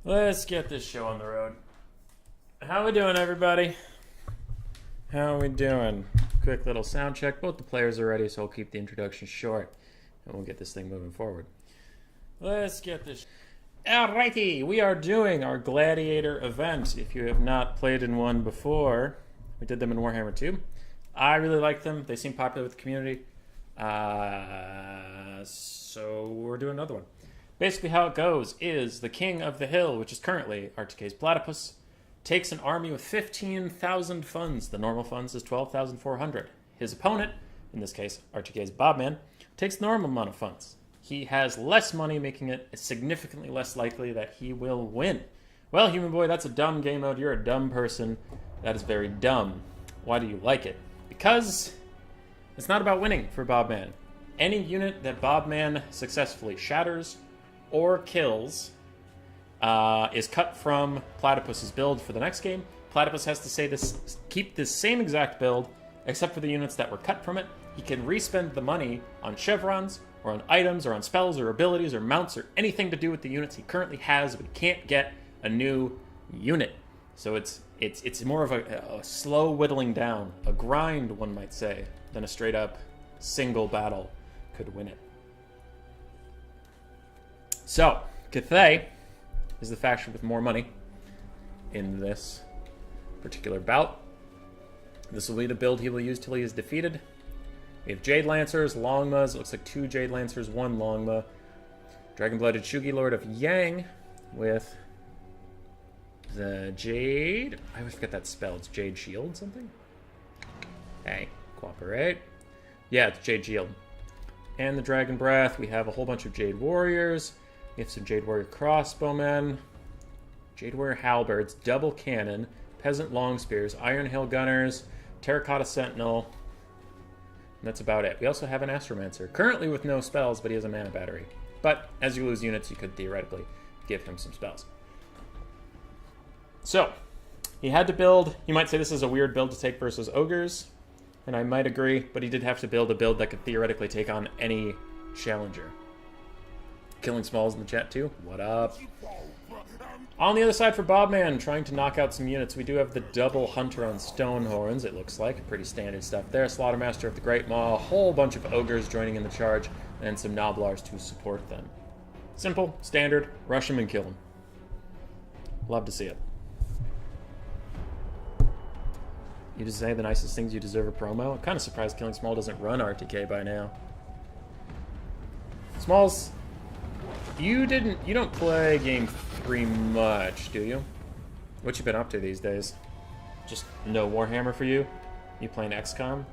Let's get this show on the road. How we doing, everybody? How we doing? Quick little sound check. Both the players are ready, so I'll keep the introduction short, and we'll get this thing moving forward. Let's get this. Alrighty, we are doing our Gladiator event. If you have not played in one before, we did them in Warhammer 2. I really like them. They seem popular with the community. So we're doing another one. Basically how it goes is the King of the Hill, which is currently RTK's Platypus, takes an army with 15,000 funds. The normal funds is 12,400. His opponent, in this case RTK's Bobman, takes the normal amount of funds. He has less money, making it significantly less likely that he will win. Well, human boy, that's a dumb game mode. You're a dumb person. That is very dumb. Why do you like it? Because it's not about winning for Bobman. Any unit that Bobman successfully shatters or kills is cut from Platypus's build for the next game. Platypus has to say this, keep this same exact build, except for the units that were cut from it. He can respend the money on chevrons, or on items, or on spells, or abilities, or mounts, or anything to do with the units he currently has, but he can't get a new unit. So it's more of a slow whittling down, a grind, one might say, than a straight up single battle could win it. So, Cathay is the faction with more money in this particular bout. This will be the build he will use till he is defeated. We have Jade Lancers, Longmas, it looks like 2 Jade Lancers, 1 Longma. Dragon-Blooded Shugi Lord of Yang with the Jade. I always forget that spell. It's Jade Shield something? Hey, cooperate. Yeah, it's Jade Shield. And the Dragon Breath. We have a whole bunch of Jade Warriors. We have some Jade Warrior Crossbowmen. Jade Warrior Halberds, Double Cannon, Peasant Longspears, Iron Hill Gunners, Terracotta Sentinel. And that's about it. We also have an Astromancer, currently with no spells, but he has a mana battery. But as you lose units, you could theoretically give him some spells. So, he had to build, you might say this is a weird build to take versus Ogres, and I might agree, but he did have to build a build that could theoretically take on any challenger. Killing Smalls in the chat too. What up? On the other side for Bobman, trying to knock out some units, we do have the double Hunter on Stonehorns, it looks like. Pretty standard stuff there. Slaughtermaster of the Great Maw, a whole bunch of Ogres joining in the charge, and some Noblars to support them. Simple, standard, rush him and kill him. Love to see it. You just say the nicest things, you deserve a promo. I'm kind of surprised Killing Small doesn't run RTK by now. Smalls, you don't play Game 3 much, do you? What you been up to these days? Just no Warhammer for you? You playing XCOM?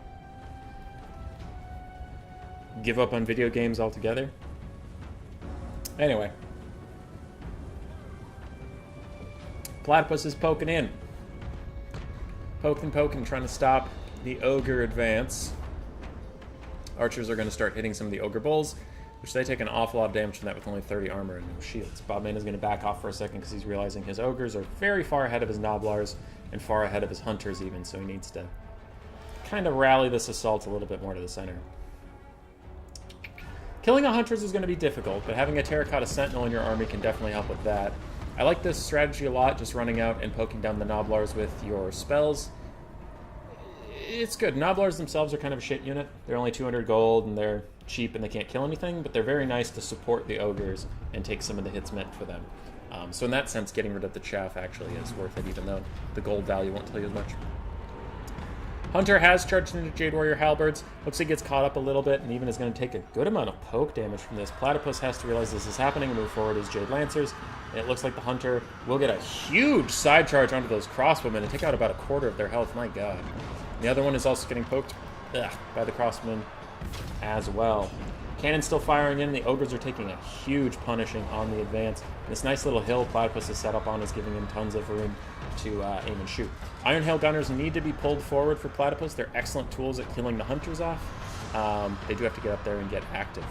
Give up on video games altogether? Anyway. Platypus is poking in. Poking, trying to stop the Ogre advance. Archers are going to start hitting some of the Ogre Bulls, which they take an awful lot of damage from that with only 30 armor and no shields. Bobman is going to back off for a second because he's realizing his Ogres are very far ahead of his Noblars and far ahead of his Hunters even, so he needs to kind of rally this assault a little bit more to the center. Killing a Hunters is going to be difficult, but having a Terracotta Sentinel in your army can definitely help with that. I like this strategy a lot, just running out and poking down the Noblars with your spells. It's good. Noblars themselves are kind of a shit unit. They're only 200 gold, and they're cheap, and they can't kill anything, but they're very nice to support the Ogres and take some of the hits meant for them. So in that sense, getting rid of the chaff actually is worth it, even though the gold value won't tell you as much. Hunter has charged into Jade Warrior Halberds. Looks like he gets caught up a little bit, and even is going to take a good amount of poke damage from this. Platypus has to realize this is happening and move forward as Jade Lancers. And it looks like the Hunter will get a huge side charge onto those crossbowmen and take out about a quarter of their health. My god. The other one is also getting poked by the crossbowmen as well. Cannon still firing in. The Ogres are taking a huge punishing on the advance. This nice little hill Platypus is set up on is giving him tons of room to aim and shoot. Iron Hail Gunners need to be pulled forward for Platypus. They're excellent tools at killing the Hunters off. They do have to get up there and get active.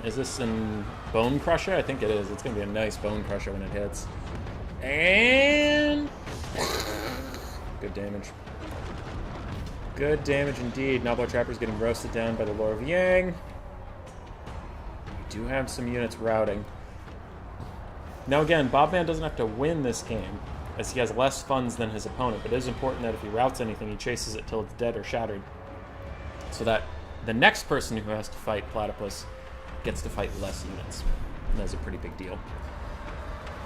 Is this in Bone Crusher? I think it is. It's going to be a nice Bone Crusher when it hits. And good damage. Good damage indeed. Noblar Trapper's getting roasted down by the Lord of Yang. do have some units routing. Now again, Bobman doesn't have to win this game, as he has less funds than his opponent, but it is important that if he routes anything, he chases it till it's dead or shattered, so that the next person who has to fight Platypus gets to fight less units. And that's a pretty big deal.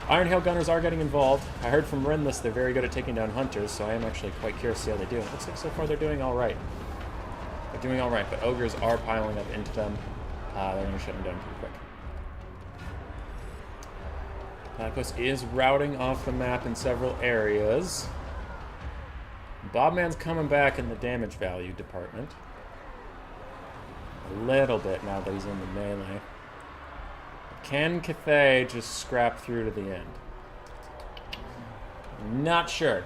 Iron Hail Gunners are getting involved. I heard from Rinless they're very good at taking down Hunters, so I am actually quite curious to see how they do. It looks like so far they're doing alright. They're doing alright, but Ogres are piling up into them. They're going to shut them down pretty quick. Platypus is routing off the map in several areas. Bobman's coming back in the damage value department. A little bit now that he's in the melee. Can Cathay just scrap through to the end? Not sure.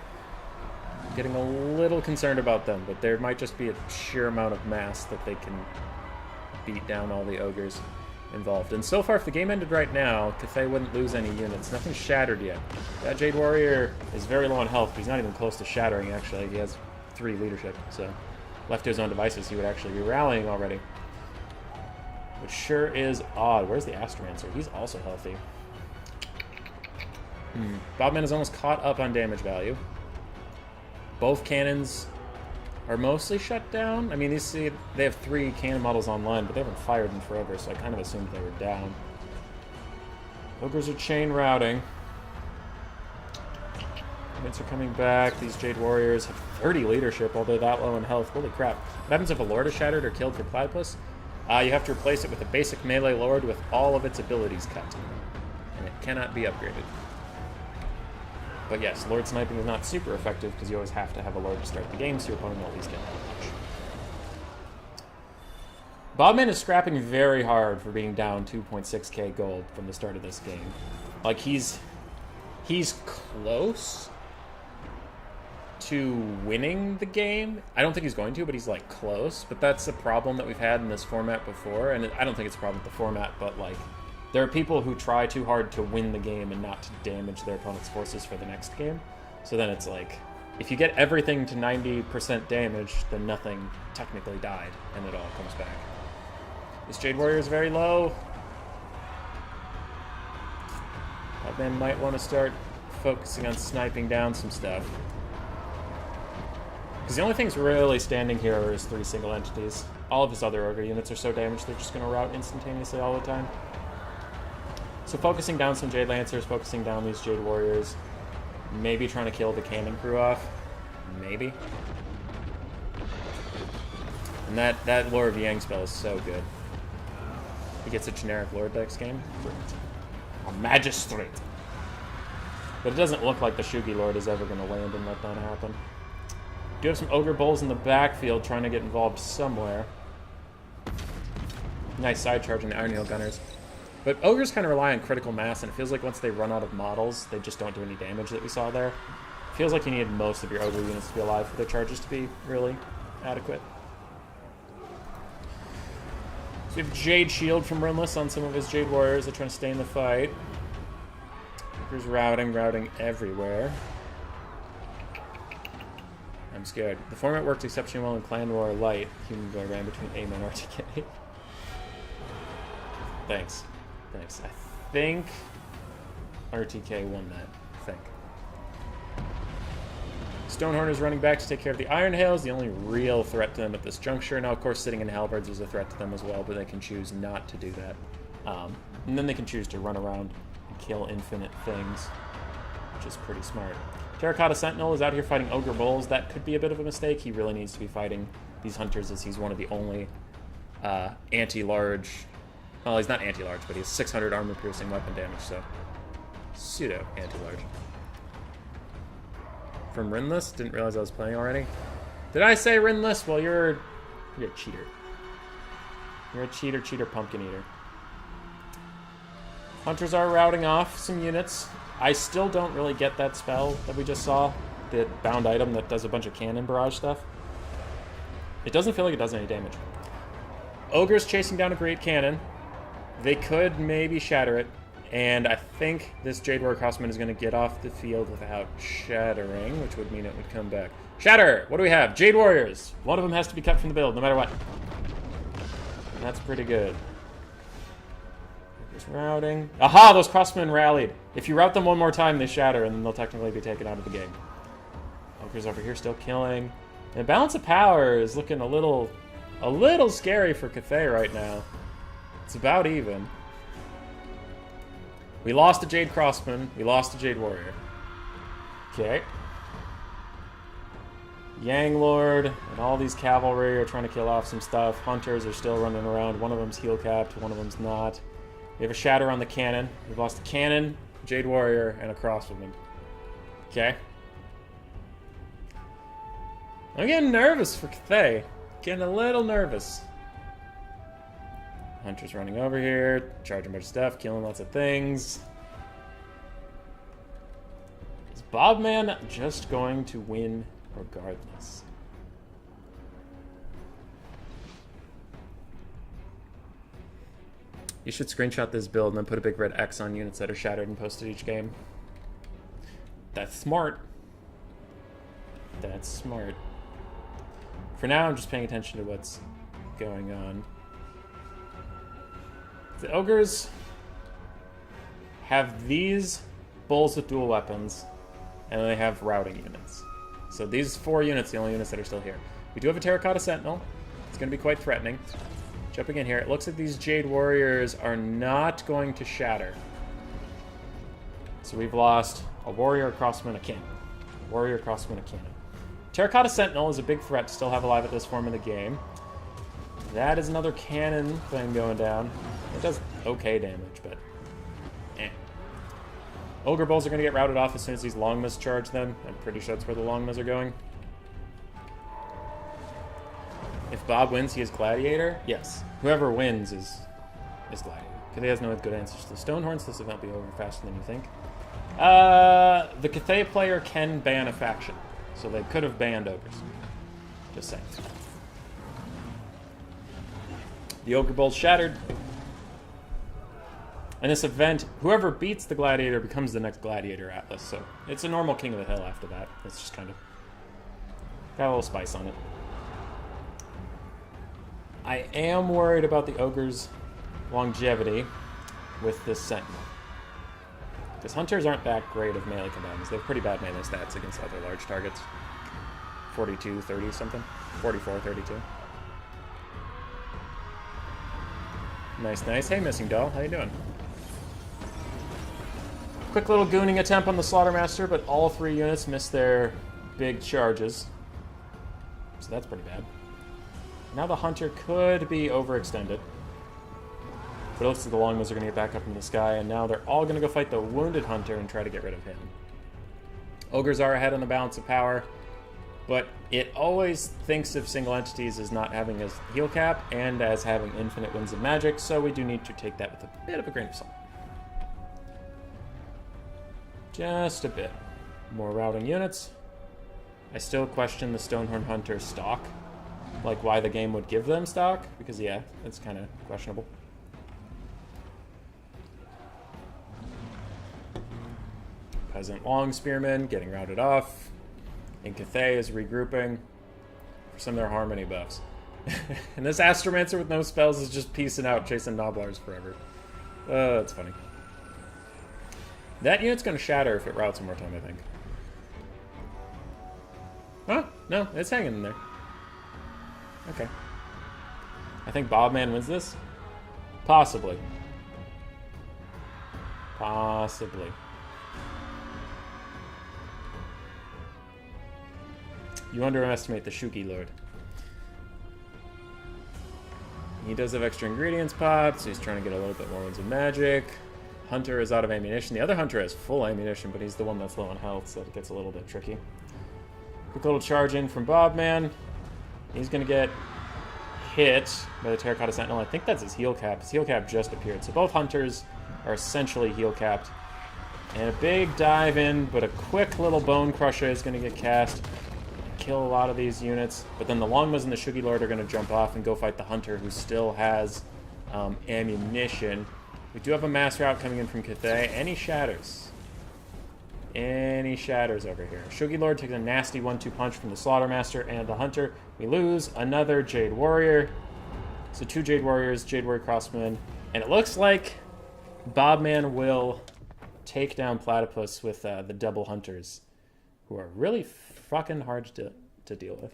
I'm getting a little concerned about them, but there might just be a sheer amount of mass that they can beat down all the ogres involved. And so far, if the game ended right now, Cathay wouldn't lose any units. Nothing's shattered yet. That Jade Warrior is very low on health, but he's not even close to shattering, actually. He has 3 leadership, so left to his own devices, he would actually be rallying already. Which sure is odd. Where's the Astromancer? He's also healthy. Bobman is almost caught up on damage value. Both cannons are mostly shut down. I mean, you see, they have 3 cannon models online, but they haven't fired in forever, so I kind of assumed they were down. Ogres are chain routing. Units are coming back. These Jade Warriors have 30 leadership, although that low in health. Holy crap. What happens if a Lord is shattered or killed for Platypus? You have to replace it with a basic melee Lord with all of its abilities cut. And it cannot be upgraded. But yes, Lord sniping is not super effective because you always have to have a Lord to start the game, so your opponent will at least get that much. Bobman is scrapping very hard for being down 2.6k gold from the start of this game. Like, he's close to winning the game. I don't think he's going to, but he's like close. But that's a problem that we've had in this format before, and I don't think it's a problem with the format, but like there are people who try too hard to win the game and not to damage their opponent's forces for the next game. So then it's like, if you get everything to 90% damage, then nothing technically died, and it all comes back. This Jade Warrior is very low. Bobman might want to start focusing on sniping down some stuff. Because the only things really standing here are his 3 single entities. All of his other ogre units are so damaged they're just going to rout instantaneously all the time. So focusing down some Jade Lancers, focusing down these Jade Warriors, maybe trying to kill the cannon crew off. Maybe. And that Lord of Yang spell is so good. He gets a generic Lord Dex game. A Magistrate. But it doesn't look like the Shugi Lord is ever going to land and let that happen. Do have some Ogre Bulls in the backfield trying to get involved somewhere. Nice side charging the Iron Hail Gunners. But Ogres kind of rely on critical mass, and it feels like once they run out of models, they just don't do any damage that we saw there. It feels like you need most of your Ogre units to be alive for their charges to be really adequate. So we have Jade Shield from Runless on some of his Jade Warriors. They're trying to stay in the fight. Ogres routing everywhere. I'm scared. The format worked exceptionally well in Clan War Light. Human boy ran between aim and RTK. Thanks. I think RTK won that. I think. Stonehorn is running back to take care of the Iron Hails, the only real threat to them at this juncture. Now, of course, sitting in Halberds is a threat to them as well, but they can choose not to do that. And then they can choose to run around and kill infinite things, which is pretty smart. Terracotta Sentinel is out here fighting Ogre Bulls. That could be a bit of a mistake. He really needs to be fighting these Hunters, as he's one of the only anti-large... Well, he's not anti-large, but he has 600 armor-piercing weapon damage, so... pseudo-anti-large. From Rinless? Didn't realize I was playing already. Did I say Rinless? Well, you're a cheater. You're a cheater, pumpkin eater. Hunters are routing off some units. I still don't really get that spell that we just saw. The bound item that does a bunch of cannon barrage stuff. It doesn't feel like it does any damage. Ogre's chasing down a great cannon. They could maybe shatter it. And I think this Jade Warrior Crossman is going to get off the field without shattering, which would mean it would come back. Shatter! What do we have? Jade Warriors! One of them has to be cut from the build, no matter what. And that's pretty good. Just routing. Aha! Those crossmen rallied. If you route them one more time, they shatter, and then they'll technically be taken out of the game. Ogres over here still killing. And balance of power is looking a little scary for Cathay right now. It's about even. We lost a Jade Crossman. We lost a Jade Warrior. Okay. Yang Lord and all these cavalry are trying to kill off some stuff. Hunters are still running around. One of them's heel capped, one of them's not. We have a shatter on the cannon. We've lost a cannon, Jade Warrior, and a crosswoman. Okay. I'm getting nervous for Cathay. Getting a little nervous. Hunter's running over here, charging a bunch of stuff, killing lots of things. Is Bobman just going to win regardless? You should screenshot this build and then put a big red X on units that are shattered and post it each game. That's smart. That's smart. For now, I'm just paying attention to what's going on. The ogres have these bulls with dual weapons, and they have routing units. So these 4 units, the only units that are still here. We do have a Terracotta Sentinel. It's going to be quite threatening. Jumping in here, it looks like these Jade Warriors are not going to shatter. So we've lost a Warrior, a Crossman, a Cannon. Warrior, Crossman, a Cannon. Terracotta Sentinel is a big threat to still have alive at this form of the game. That is another cannon thing going down. It does okay damage, but eh. Ogre Bulls are going to get routed off as soon as these Longmas charge them. I'm pretty sure that's where the Longmas are going. If Bob wins, he is Gladiator? Yes. Whoever wins is Gladiator. Cathay has no good answers to the Stonehorns. This event will be over faster than you think. The Cathay player can ban a faction. So they could have banned Ogres. Just saying. The Ogre Bull's shattered. And this event, whoever beats the Gladiator becomes the next Gladiator Atlas. So it's a normal King of the Hill after that. It's just kind of got a little spice on it. I am worried about the Ogre's longevity with this Sentinel. Because Hunters aren't that great of melee combatants. They have pretty bad melee stats against other large targets. 42, 30 something. 44, 32. Nice, nice. Hey, Missing Doll. How you doing? Quick little gooning attempt on the Slaughtermaster, but all 3 units missed their big charges. So that's pretty bad. Now the Hunter could be overextended. But it looks like the Longmas are going to get back up in the sky, and now they're all going to go fight the Wounded Hunter and try to get rid of him. Ogres are ahead on the balance of power, but it always thinks of single entities as not having a heal cap and as having infinite winds of magic, so we do need to take that with a bit of a grain of salt. Just a bit. More routing units. I still question the Stonehorn Hunter stock. Like, why the game would give them stock, because, yeah, it's kind of questionable. Peasant Long Spearmen getting routed off. And Cathay is regrouping for some of their Harmony buffs. And this Astromancer with no spells is just piecing out, chasing Noblars forever. That's funny. That unit's going to shatter if it routes one more time, I think. Oh, no, it's hanging in there. Okay. I think Bobman wins this. Possibly. Possibly. You underestimate the Shuki Lord. He does have extra ingredients popped, so he's trying to get a little bit more winds of magic. Hunter is out of ammunition. The other Hunter has full ammunition, but he's the one that's low on health, so it gets a little bit tricky. Quick little charge in from Bobman. He's going to get hit by the Terracotta Sentinel. I think that's his heal cap. His heal cap just appeared. So both Hunters are essentially heal capped. And a big dive in, but a quick little Bone Crusher is going to get cast. Kill a lot of these units. But then the Longmas and the Shugi Lord are going to jump off and go fight the Hunter, who still has ammunition. We do have a mass route coming in from Cathay. Any shatters? Any shatters over here? Shugi Lord takes a nasty 1-2 punch from the Slaughtermaster and the Hunter. We lose another Jade Warrior. So 2 Jade Warriors, Jade Warrior Crossman. And it looks like Bobman will take down Platypus with the double hunters, who are really fucking hard to deal with.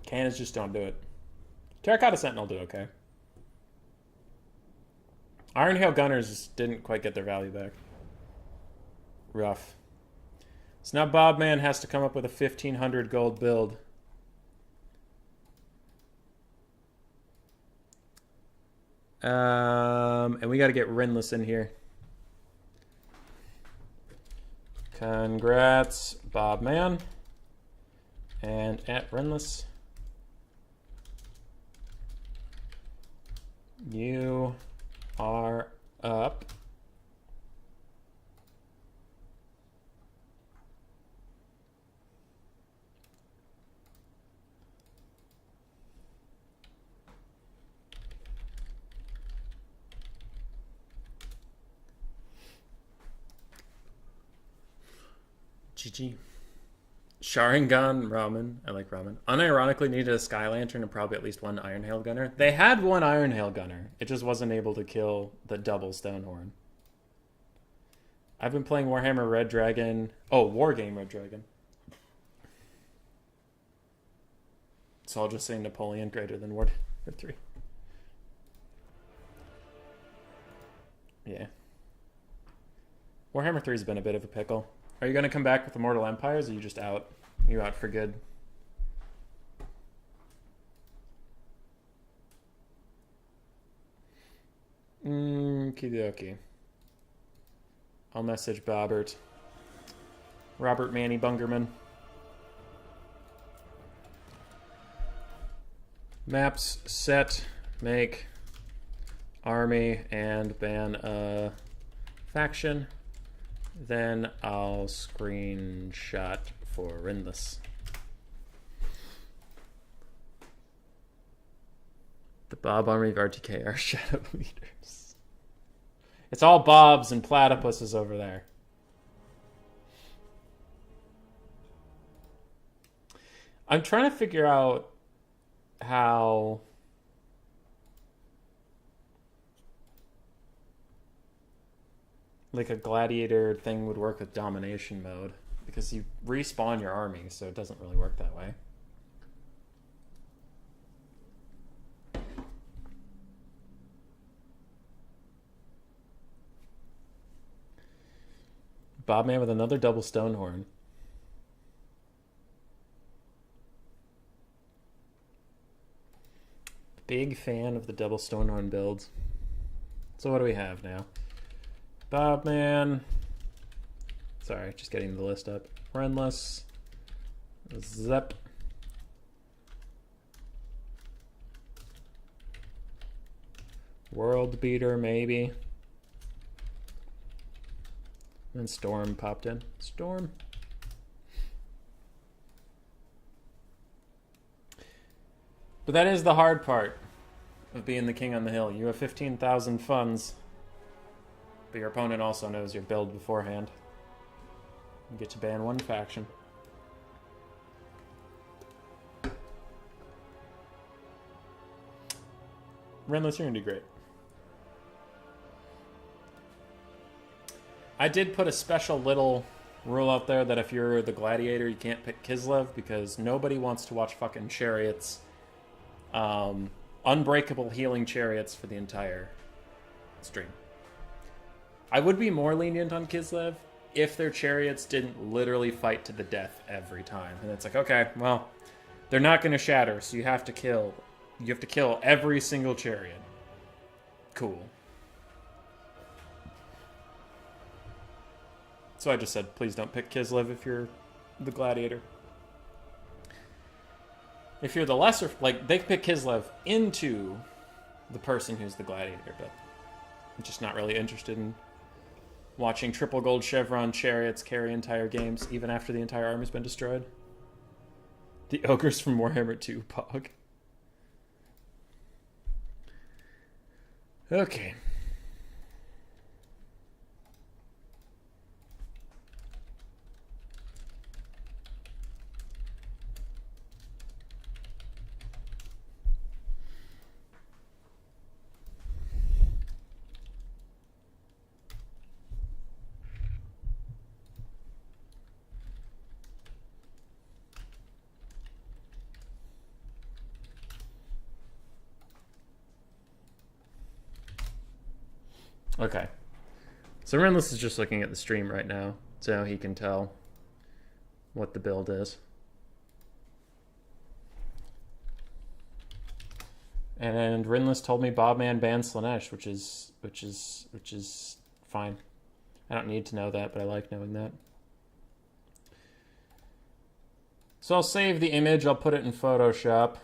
Cannons just don't do it. Terracotta Sentinel do okay. Iron Hail Gunners just didn't quite get their value back. Rough. So now Bobman has to come up with a 1,500 gold build. And we got to get Rinless in here. Congrats, Bobman. And at Rinless, you are up. GG. Sharingan Ramen. I like ramen. Unironically needed a Sky Lantern and probably at least one Iron Hail Gunner. They had one Iron Hail Gunner. It just wasn't able to kill the double Stonehorn. I've been playing Warhammer Red Dragon. Oh, Wargame Red Dragon. So I'll just say Napoleon greater than Warhammer 3. Yeah. Warhammer 3 has been a bit of a pickle. Are you going to come back with Immortal Empires, or are you just out? You out for good? Okie I'll message Robert Manny Bungerman. Maps, set, make, army, and ban a faction. Then I'll screenshot for Rinless. The Bob Army of RTK are shadow leaders. It's all Bobs and Platypuses over there. I'm trying to figure out how like a Gladiator thing would work with domination mode, because you respawn your army, so it doesn't really work that way. Bobman with another double Stonehorn. Big fan of the double Stonehorn builds. So what do we have now? Bobman. Sorry, just getting the list up. Renless. Zep. World Beater, maybe. And Storm popped in. Storm. But that is the hard part of being the king on the hill. You have 15,000 funds, but your opponent also knows your build beforehand. You get to ban one faction. Renless, you're gonna do great. I did put a special little rule out there that if you're the Gladiator, you can't pick Kislev, because nobody wants to watch fucking chariots. Unbreakable healing chariots for the entire stream. I would be more lenient on Kislev if their chariots didn't literally fight to the death every time. And it's like, okay, well, they're not going to shatter, so you have to kill every single chariot. Cool. So I just said, please don't pick Kislev if you're the Gladiator. If you're the lesser, like, they can pick Kislev into the person who's the Gladiator, but I'm just not really interested in watching triple gold chevron chariots carry entire games, even after the entire army's been destroyed. The ogres from Warhammer 2, Pog. Okay. Okay. So Renless is just looking at the stream right now, so he can tell what the build is. And Renless told me Bobman banned Slanesh, which is fine. I don't need to know that, but I like knowing that. So I'll save the image, I'll put it in Photoshop,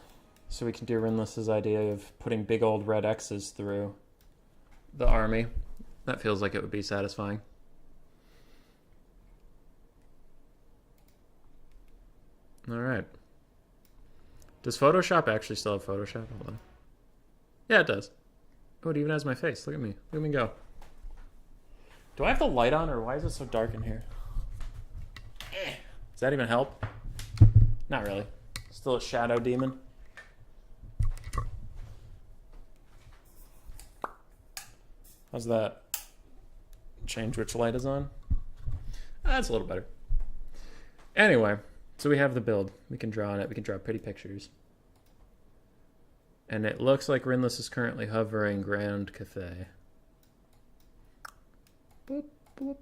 so we can do Renless's idea of putting big old red X's through the army. That feels like it would be satisfying. Alright. Does Photoshop actually still have Photoshop? Hold on. Yeah, it does. Oh, it even has my face. Look at me. Look at me go. Do I have the light on, or why is it so dark in here? Does that even help? Not really. Still a shadow demon. How's that? Change which light is on? That's a little better. Anyway, so we have the build. We can draw on it. We can draw pretty pictures. And it looks like Renless is currently hovering Grand Cathay. Boop, boop.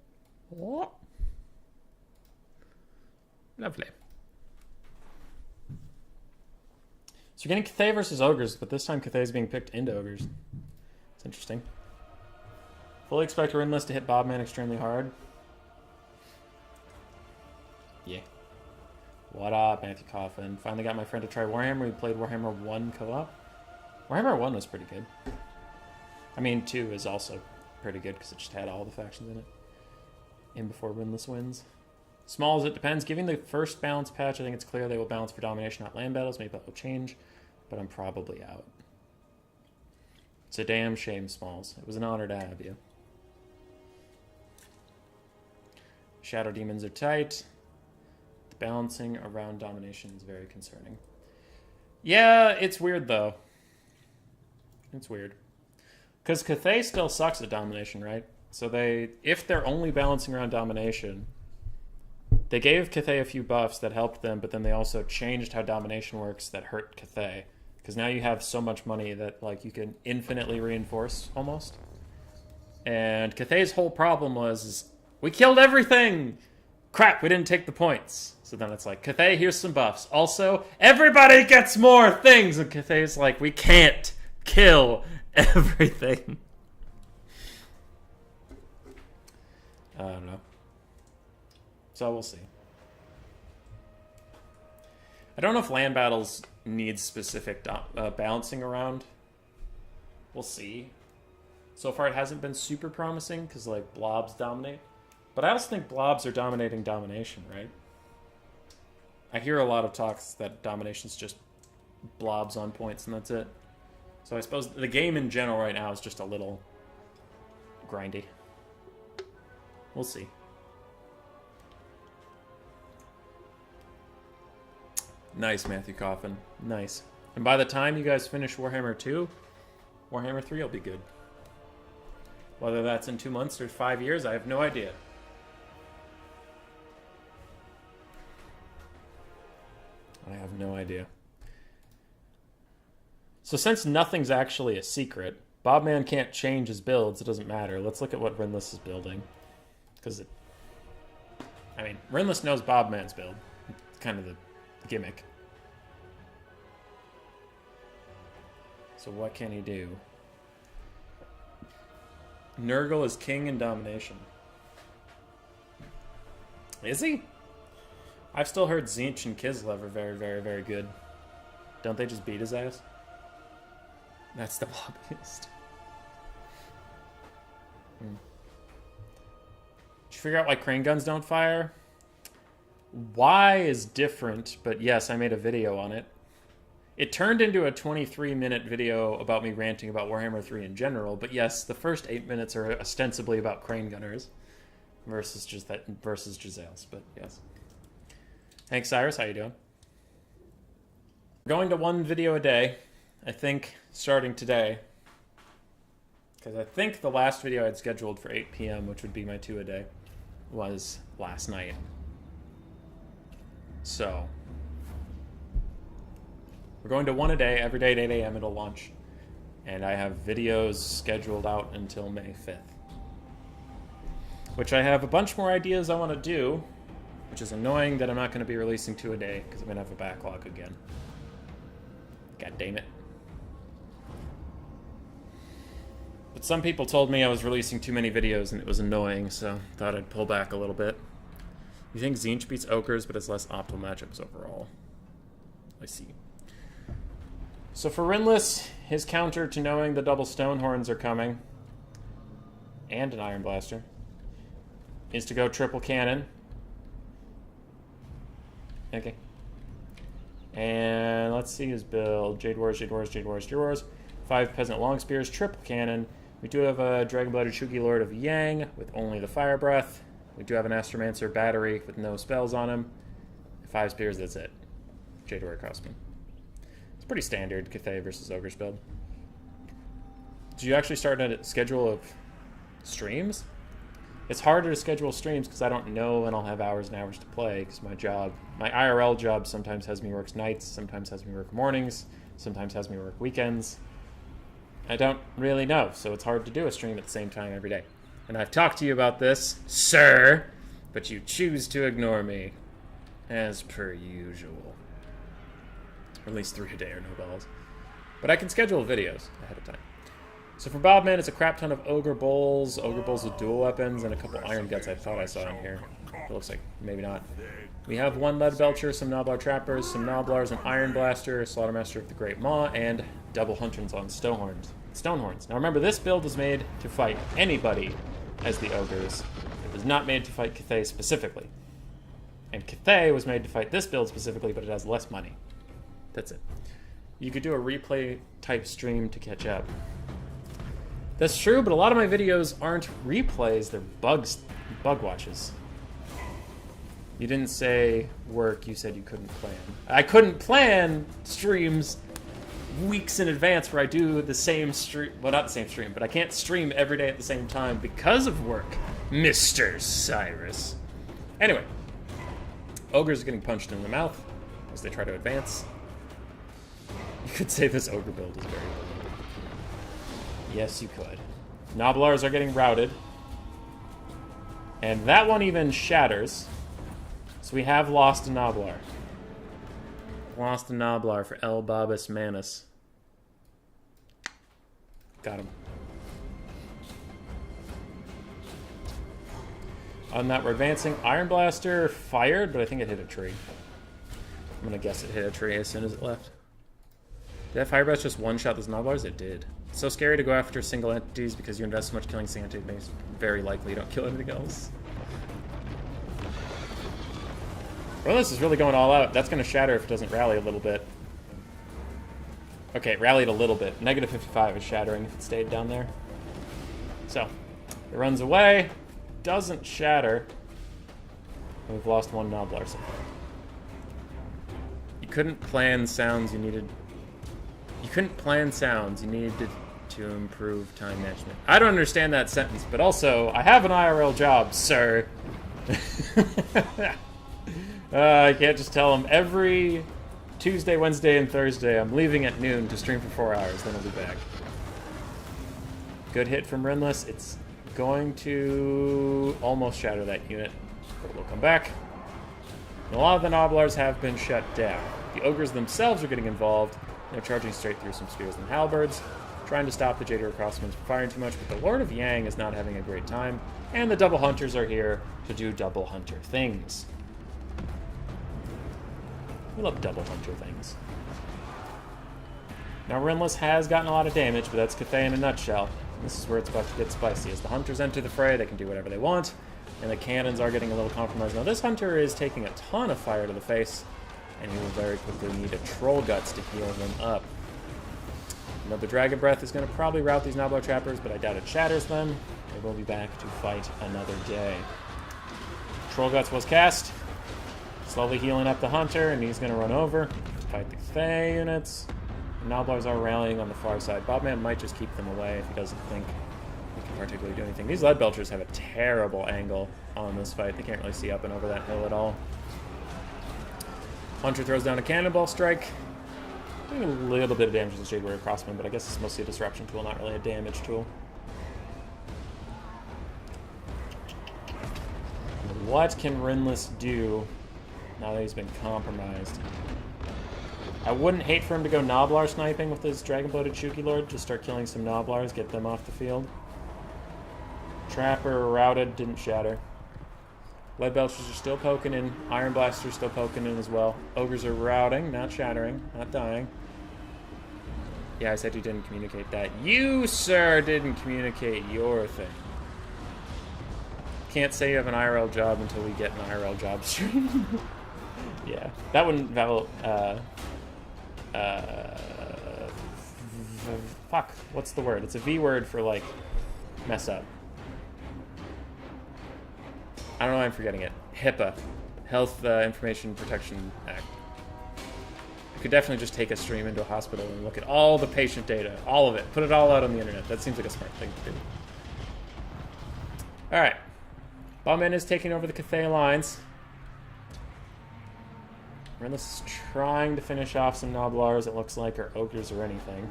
Oh. Lovely. So you're getting Cathay versus Ogres, but this time Cathay is being picked into Ogres. It's interesting. Fully expect Renless to hit Bobman extremely hard. Yeah. What up, Matthew Coffin? Finally got my friend to try Warhammer. We played Warhammer 1 co-op. Warhammer 1 was pretty good. I mean, 2 is also pretty good because it just had all the factions in it. In before Renless wins. Small as it depends. Given the first balance patch, I think it's clear they will balance for domination, not land battles. Maybe that will change, but I'm probably out. It's a damn shame, Smalls. It was an honor to have you. Shadow demons are tight. The balancing around domination is very concerning. Yeah, it's weird though. It's weird. Because Cathay still sucks at domination, right? So if they're only balancing around domination, they gave Cathay a few buffs that helped them, but then they also changed how domination works that hurt Cathay. Because now you have so much money that like you can infinitely reinforce almost. And Cathay's whole problem was, we killed everything! Crap, we didn't take the points. So then it's like, Cathay, here's some buffs. Also, everybody gets more things! And Cathay's like, we can't kill everything. I don't know. So we'll see. I don't know if land battles need specific balancing around. We'll see. So far it hasn't been super promising because like blobs dominate. But I also think blobs are dominating domination, right? I hear a lot of talks that domination's just blobs on points and that's it. So I suppose the game in general right now is just a little grindy. We'll see. Nice, Matthew Coffin. Nice. And by the time you guys finish Warhammer 2, Warhammer 3 will be good. Whether that's in 2 months or 5 years, I have no idea. I have no idea. So since nothing's actually a secret, Bobman can't change his builds, it doesn't matter. Let's look at what Renless is building. Because I mean, Renless knows Bobman's build. It's kind of the gimmick. So what can he do? Nurgle is king in domination. Is he? I've still heard Tzeentch and Kislev are very, very, very good. Don't they just beat his ass? That's the lobbyist. Did you figure out why crane guns don't fire? Why is different, but yes, I made a video on it. It turned into a 23-minute video about me ranting about Warhammer 3 in general, but yes, the first 8 minutes are ostensibly about crane gunners versus Giselles, but yes. Hank Cyrus, how you doing? We're going to 1 video a day, I think, starting today. Because I think the last video I had scheduled for 8 p.m., which would be my 2 a day, was last night. So, we're going to 1 a day, every day at 8 a.m. it'll launch. And I have videos scheduled out until May 5th. which I have a bunch more ideas I want to do, which is annoying that I'm not going to be releasing 2 a day, because I'm going to have a backlog again. God damn it. But some people told me I was releasing too many videos and it was annoying, so thought I'd pull back a little bit. You think Tzeentch beats Ogres, but it's less optimal matchups overall. I see. So for Rinless, his counter to knowing the double Stonehorns are coming, and an Iron Blaster, is to go triple cannon. Okay. And let's see his build. Jade Wars, Jade Wars, Jade Wars, Jade Wars. 5 Peasant Long Spears, triple cannon. We do have a Dragon-Blooded Shugi Lord of Yang with only the Fire Breath. We do have an Astromancer Battery with no spells on him. 5 Spears, that's it. Jade Warrior Crossman. It's pretty standard Cathay versus Ogre's build. Did you actually start a schedule of streams? It's harder to schedule streams because I don't know when I'll have hours and hours to play, because my IRL job sometimes has me work nights, sometimes has me work mornings, sometimes has me work weekends. I don't really know, so it's hard to do a stream at the same time every day. And I've talked to you about this, sir, but you choose to ignore me, as per usual. Or at least 3 a day or no balls. But I can schedule videos ahead of time. So for Bobman, it's a crap ton of Ogre Bowls with dual weapons, and a couple Iron Guts I thought I saw in here. It looks like maybe not. We have 1 Lead Belcher, some Gnoblar Trappers, some Gnoblars, an Iron Blaster, a Slaughtermaster of the Great Maw, and double Hunters on Stonehorns. Now remember, this build is made to fight anybody as the Ogres. It was not made to fight Cathay specifically. And Cathay was made to fight this build specifically, but it has less money. That's it. You could do a replay type stream to catch up. That's true, but a lot of my videos aren't replays, they're bug watches. You didn't say work, you said you couldn't plan. I couldn't plan streams weeks in advance where I do the same stream, well, not the same stream, but I can't stream every day at the same time because of work, Mr. Cyrus. Anyway, Ogres are getting punched in the mouth as they try to advance. You could say this Ogre build is very good. Yes, you could. Gnoblars are getting routed. And that one even shatters. So we have lost a Gnoblar. Lost a Gnoblar for El Babas Manus. Got him. On that, we're advancing. Iron Blaster fired, but I think it hit a tree. I'm gonna guess it hit a tree as soon as it left. Did that Fire Breath just one-shot those Gnoblars? It did. It's so scary to go after single entities because you invest so much killing single entities, makes very likely you don't kill anything else. Well, this is really going all out. That's going to shatter if it doesn't rally a little bit. Okay, it rallied a little bit. Negative 55 is shattering if it stayed down there. So, it runs away. Doesn't shatter. And we've lost 1 Gnoblar so far. You couldn't plan sounds, you needed... You couldn't plan sounds, you needed to improve time management. I don't understand that sentence, but also, I have an IRL job, sir. I can't just tell him every Tuesday, Wednesday, and Thursday I'm leaving at noon to stream for 4 hours, then I'll be back. Good hit from Rinless. It's going to almost shatter that unit, but we'll come back. And a lot of the Gnoblars have been shut down. The Ogres themselves are getting involved. They're charging straight through some spears and halberds, trying to stop the Jade Warrior Crossmen from firing too much, but the Lord of Yang is not having a great time, and the Double Hunters are here to do Double Hunter things. We love Double Hunter things. Now, Rinless has gotten a lot of damage, but that's Cathay in a nutshell. This is where it's about to get spicy. As the Hunters enter the fray, they can do whatever they want, and the cannons are getting a little compromised. Now, this Hunter is taking a ton of fire to the face, and he will very quickly need a Troll Guts to heal him up. Another Dragon Breath is going to probably rout these Gnoblar Trappers, but I doubt it shatters them. They will be back to fight another day. Troll Guts was cast. Slowly healing up the Hunter, and he's going to run over to fight the Thay units. The Gnoblars are rallying on the far side. Bobman might just keep them away if he doesn't think he can particularly do anything. These Lead Belchers have a terrible angle on this fight. They can't really see up and over that hill at all. Hunter throws down a Cannonball Strike. Doing a little bit of damage to the Jade Warrior Crossman, but I guess it's mostly a disruption tool, not really a damage tool. What can Rinless do now that he's been compromised? I wouldn't hate for him to go Noblar sniping with his Dragon-Blooded Shuki Lord. Just start killing some Noblars, get them off the field. Trapper routed, didn't shatter. Lead Belchers are still poking in. Iron Blasters still poking in as well. Ogres are routing, not shattering, not dying. Yeah, I said you didn't communicate that. You, sir, didn't communicate your thing. Can't say you have an IRL job until we get an IRL job stream. Yeah, that wouldn't fuck, what's the word? It's a V word for, like, mess up. I don't know why I'm forgetting it. HIPAA. Health Information Protection Act. You could definitely just take a stream into a hospital and look at all the patient data. All of it. Put it all out on the internet. That seems like a smart thing to do. Alright. Bowman is taking over the Cathay lines. Renless is trying to finish off some Noblars, it looks like, or Ogres or anything.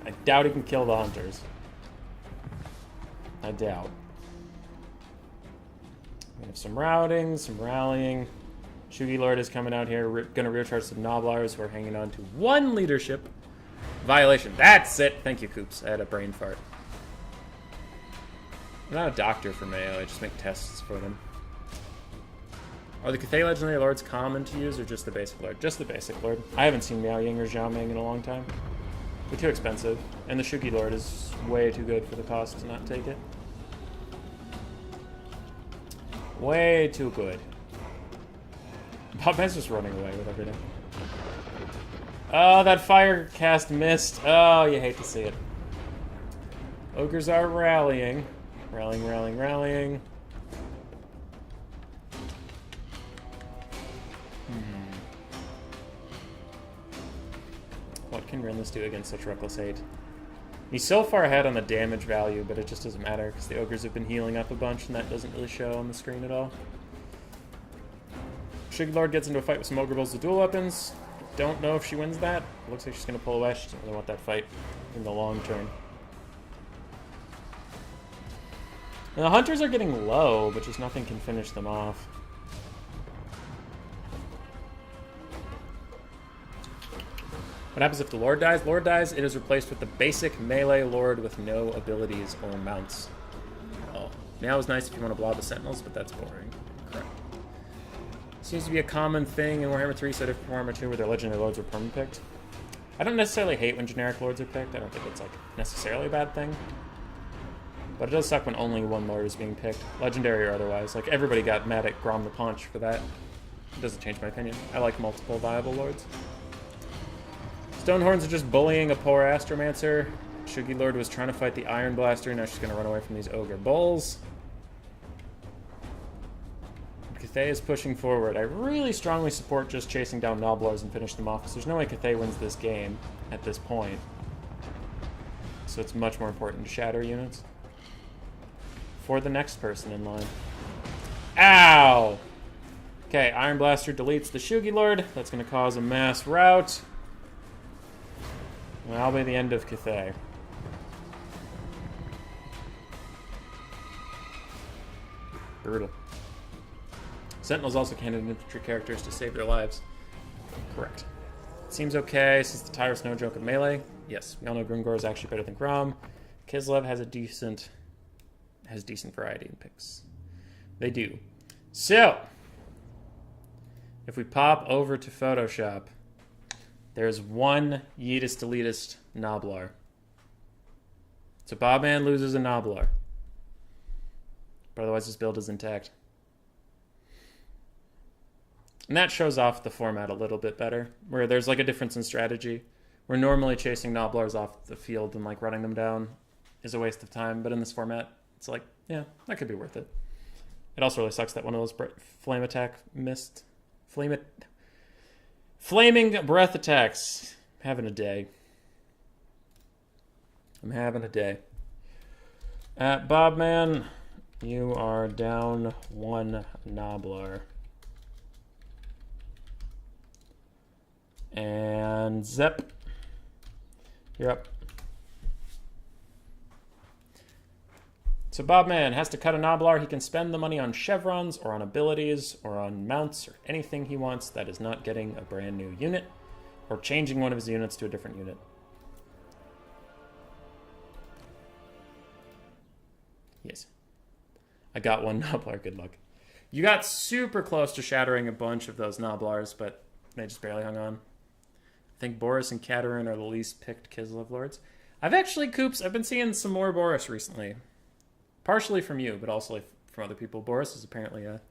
I doubt he can kill the Hunters. I doubt. We have some routing, some rallying. Shugi Lord is coming out here, going to rear charge some Noblars who are hanging on to one leadership violation. That's it! Thank you, Coops. I had a brain fart. I'm not a doctor for Mayo, I just make tests for them. Are the Cathay Legendary Lords common to use, or just the basic Lord? Just the basic Lord. I haven't seen Miao Ying or Zhao Ming in a long time. They're too expensive, and the Shugi Lord is way too good for the cost to not take it. Way too good. Bob Ben's just running away with everything. Oh, that fire cast missed. Oh, you hate to see it. Ogres are rallying. Rallying, rallying, rallying. What can Rinless do against such reckless hate? He's so far ahead on the damage value, but it just doesn't matter because the Ogres have been healing up a bunch and that doesn't really show on the screen at all. Shugi Lord gets into a fight with some Ogre Bulls with dual weapons. Don't know if she wins that. Looks like she's going to pull away. She doesn't really want that fight in the long term. And the Hunters are getting low, but just nothing can finish them off. What happens if the Lord dies? Lord dies, it is replaced with the basic melee Lord with no abilities or mounts. Oh, now is nice if you want to blob the Sentinels, but that's boring. Correct. Seems to be a common thing in Warhammer 3, so different from Warhammer 2, where their Legendary Lords are perma-picked. I don't necessarily hate when generic Lords are picked. I don't think it's, like, necessarily a bad thing. But it does suck when only one Lord is being picked, legendary or otherwise. Like, everybody got mad at Grom the Paunch for that. It doesn't change my opinion. I like multiple viable Lords. Stonehorns are just bullying a poor Astromancer. Shugi Lord was trying to fight the Iron Blaster, now she's going to run away from these Ogre Bulls. Cathay is pushing forward. I really strongly support just chasing down Noblars and finish them off, because there's no way Cathay wins this game at this point. So it's much more important to shatter units. For the next person in line. Ow! Okay, Iron Blaster deletes the Shugi Lord. That's going to cause a mass rout. And that'll be the end of Cathay. Brutal. Sentinels also can hit infantry characters to save their lives. Correct. Seems okay, since the Tyrus no joke of melee. Yes, we all know Grimgor is actually better than Grom. Kislev has decent variety in picks. They do. So, if we pop over to Photoshop, there's one Yeetist elitist Noblar. So Bobman loses a Noblar. But otherwise his build is intact. And that shows off the format a little bit better, where there's like a difference in strategy. We're normally chasing Noblars off the field and like running them down is a waste of time, but in this format, it's like, yeah, that could be worth it. It also really sucks that one of those flame attack missed. Flaming breath attacks. I'm having a day. I'm having a day. Bobman, you are down one Noblar. And Zep, you're up. So Bobman has to cut a Noblar. He can spend the money on chevrons or on abilities or on mounts or anything he wants that is not getting a brand new unit or changing one of his units to a different unit. Yes. I got one Noblar. Good luck. You got super close to shattering a bunch of those Noblars, but they just barely hung on. I think Boris and Katerin are the least picked Kislev Lords. I've been seeing some more Boris recently. Partially from you, but also from other people. Boris is apparently a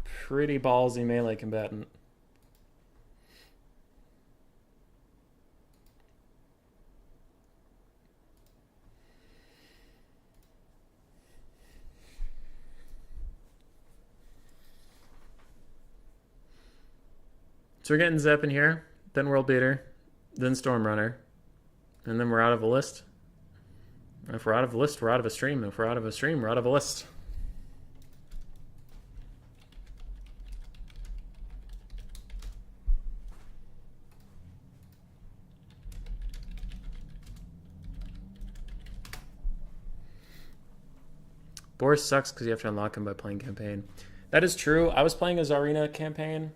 pretty ballsy melee combatant. So we're getting Zep in here, then World Beater, then Stormrunner, and then we're out of a list. If we're out of a list, we're out of a stream. If we're out of a stream, we're out of a list. Boris sucks because you have to unlock him by playing campaign. That is true. I was playing a Tsarina campaign,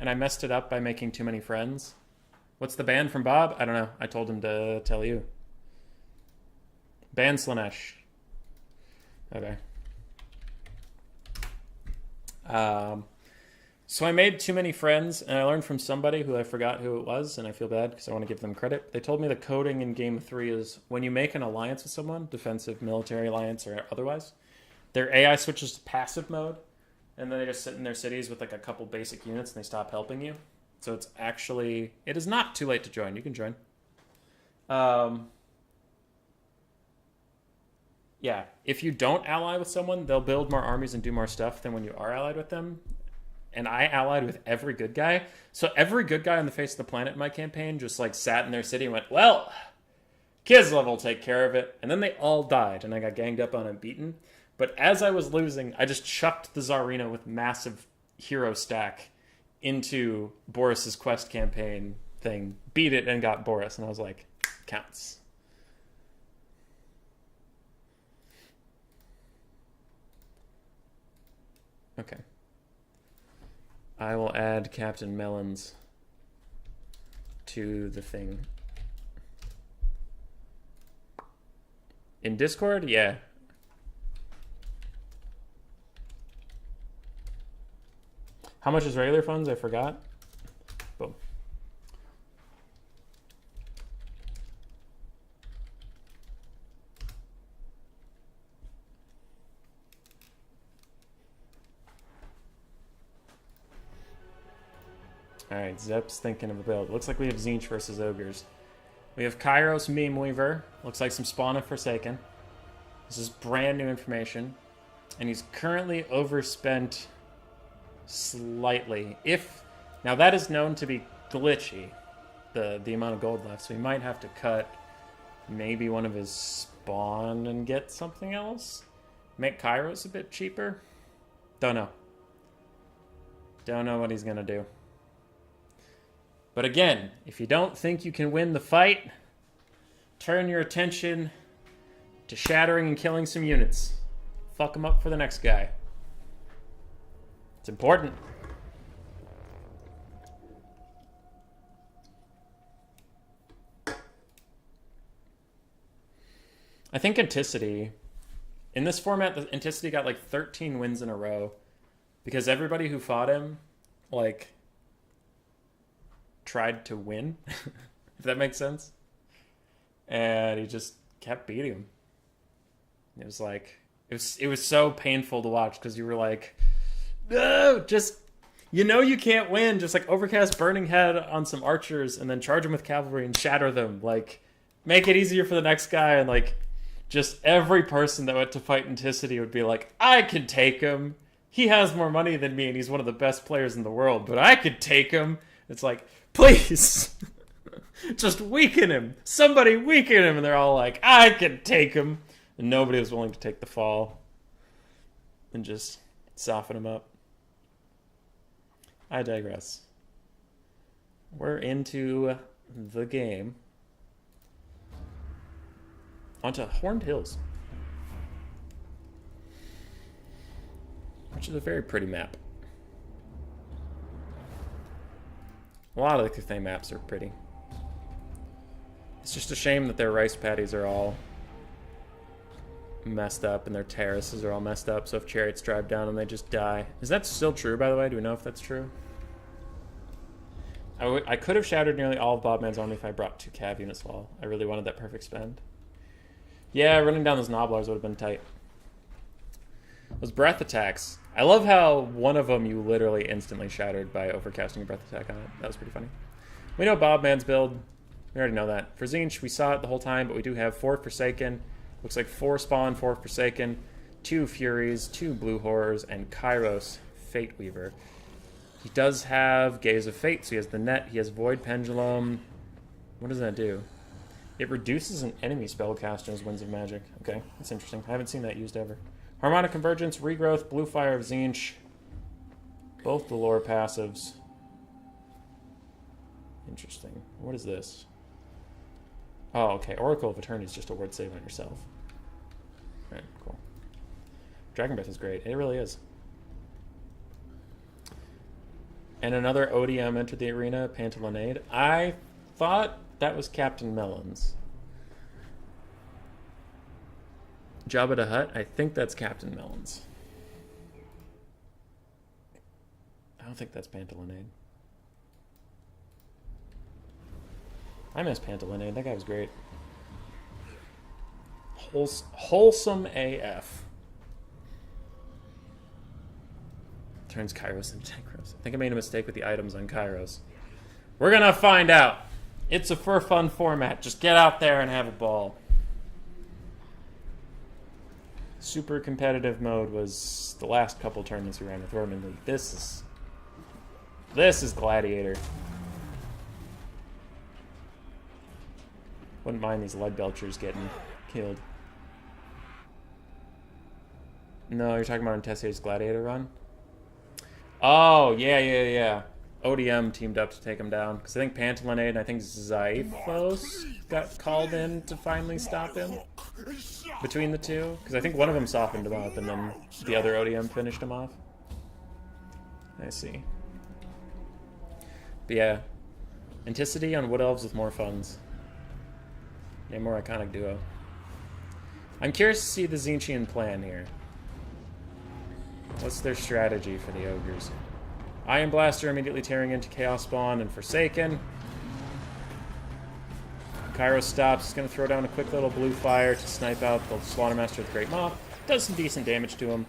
and I messed it up by making too many friends. What's the ban from Bob? I don't know. I told him to tell you. Ban Slanesh. Okay. So I made too many friends, and I learned from somebody who I forgot who it was, and I feel bad because I want to give them credit. They told me the coding in Game 3 is when you make an alliance with someone, defensive, military alliance, or otherwise, their AI switches to passive mode, and then they just sit in their cities with like a couple basic units, and they stop helping you. So it is not too late to join. You can join. Yeah, if you don't ally with someone, they'll build more armies and do more stuff than when you are allied with them. And I allied with every good guy. So every good guy on the face of the planet in my campaign just like sat in their city and went, well, Kislev will take care of it. And then they all died and I got ganged up on and beaten. But as I was losing, I just chucked the Tsarina with massive hero stack into Boris's quest campaign thing, beat it and got Boris. And I was like, counts. Okay. I will add Captain Melons to the thing. In Discord? Yeah. How much is regular funds? I forgot. Boom. Alright, Zep's thinking of a build. Looks like we have Tzeentch versus Ogres. We have Kairos Meme Weaver. Looks like some Spawn of Forsaken. This is brand new information. And he's currently overspent slightly. Now that is known to be glitchy, the amount of gold left. So he might have to cut maybe one of his Spawn and get something else. Make Kairos a bit cheaper. Don't know. Don't know what he's going to do. But again, if you don't think you can win the fight, turn your attention to shattering and killing some units. Fuck them up for the next guy. It's important. I think Anticity, in this format, the Anticity got like 13 wins in a row because everybody who fought him, like, tried to win, if that makes sense. And he just kept beating him. It was like, it was so painful to watch because you were like, no, just, you know you can't win. Just like overcast Burning Head on some archers and then charge them with cavalry and shatter them. Like, make it easier for the next guy. And like, just every person that went to fight Anticity would be like, I can take him. He has more money than me and he's one of the best players in the world, but I could take him. It's like, please, just weaken him. Somebody weaken him. And they're all like, I can take him. And nobody was willing to take the fall and just soften him up. I digress. We're into the game. Onto Horned Hills. which is a very pretty map. A lot of the Cathay maps are pretty. It's just a shame that their rice paddies are all messed up and their terraces are all messed up, so if chariots drive down them, they just die. Is that still true, by the way? Do we know if that's true? I could have shattered nearly all of Bobman's army if I brought 2 cav units while I really wanted that perfect spend. Yeah, running down those Noblars would have been tight. Those breath attacks. I love how one of them you literally instantly shattered by overcasting a breath attack on it. That was pretty funny. We know Bobman's build. We already know that. For Tzeentch, we saw it the whole time, but we do have 4 Forsaken. Looks like 4 Spawn, 4 Forsaken, 2 Furies, 2 Blue Horrors, and Kairos Fate Weaver. He does have Gaze of Fate, so he has the net, he has Void Pendulum. What does that do? It reduces an enemy spellcaster's Winds of Magic. Okay, that's interesting. I haven't seen that used ever. Harmonic Convergence, Regrowth, Blue Fire of Tzeentch. Both the lore passives. Interesting. What is this? Oh, okay. Oracle of Eternity is just a word save on yourself. Alright, cool. Dragon Breath is great. It really is. And another ODM entered the arena, Pantalonade. I thought that was Captain Melons. Jabba the Hutt, I think that's Captain Melons. I don't think that's Pantalonade. I miss Pantalonade. That guy was great. Wholesome AF. Turns Kairos into Techros. I think I made a mistake with the items on Kairos. We're gonna find out. It's a for fun format. Just get out there and have a ball. Super competitive mode was the last couple tournaments we ran with Roman League. This is Gladiator. Wouldn't mind these lead belchers getting killed. No, you're talking about in Tessier's Gladiator run? Oh, yeah. ODM teamed up to take him down. Because I think Pantalonade and I think Xiphos got called in to finally stop him. Between the two. Because I think one of them softened him up and then the other ODM finished him off. I see. But yeah. Anticity on Wood Elves with more funds. A more iconic duo. I'm curious to see the Tzeentchian plan here. What's their strategy for the ogres? Iron Blaster immediately tearing into Chaos Spawn and Forsaken. Kairos stops. He's going to throw down a quick little blue fire to snipe out the Slaughtermaster with Great Maw. Does some decent damage to him.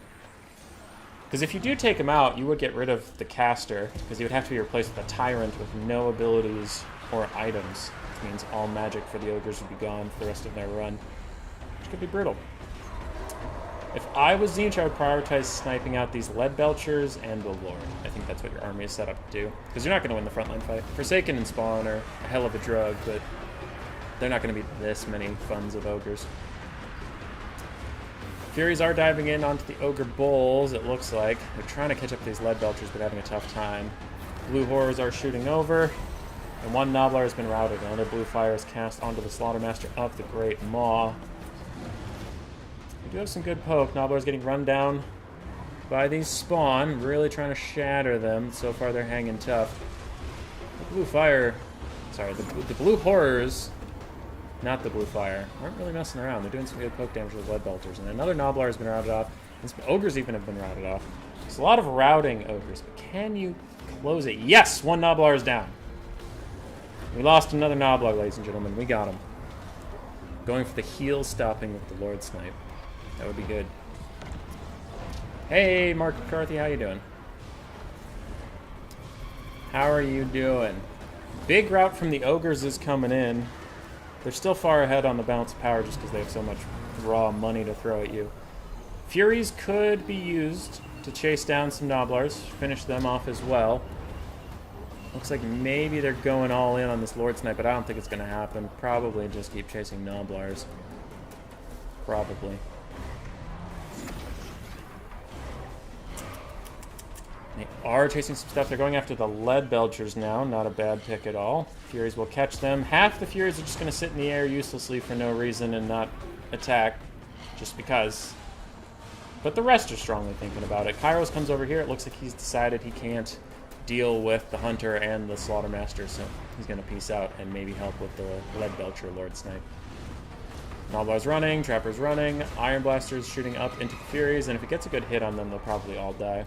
Because if you do take him out, you would get rid of the caster, because he would have to be replaced with a Tyrant with no abilities or items. Which means all magic for the ogres would be gone for the rest of their run. Which could be brutal. If I was Tzeentch, I would prioritize sniping out these lead belchers and the Lord. I think that's what your army is set up to do. Because you're not going to win the frontline fight. Forsaken and Spawn are a hell of a drug, but they're not going to be this many funds of ogres. Furies are diving in onto the Ogre Bulls, it looks like. They're trying to catch up to these lead belchers, but having a tough time. Blue Horrors are shooting over, and one Noblar has been routed. Another blue fire is cast onto the Slaughtermaster of the Great Maw. We do have some good poke. Noblar's getting run down by these Spawn, really trying to shatter them. So far they're hanging tough. The blue fire, sorry, the blue horrors, not the blue fire, aren't really messing around. They're doing some good poke damage with lead belchers. And another Noblar has been routed off. And some ogres even have been routed off. There's a lot of routing ogres, but can you close it? Yes, one Noblar is down. We lost another Noblar, ladies and gentlemen. We got him. Going for the heel stopping with the Lord Snipe. That would be good. Hey, Mark McCarthy, how you doing? How are you doing? Big route from the ogres is coming in. They're still far ahead on the balance of power just because they have so much raw money to throw at you. Furies could be used to chase down some Noblars, finish them off as well. Looks like maybe they're going all in on this Lord Snipe, but I don't think it's going to happen. Probably just keep chasing Noblars. Probably. They are chasing some stuff. They're going after the lead belchers now. Not a bad pick at all. Furies will catch them. Half the Furies are just going to sit in the air uselessly for no reason and not attack just because. But the rest are strongly thinking about it. Kairos comes over here. It looks like he's decided he can't deal with the Hunter and the Slaughtermaster, so he's going to peace out and maybe help with the Lead Belcher Lord Snipe. Noblar's running, Trapper's running, Iron Blaster's shooting up into the Furies, and if he gets a good hit on them, they'll probably all die.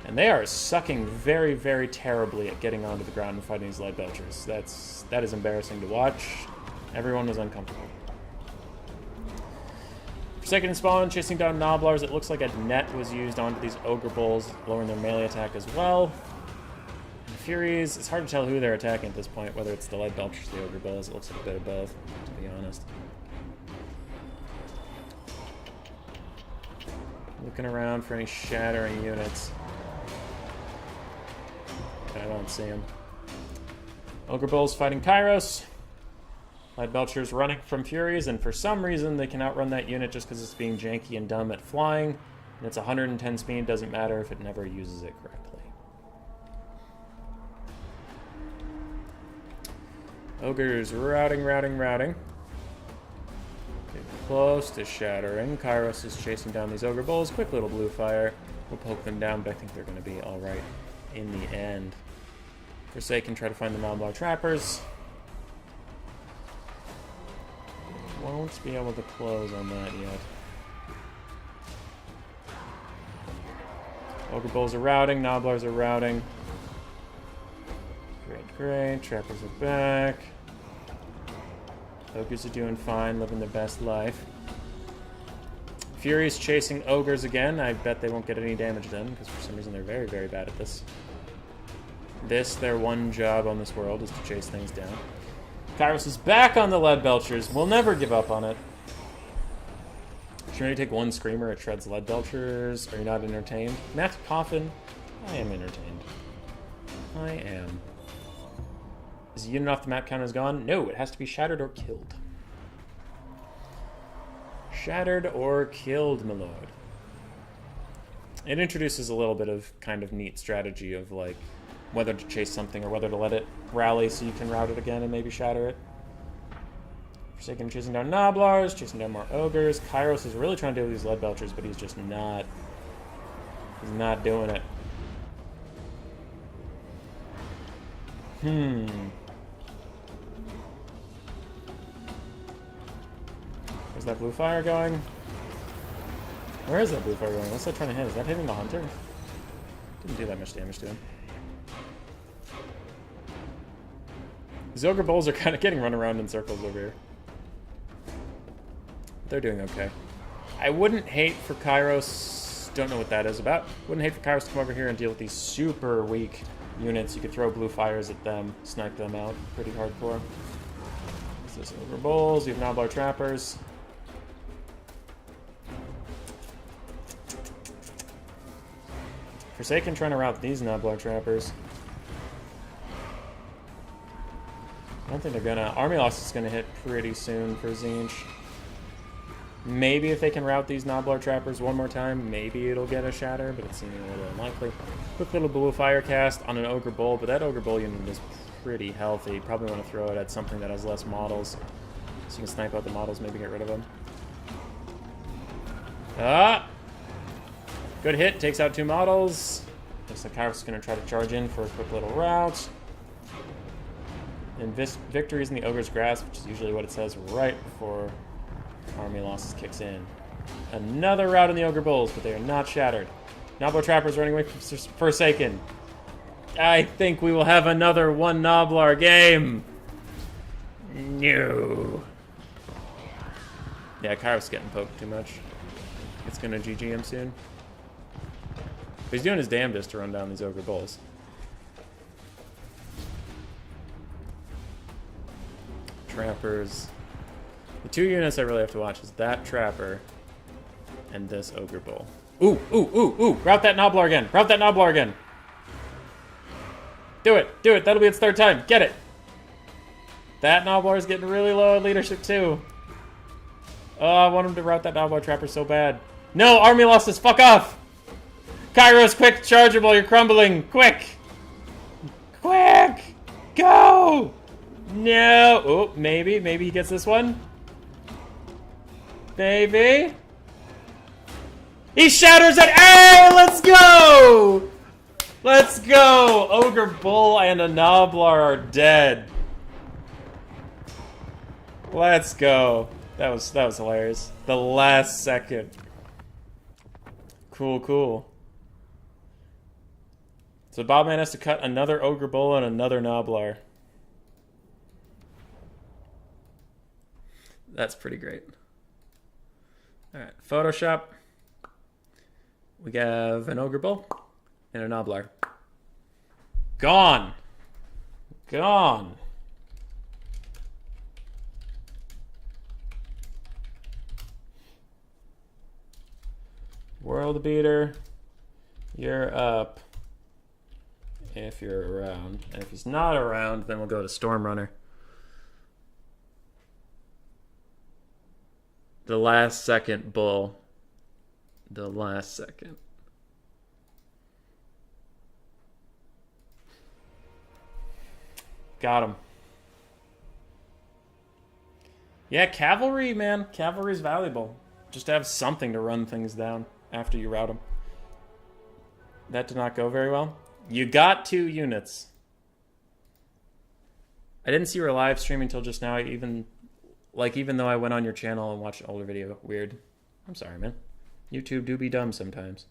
And they are sucking very, very terribly at getting onto the ground and fighting these Lead Belchers. That is embarrassing to watch. Everyone was uncomfortable. Forsaken spawn, chasing down Noblars. It looks like a net was used onto these Ogre Bulls, lowering their melee attack as well. And the Furies, it's hard to tell who they're attacking at this point, whether it's the Lead Belchers or the Ogre Bulls. It looks like a bit of both, to be honest. Looking around for any shattering units. I don't see them. Ogre Bulls fighting Kairos. Lead Belcher's running from Furies, and for some reason they can outrun that unit just because it's being janky and dumb at flying. And it's 110 speed, doesn't matter if it never uses it correctly. Ogre's routing. Getting close to shattering. Kairos is chasing down these Ogre Bulls. Quick little blue fire. We'll poke them down, but I think they're going to be alright in the end. Forsaken try to find the Noblar Trappers. Won't be able to close on that yet. Ogre Bulls are routing, Noblars are routing. Great. Trappers are back. Ogres are doing fine, living their best life. Furies chasing Ogres again. I bet they won't get any damage done, because for some reason they're very, very bad at this. Their one job on this world is to chase things down. Kairos is back on the Lead Belchers. We'll never give up on it. Should we take one Screamer? It shreds Lead Belchers. Are you not entertained? Matt Coffin. I am entertained. I am. Is the unit off the map counters gone? No, it has to be shattered or killed. Shattered or killed, my lord. It introduces a little bit of kind of neat strategy of like whether to chase something or whether to let it rally so you can route it again and maybe shatter it. Forsaken chasing down Noblars, chasing down more Ogres. Kairos is really trying to deal with these Lead Belchers, but he's just not. He's not doing it. Where's that blue fire going? Where is that blue fire going? What's that trying to hit? Is that hitting the Hunter? Didn't do that much damage to him. These Ogre Bulls are kind of getting run around in circles over here. They're doing okay. I wouldn't hate for Kairos, don't know what that is about, wouldn't hate for Kairos to come over here and deal with these super weak units. You could throw blue fires at them, snipe them out pretty hardcore. This is Ogre Bulls, you have Noblar Trappers. Forsaken trying to route these Noblar Trappers. I don't think they're gonna. Army loss is gonna hit pretty soon for Tzeentch. Maybe if they can route these Noblar Trappers one more time, maybe it'll get a shatter, but it's seeming a little unlikely. Quick little blue fire cast on an Ogre Bull, but that Ogre Bull unit is pretty healthy. Probably want to throw it at something that has less models, so you can snipe out the models, maybe get rid of them. Ah! Good hit, takes out 2 models. Looks like Kairos is going to try to charge in for a quick little route. And victory is in the Ogre's Grasp, which is usually what it says right before army losses kicks in. Another rout in the Ogre Bulls, but they are not shattered. Noblar Trappers running away from Forsaken. I think we will have another one Noblar game. No. Yeah, Kairos is getting poked too much. It's going to GG him soon. But he's doing his damnedest to run down these Ogre Bulls. Trappers. The 2 units I really have to watch is that Trapper and this Ogre Bull. Ooh! Route that Noblar again! Route that Noblar again! Do it! That'll be its 3rd time! Get it! That Noblar is getting really low in leadership too. Oh, I want him to route that Noblar Trapper so bad. No! Army losses! Fuck off! Kairos, quick! Chargeable! You're crumbling! Quick! Go! No! Oh, maybe he gets this one. Maybe. He shatters it! Hey, let's go! Let's go! Ogre Bull and a Noblar are dead. Let's go. That was hilarious. The last second. Cool, cool. So Bobman has to cut another Ogre Bull and another Noblar. That's pretty great. Alright, Photoshop. We have an Ogre Bull and a Noblar. Gone! Gone! World Beater, you're up. If you're around. And if he's not around, then we'll go to Stormrunner. The last second bull. The last second. Got him. Yeah, cavalry, man. Cavalry's valuable. Just to have something to run things down after you route them. That did not go very well. You got 2 units. I didn't see you were live streaming until just now. Even though I went on your channel and watched an older video. Weird. I'm sorry, man. YouTube do be dumb sometimes.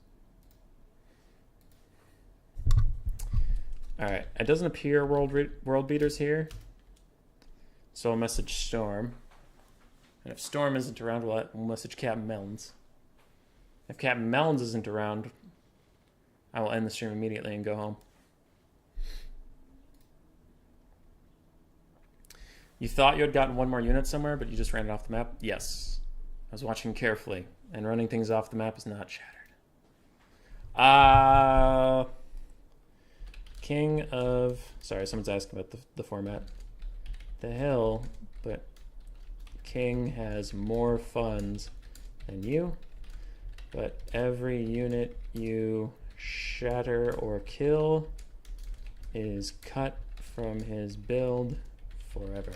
Alright. It doesn't appear world beaters here. So I'll message Storm. And if Storm isn't around, we'll message Captain Melons. If Captain Melons isn't around, I will end the stream immediately and go home. You thought you had gotten 1 more unit somewhere, but you just ran it off the map? Yes. I was watching carefully, and running things off the map is not shattered. King of... Sorry, someone's asking about the format. The hell, but King has more funds than you, but every unit you shatter or kill is cut from his build forever.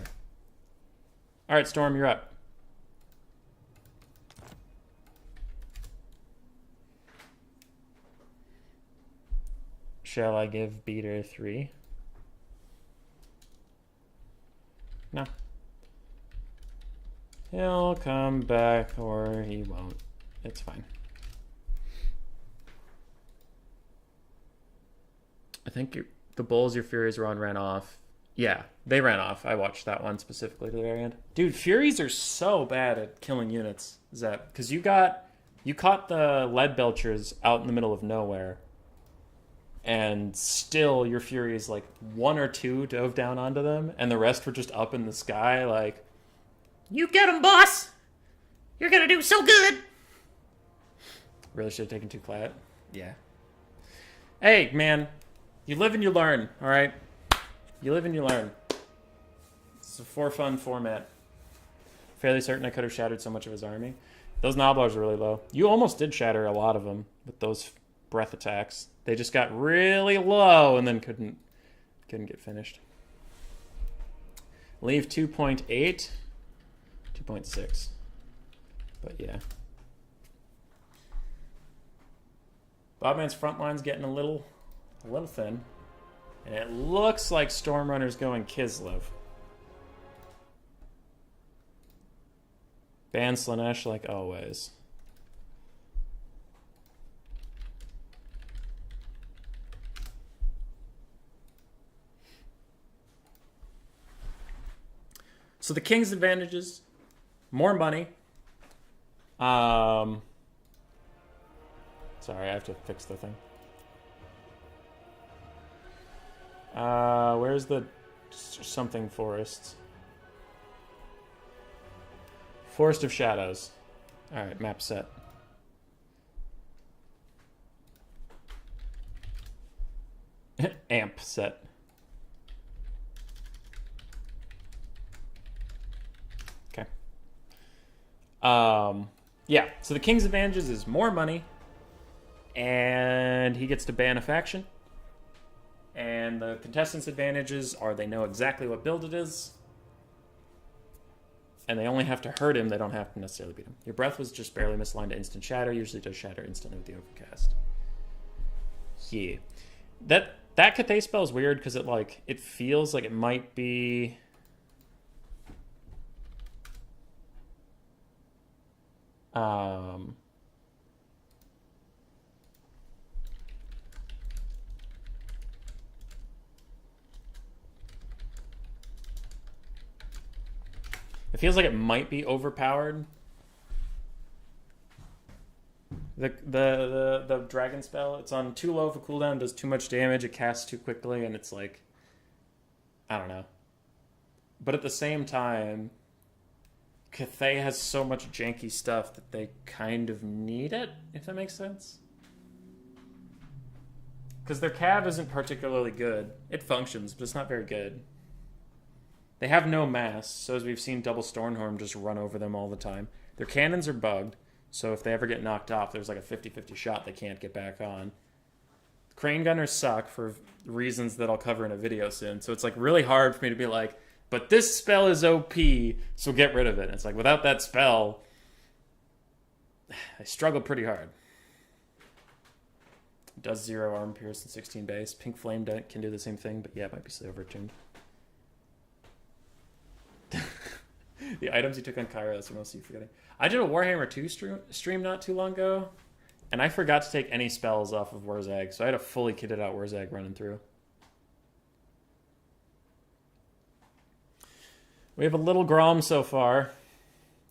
Alright, Storm, you're up. Shall I give Beater 3? No. He'll come back or he won't. It's fine. I think the Bulls your Furies were on ran off. Yeah, they ran off. I watched that one specifically to the very end. Dude, Furies are so bad at killing units. Is that because you caught the Lead Belchers out in the middle of nowhere, and still your Furies, like 1 or 2 dove down onto them, and the rest were just up in the sky like, you get him, boss! You're gonna do so good! Really should have taken 2 Clat. Yeah. Hey, man. You live and you learn, alright? You live and you learn. It's a for fun format. Fairly certain I could have shattered so much of his army. Those Noblars are really low. You almost did shatter a lot of them with those breath attacks. They just got really low and then couldn't get finished. Leave 2.8. 2.6. But yeah. Bobman's front line's getting a little thin. And it looks like Stormrunner's going Kislev. Ban Slanesh like always. So the King's advantages, more money. Sorry, I have to fix the thing. Where's the something forest? Forest of Shadows. Alright, map set. Amp set. Okay. Yeah, so the King's advantages is more money, and he gets to ban a faction. And the contestants' advantages are they know exactly what build it is. and they only have to hurt him, they don't have to necessarily beat him. Your breath was just barely misaligned to instant shatter, usually does shatter instantly with the overcast. Yeah. That Cathay spell is weird because it feels like it might be... It feels like it might be overpowered. The dragon spell, it's on too low of a cooldown, does too much damage, it casts too quickly, and it's like, I don't know. But at the same time, Cathay has so much janky stuff that they kind of need it, if that makes sense. Because their cav isn't particularly good. It functions, but it's not very good. They have no mass, so as we've seen, Double Stormhorn just run over them all the time. Their cannons are bugged, so if they ever get knocked off, there's like a 50-50 shot they can't get back on. Crane Gunners suck for reasons that I'll cover in a video soon, so it's like really hard for me to be like, but this spell is OP, so get rid of it. And it's like, without that spell, I struggle pretty hard. Does 0 armor pierce and 16 base. Pink Flame can do the same thing, but yeah, it might be silver tuned. The items you took on Kyra, that's what most of you forgetting. I did a Warhammer 2 stream not too long ago, and I forgot to take any spells off of Warzag, so I had a fully kitted out Warzag running through. We have a little Grom so far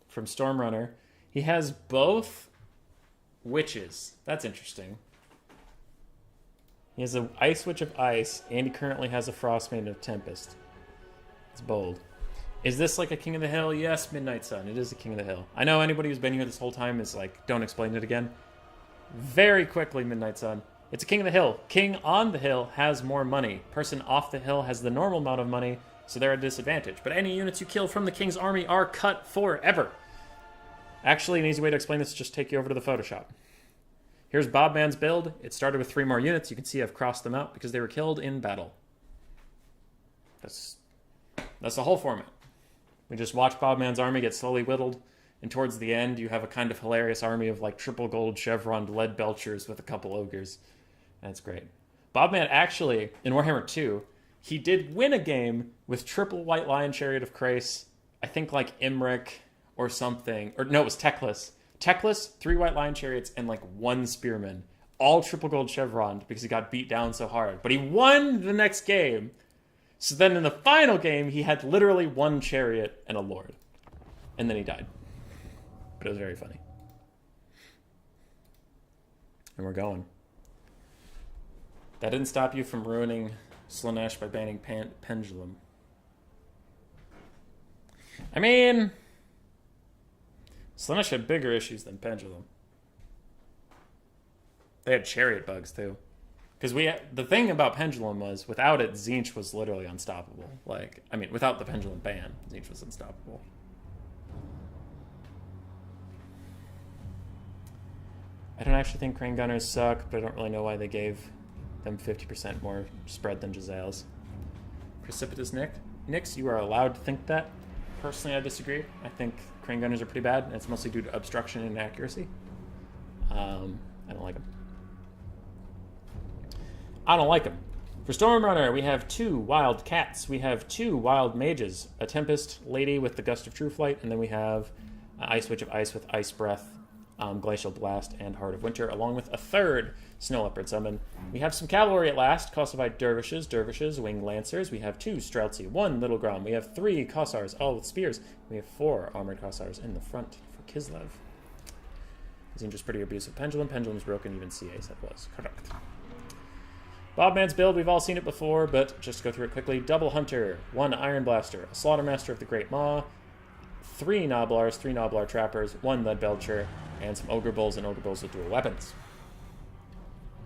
from Stormrunner. He has both witches. That's interesting. He has an Ice Witch of Ice, and he currently has a Frost Maiden of Tempest. It's bold. Is this like a King of the Hill? Yes, Midnight Sun. It is a King of the Hill. I know anybody who's been here this whole time is like, don't explain it again. Very quickly, Midnight Sun. It's a King of the Hill. King on the hill has more money. Person off the hill has the normal amount of money, so they're at a disadvantage. But any units you kill from the King's army are cut forever. Actually, an easy way to explain this is just take you over to the Photoshop. Here's Bobman's build. It started with 3 more units. You can see I've crossed them out because they were killed in battle. That's the whole format. We just watch Bobman's army get slowly whittled, and towards the end, you have a kind of hilarious army of like triple gold chevroned lead belchers with a couple ogres. That's great. Bobman actually, in Warhammer 2, he did win a game with triple White Lion Chariot of Krace, I think like Imric or something, or no, it was Teclis. Teclis, 3 White Lion Chariots, and like 1 Spearman. All triple gold chevroned because he got beat down so hard. But he won the next game. So then in the final game, he had literally 1 chariot and a lord. And then he died. But it was very funny. And we're going. That didn't stop you from ruining Slaanesh by banning Pendulum. I mean, Slaanesh had bigger issues than Pendulum. They had chariot bugs too. Because the thing about Pendulum was, without it, Tzeentch was literally unstoppable. Like, I mean, without the Pendulum ban, Tzeentch was unstoppable. I don't actually think Crane Gunners suck, but I don't really know why they gave them 50% more spread than Gisele's. Precipitous Nyx, you are allowed to think that. Personally, I disagree. I think Crane Gunners are pretty bad, and it's mostly due to obstruction and inaccuracy. I don't like them. I don't like them. For Stormrunner, we have 2 wild cats. We have 2 wild mages. A Tempest Lady with the Gust of True Flight, and then we have Ice Witch of Ice with Ice Breath, Glacial Blast, and Heart of Winter, along with a 3rd Snow Leopard summon. We have some cavalry at last. Calcified Dervishes, Winged Lancers. We have 2 Streltsy, 1 Little Grom. We have 3 Kossars, all with spears. We have 4 Armored Kossars in the front for Kislev. Tzeentch pretty abusive. Pendulum's broken, even CA said was. Correct. Bobman's build, we've all seen it before, but just to go through it quickly. Double Hunter, 1 Iron Blaster, a Slaughtermaster of the Great Maw, 3 Noblars, 3 Noblar Trappers, 1 Lead Belcher, and some Ogre Bulls and Ogre Bulls with dual weapons.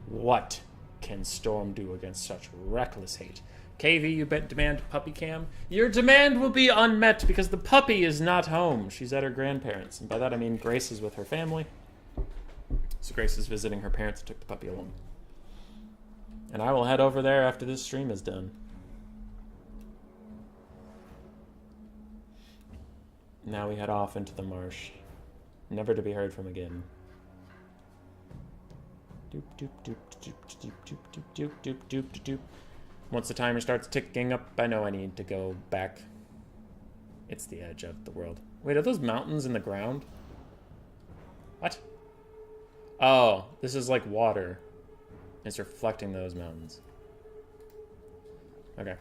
What can Storm do against such reckless hate? KV, you demand puppy cam? Your demand will be unmet because the puppy is not home. She's at her grandparents, and by that I mean Grace is with her family. So Grace is visiting her parents and took the puppy along. And I will head over there after this stream is done. Now we head off into the marsh. Never to be heard from again. Doop, doop, doop, doop, doop, doop, doop, doop, doop, doop, doop, doop. Once the timer starts ticking up, I know I need to go back. It's the edge of the world. Wait, are those mountains in the ground? What? Oh, this is like water. It's reflecting those mountains. Okay.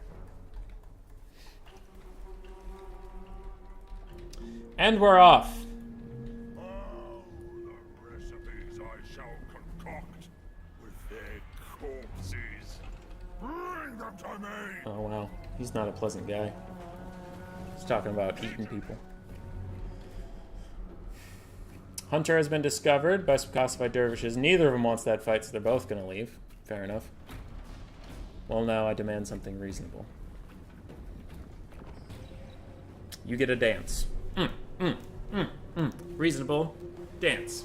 And we're off. Oh, the recipes I shall concoct with their corpses. Bring them to me! Oh, wow. He's not a pleasant guy. He's talking about eating people. Hunter has been discovered by some classified dervishes. Neither of them wants that fight, so they're both going to leave. Fair enough. Well, now I demand something reasonable. You get a dance. Reasonable dance.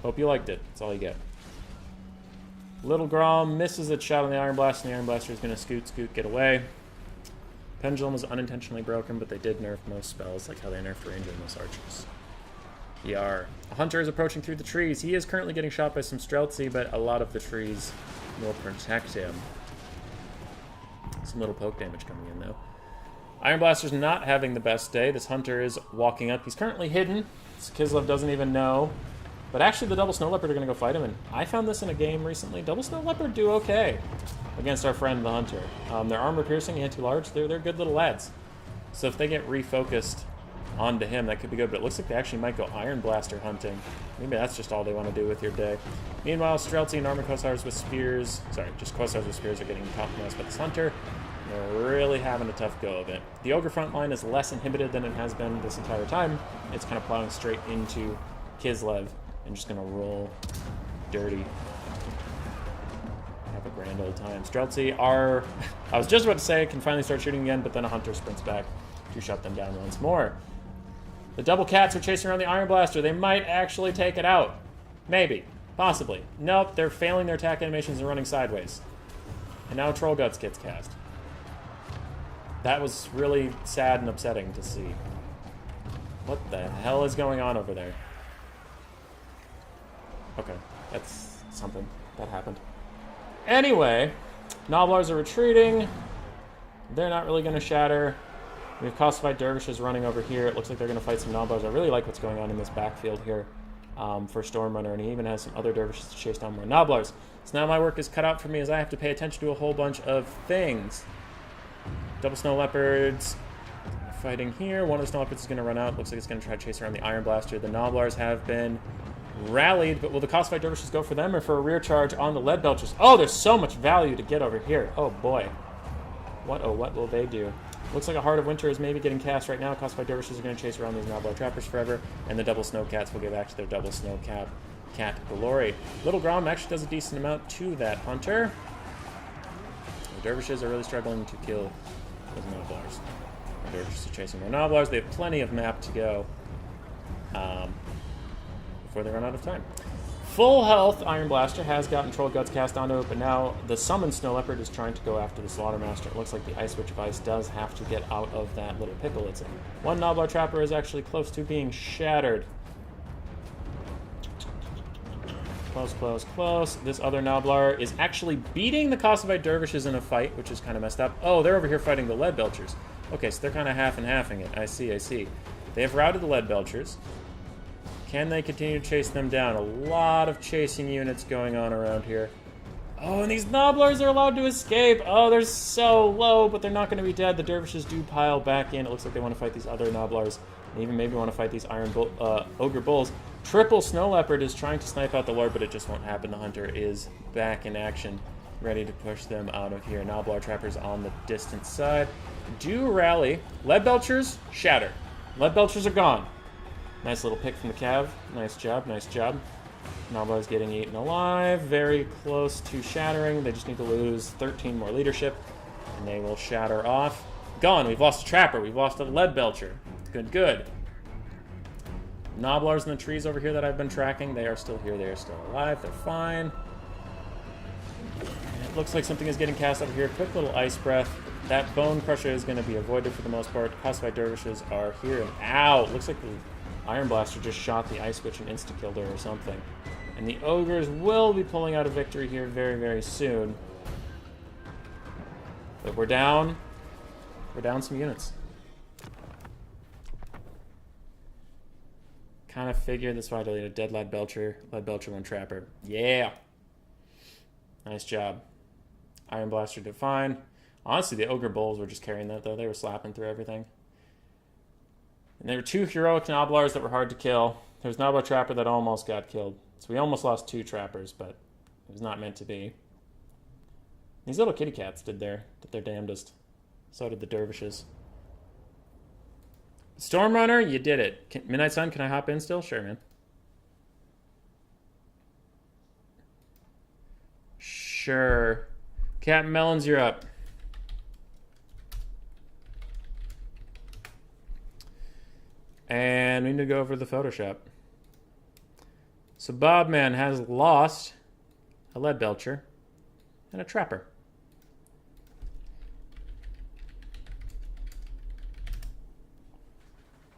Hope you liked it. That's all you get. Little Grom misses a shot on the Iron Blast, and the Iron Blaster is going to scoot, get away. Pendulum was unintentionally broken, but they did nerf most spells, like how they nerfed Ranger and most archers. Yar. A hunter is approaching through the trees. He is currently getting shot by some Streltsy, but a lot of the trees will protect him. Some little poke damage coming in, though. Iron Blaster's not having the best day. This hunter is walking up. He's currently hidden. Kislev doesn't even know. But actually, the Double Snow Leopard are going to go fight him, and I found this in a game recently. Double Snow Leopard do okay against our friend, the Hunter. They're armor-piercing and too large. They're good little lads. So if they get refocused onto him, that could be good. But it looks like they actually might go Iron Blaster hunting. Maybe that's just all they want to do with your day. Meanwhile, Streltsy and armor Kossars with spears... Sorry, just Kossars with spears are getting compromised by this Hunter. They're really having a tough go of it. The Ogre front line is less inhibited than it has been this entire time. It's kind of plowing straight into Kislev and just going to roll dirty. Have a grand old time. Streltsy are... I was just about to say can finally start shooting again, but then a Hunter sprints back to shut them down once more. The Double Cats are chasing around the Iron Blaster. They might actually take it out. Maybe. Possibly. Nope, they're failing their attack animations and running sideways. And now Troll Guts gets cast. That was really sad and upsetting to see. What the hell is going on over there? Okay, that's something that happened. Anyway, Noblars are retreating. They're not really going to shatter. We have Classified Dervishes running over here. It looks like they're going to fight some Noblars. I really like what's going on in this backfield here for Stormrunner, and he even has some other Dervishes to chase down more Noblars. So now my work is cut out for me as I have to pay attention to a whole bunch of things. Double Snow Leopards fighting here. One of the Snow Leopards is going to run out. Looks like it's going to try to chase around the Iron Blaster. The Noblars have been rallied, but will the Classified Dervishes go for them or for a rear charge on the Lead Belchers? Oh, there's so much value to get over here. Oh, boy. What will they do? Looks like a Heart of Winter is maybe getting cast right now. Classified Dervishes are going to chase around these Noblar Trappers forever, and the Double Snow Cats will get back to their Double Snow Cat glory. Little Grom actually does a decent amount to that Hunter. The Dervishes are really struggling to kill those Noblars. The Dervishes are chasing more Noblars. They have plenty of map to go before they run out of time. Full health Iron Blaster has gotten Troll Guts cast onto it, but now the summoned Snow Leopard is trying to go after the Slaughtermaster. It looks like the Ice Witch of Ice does have to get out of that little pickle it's in. One Noblar Trapper is actually close to being shattered. Close, close, close. This other Noblar is actually beating the Kossovite Dervishes in a fight, which is kind of messed up. Oh, they're over here fighting the Lead Belchers. Okay, so they're kind of half and halving it. I see, I see. They have routed the Lead Belchers. Can they continue to chase them down? A lot of chasing units going on around here. Oh, and these Noblars are allowed to escape. Oh, they're so low, but they're not going to be dead. The Dervishes do pile back in. It looks like they want to fight these other Noblars. And even maybe want to fight these Ogre Bulls. Triple Snow Leopard is trying to snipe out the Lord, but it just won't happen. The Hunter is back in action, ready to push them out of here. Noblar Trappers on the distant side do rally. Lead Belchers, shatter. Lead Belchers are gone. Nice little pick from the Cav. Nice job, nice job. Noblar's getting eaten alive. Very close to shattering. They just need to lose 13 more leadership, and they will shatter off. Gone. We've lost a Trapper. We've lost a Lead Belcher. Good, good. Noblars in the trees over here that I've been tracking, they are still here. They are still alive. They're fine. It looks like something is getting cast over here. Quick little Ice Breath. That Bone Crusher is going to be avoided for the most part. Classified Dervishes are here and ow! Looks like the Iron Blaster just shot the Ice Witch and insta-killed her or something. And the Ogres will be pulling out a victory here very, very soon. But we're down. We're down some units. Kind of figured that's why I deleted Dead Lead Belcher, 1 Trapper. Yeah! Nice job. Iron Blaster did fine. Honestly, the Ogre Bulls were just carrying that, though. They were slapping through everything. And there were 2 heroic Noblars that were hard to kill. There was Noblar Trapper that almost got killed. So we almost lost 2 Trappers, but it was not meant to be. These little kitty cats did their damnedest. So did the Dervishes. Stormrunner, you did it. Midnight Sun, can I hop in still? Sure, man. Sure. Captain Melons, you're up. And we need to go over to the Photoshop. So Bobman has lost a Lead Belcher and a Trapper.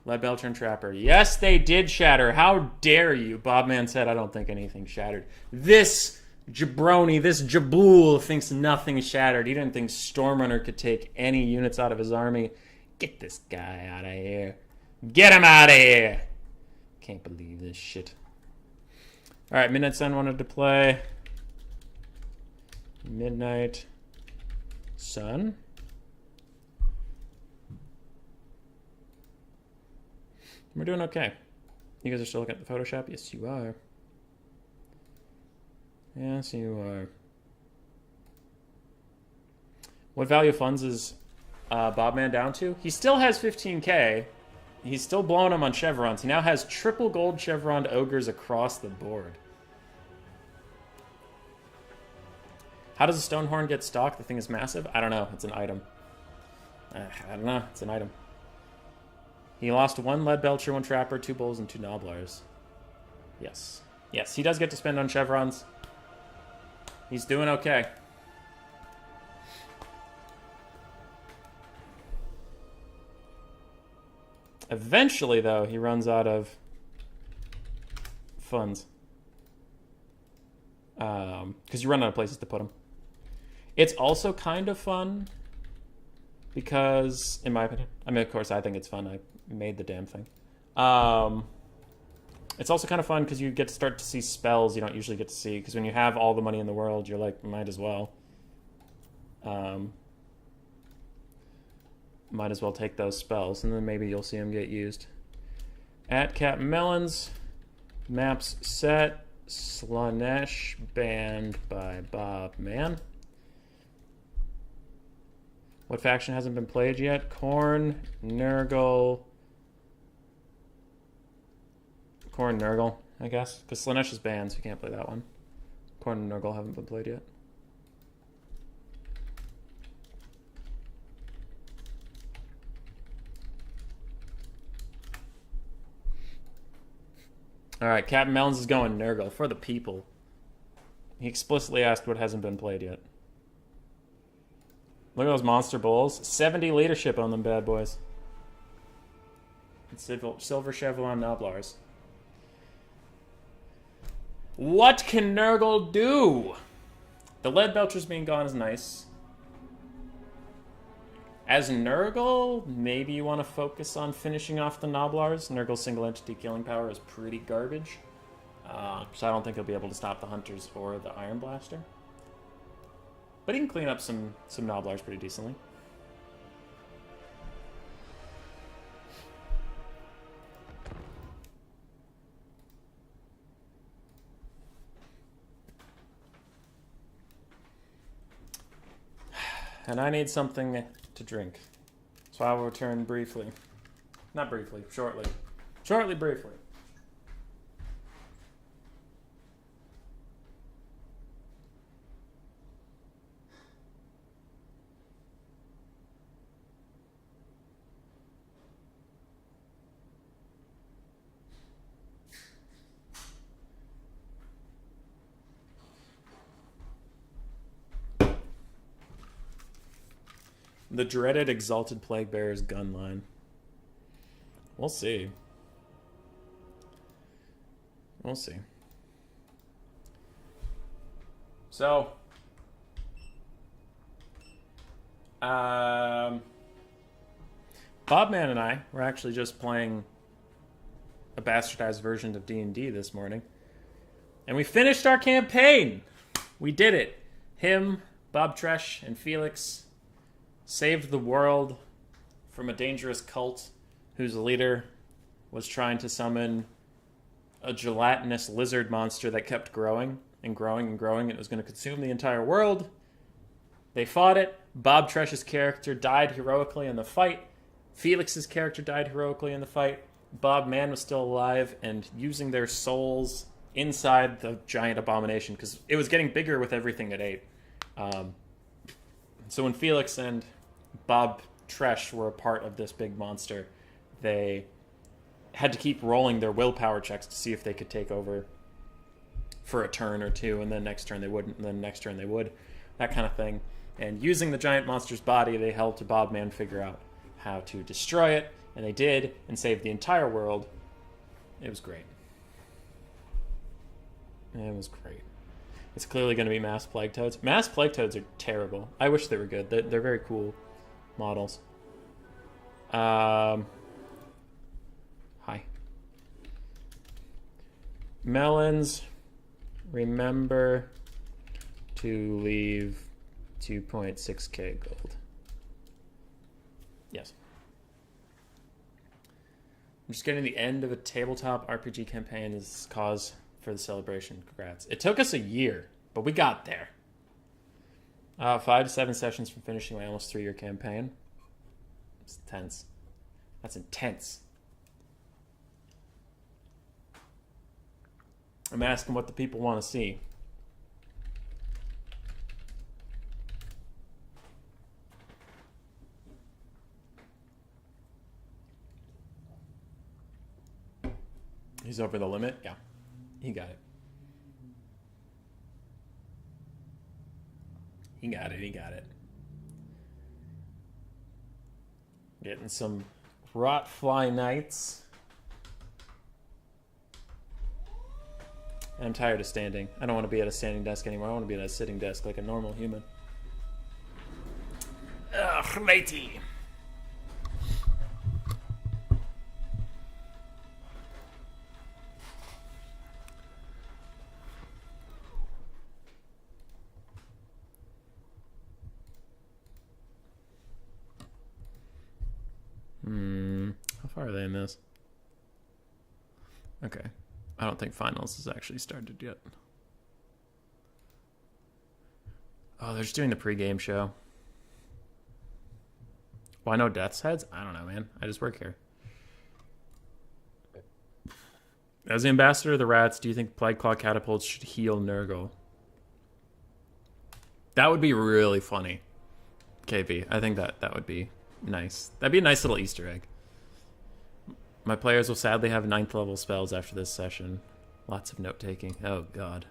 Lead Belcher and Trapper. Yes, they did shatter. How dare you? Bobman said, I don't think anything shattered. This jabroni, this jaboul thinks nothing shattered. He didn't think Stormrunner could take any units out of his army. Get this guy out of here. Get him out of here. Can't believe this shit. Alright, Midnight Sun wanted to play. Midnight Sun. We're doing okay. You guys are still looking at the Photoshop? Yes, you are. Yes, you are. What value of funds is Bobman down to? He still has 15k. He's still blowing them on chevrons. He now has triple gold chevron ogres across the board. How does a Stonehorn get stocked? The thing is massive? I don't know. It's an item. I don't know. It's an item. He lost 1 Lead Belcher, 1 Trapper, 2 Bulls, and 2 Noblars. Yes. Yes, he does get to spend on chevrons. He's doing okay. Eventually, though, he runs out of funds. Because you run out of places to put them. It's also kind of fun because, in my opinion, I mean, of course, I think it's fun. I made the damn thing. It's also kind of fun because you get to start to see spells you don't usually get to see. Because when you have all the money in the world, you're like, might as well. Might as well take those spells, and then maybe you'll see them get used. At Captain Melons, maps set, Slanesh banned by Bobman. What faction hasn't been played yet? Khorne, Nurgle, I guess. Because Slanesh is banned, so you can't play that one. Khorne and Nurgle haven't been played yet. Alright, Captain Melons is going Nurgle for the people. He explicitly asked what hasn't been played yet. Look at those monster bulls. 70 leadership on them bad boys. And silver Chevron Noblars. What can Nurgle do? The Lead Belchers being gone is nice. As Nurgle, maybe you want to focus on finishing off the Noblars. Nurgle's single entity killing power is pretty garbage. So I don't think he'll be able to stop the Hunters or the Iron Blaster. But he can clean up some Noblars pretty decently. And I need something to drink. So I will return briefly. Not briefly, shortly. Shortly, briefly. The dreaded Exalted Plague Bearer's gun line. We'll see. We'll see. So, Bobman and I were actually just playing a bastardized version of D&D this morning. And we finished our campaign! We did it. Him, Bob Tresh, and Felix saved the world from a dangerous cult whose leader was trying to summon a gelatinous lizard monster that kept growing and growing and growing. It was going to consume the entire world. They fought it. Bob Tresh's character died heroically in the fight. Felix's character died heroically in the fight. Bob Mann was still alive and using their souls inside the giant abomination because it was getting bigger with everything it ate. So when Felix and Bob Tresh were a part of this big monster, they had to keep rolling their willpower checks to see if they could take over for a turn or two, and then next turn they wouldn't, and then next turn they would, that kind of thing. And using the giant monster's body, they helped Bob Man figure out how to destroy it, and they did, and saved the entire world. It was great. It was great. It's clearly going to be Mass Plague Toads. Mass Plague Toads are terrible. I wish they were good. They're very cool models. Hi. Melons, remember to leave 2.6k gold. Yes. I'm just getting the end of a tabletop RPG campaign as cause for the celebration. Congrats. It took us a year, but we got there. 5 to 7 sessions from finishing my almost 3-year campaign. It's intense. That's intense. I'm asking what the people want to see. He's over the limit? Yeah. He got it. He got it. He got it. Getting some Rotfly Knights. I'm tired of standing. I don't want to be at a standing desk anymore. I want to be at a sitting desk like a normal human. Ugh, matey. How far are they in this? Okay. I don't think finals has actually started yet. Oh, they're just doing the pregame show. Why no death's heads? I don't know, man. I just work here. As the ambassador of the rats, do you think Plague Claw catapults should heal Nurgle? That would be really funny. KP, I think that would be nice. That'd be a nice little Easter egg. My players will sadly have 9th level spells after this session. Lots of note-taking. Oh, God.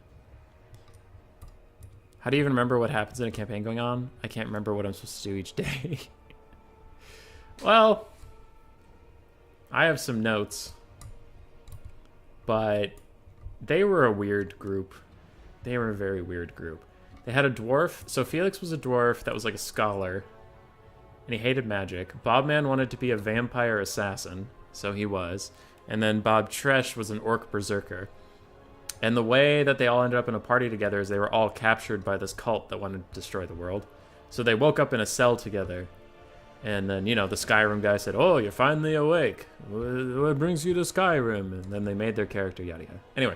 How do you even remember what happens in a campaign going on? I can't remember what I'm supposed to do each day. Well, I have some notes. But they were a weird group. They were a very weird group. They had a dwarf. So Felix was a dwarf that was like a scholar. And he hated magic. Bobman wanted to be a vampire assassin. So he was. And then Bob Tresh was an orc berserker. And the way that they all ended up in a party together is they were all captured by this cult that wanted to destroy the world. So they woke up in a cell together. And then, you know, the Skyrim guy said, "Oh, you're finally awake. What brings you to Skyrim?" And then they made their character, yada yada. Anyway,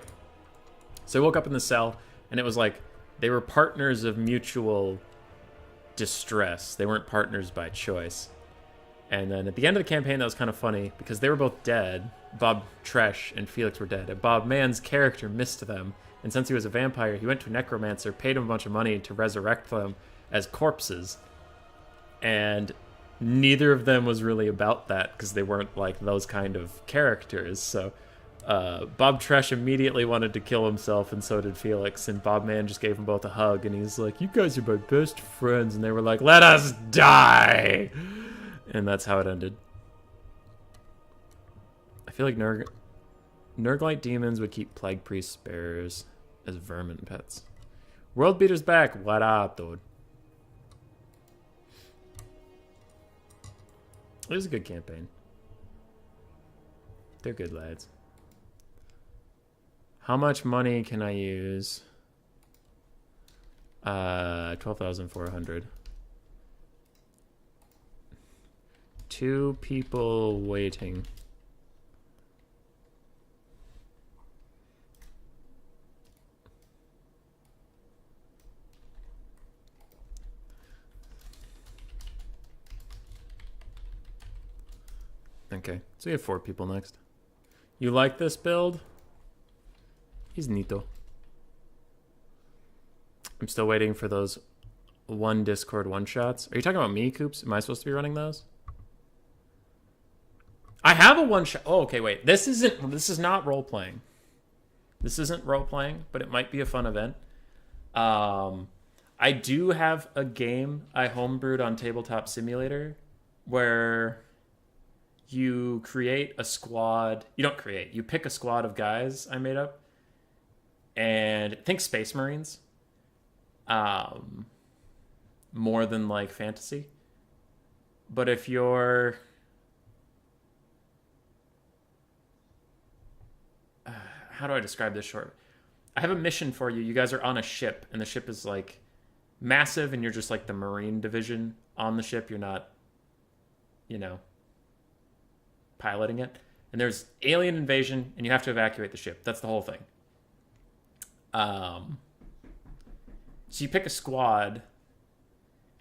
so they woke up in the cell, and it was like they were partners of mutual distress. They weren't partners by choice. And then at the end of the campaign, that was kind of funny because they were both dead. Bob Tresh and Felix were dead. And Bob Mann's character missed them. And since he was a vampire, he went to a necromancer, paid him a bunch of money to resurrect them as corpses. And neither of them was really about that because they weren't like those kind of characters. So Bob Tresh immediately wanted to kill himself, and so did Felix. And Bob Mann just gave them both a hug, and he's like, "You guys are my best friends." And they were like, "Let us die!" And that's how it ended. I feel like Nurglite demons would keep Plague Priest bearers as vermin pets. World Beater's back. What up, dude? It was a good campaign. They're good lads. How much money can I use? 12,400. 2 people waiting. Okay, so we have 4 people next. You like this build? He's neato. I'm still waiting for those 1 Discord one-shots. Are you talking about me, Coops? Am I supposed to be running those? I have a one-shot. Oh, okay, wait. This is not role-playing. This isn't role-playing, but it might be a fun event. I do have a game I homebrewed on Tabletop Simulator where you create a squad. You don't create. You pick a squad of guys I made up. And think Space Marines. More than like fantasy. But if you're... how do I describe this short? I have a mission for you. You guys are on a ship, and the ship is like massive, and you're just like the Marine division on the ship. You're not, you know, piloting it. And there's alien invasion, and you have to evacuate the ship. That's the whole thing. So you pick a squad,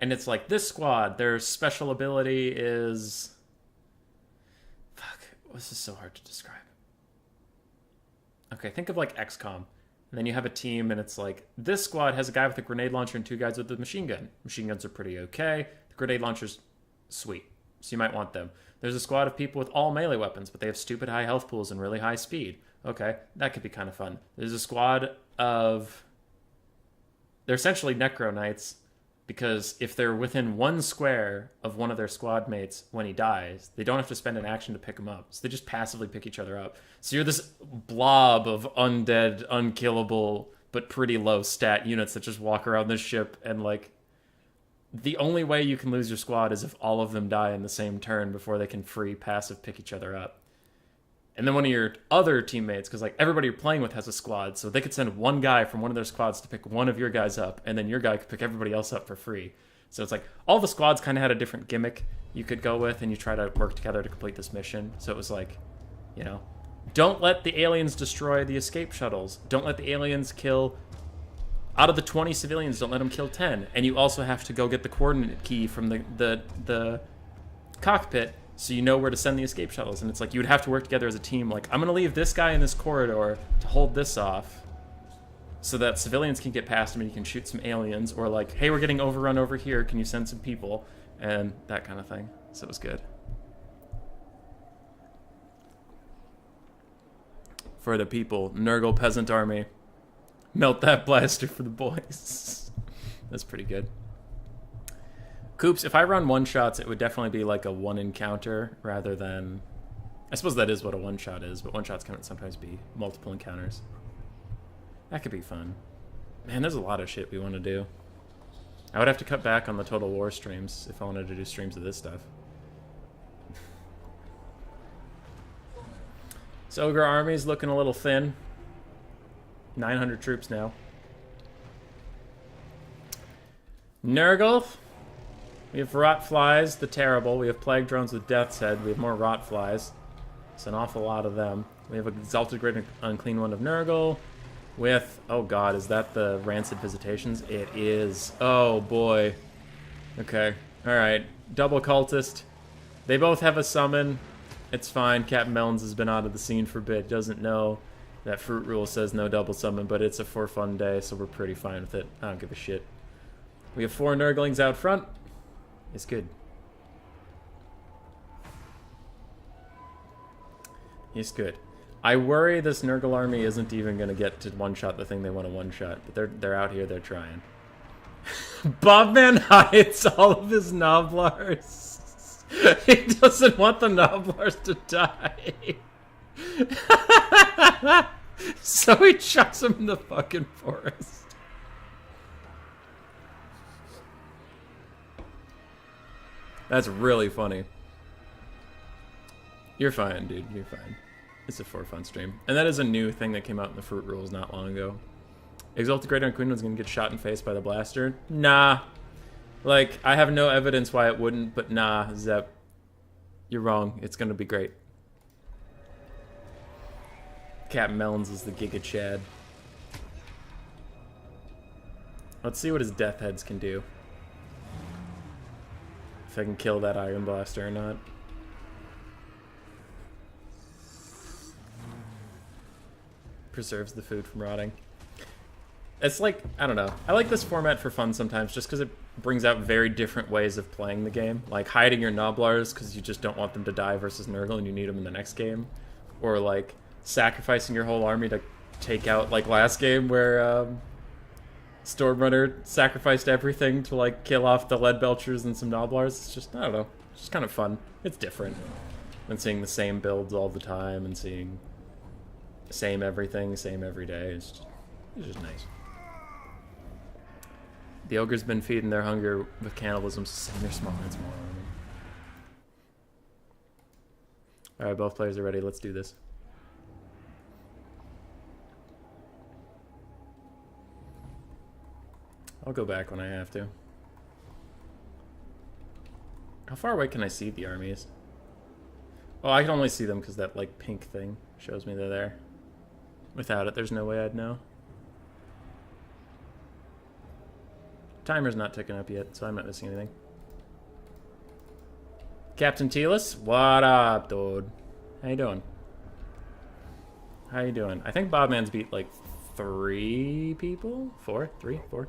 and it's like, this squad, their special ability is... Fuck, this is so hard to describe. Okay, think of like XCOM. And then you have a team, and it's like, this squad has a guy with a grenade launcher and 2 guys with a machine gun. Machine guns are pretty okay. The grenade launcher's sweet, so you might want them. There's a squad of people with all melee weapons, but they have stupid high health pools and really high speed. Okay, that could be kind of fun. There's a squad of... They're essentially Necro Knights, because if they're within 1 square of one of their squad mates when he dies, they don't have to spend an action to pick him up. So they just passively pick each other up. So you're this blob of undead, unkillable, but pretty low stat units that just walk around this ship, and like... The only way you can lose your squad is if all of them die in the same turn before they can free passive pick each other up. And then one of your other teammates, because like everybody you're playing with has a squad, so they could send 1 guy from one of their squads to pick one of your guys up, and then your guy could pick everybody else up for free. So it's like all the squads kind of had a different gimmick you could go with, and you try to work together to complete this mission. So it was like, you know, don't let the aliens destroy the escape shuttles. Don't let the aliens kill... Out of the 20 civilians, don't let them kill 10. And you also have to go get the coordinate key from the cockpit, so you know where to send the escape shuttles. And it's like you would have to work together as a team. Like, I'm going to leave this guy in this corridor to hold this off so that civilians can get past him and you can shoot some aliens. Or like, hey, we're getting overrun over here. Can you send some people? And that kind of thing. So it was good. For the people, Nurgle Peasant Army. Melt that blaster for the boys. That's pretty good. Coops, if I run one-shots, it would definitely be like a 1 encounter rather than... I suppose that is what a one-shot is, but one-shots can sometimes be multiple encounters. That could be fun. Man, there's a lot of shit we want to do. I would have to cut back on the Total War streams if I wanted to do streams of this stuff. So Ogre Army's looking a little thin. 900 troops now. Nurgle. We have Rot Flies, the Terrible. We have Plague Drones with Death's Head. We have more Rot Flies. It's an awful lot of them. We have Exalted Great Unclean One of Nurgle. With, oh god, is that the Rancid Visitations? It is. Oh boy. Okay. Alright. Double Cultist. They both have a summon. It's fine. Captain Melons has been out of the scene for a bit. Doesn't know that Fruit Rule says no double summon, but it's a for fun day, so we're pretty fine with it. I don't give a shit. We have 4 Nurglings out front. It's good. It's good. I worry this Nurgle army isn't even going to get to one-shot the thing they want to one-shot, but they're out here, they're trying. Bobman hides all of his Noblars. He doesn't want the Noblars to die. So he chucks them in the fucking forest. That's really funny. You're fine, dude. You're fine. It's a for fun stream. And that is a new thing that came out in the Fruit Rules not long ago. Exalted Greater and Queen was gonna get shot in the face by the blaster. Nah. Like, I have no evidence why it wouldn't, but nah, Zep. You're wrong. It's gonna be great. Captain Melons is the Giga Chad. Let's see what his death heads can do. If I can kill that Iron Blaster or not. Preserves the food from rotting. It's like, I don't know. I like this format for fun sometimes just because it brings out very different ways of playing the game. Like hiding your Noblars because you just don't want them to die versus Nurgle and you need them in the next game. Or like sacrificing your whole army to take out, like last game where Stormrunner sacrificed everything to like kill off the Lead Belchers and some Noblars. It's just, I don't know. It's just kind of fun. It's different than seeing the same builds all the time and seeing same everything, same every day. It's just nice. The ogre's been feeding their hunger with cannibalism, send their small heads more army. Alright, both players are ready. Let's do this. I'll go back when I have to. How far away can I see the armies? Oh, I can only see them because that, like, pink thing shows me they're there. Without it, there's no way I'd know. Timer's not ticking up yet, so I'm not missing anything. Captain Telis, what up, dude? How you doing? How you doing? I think Bobman's beat, like, 3 people? 4? 3? 4?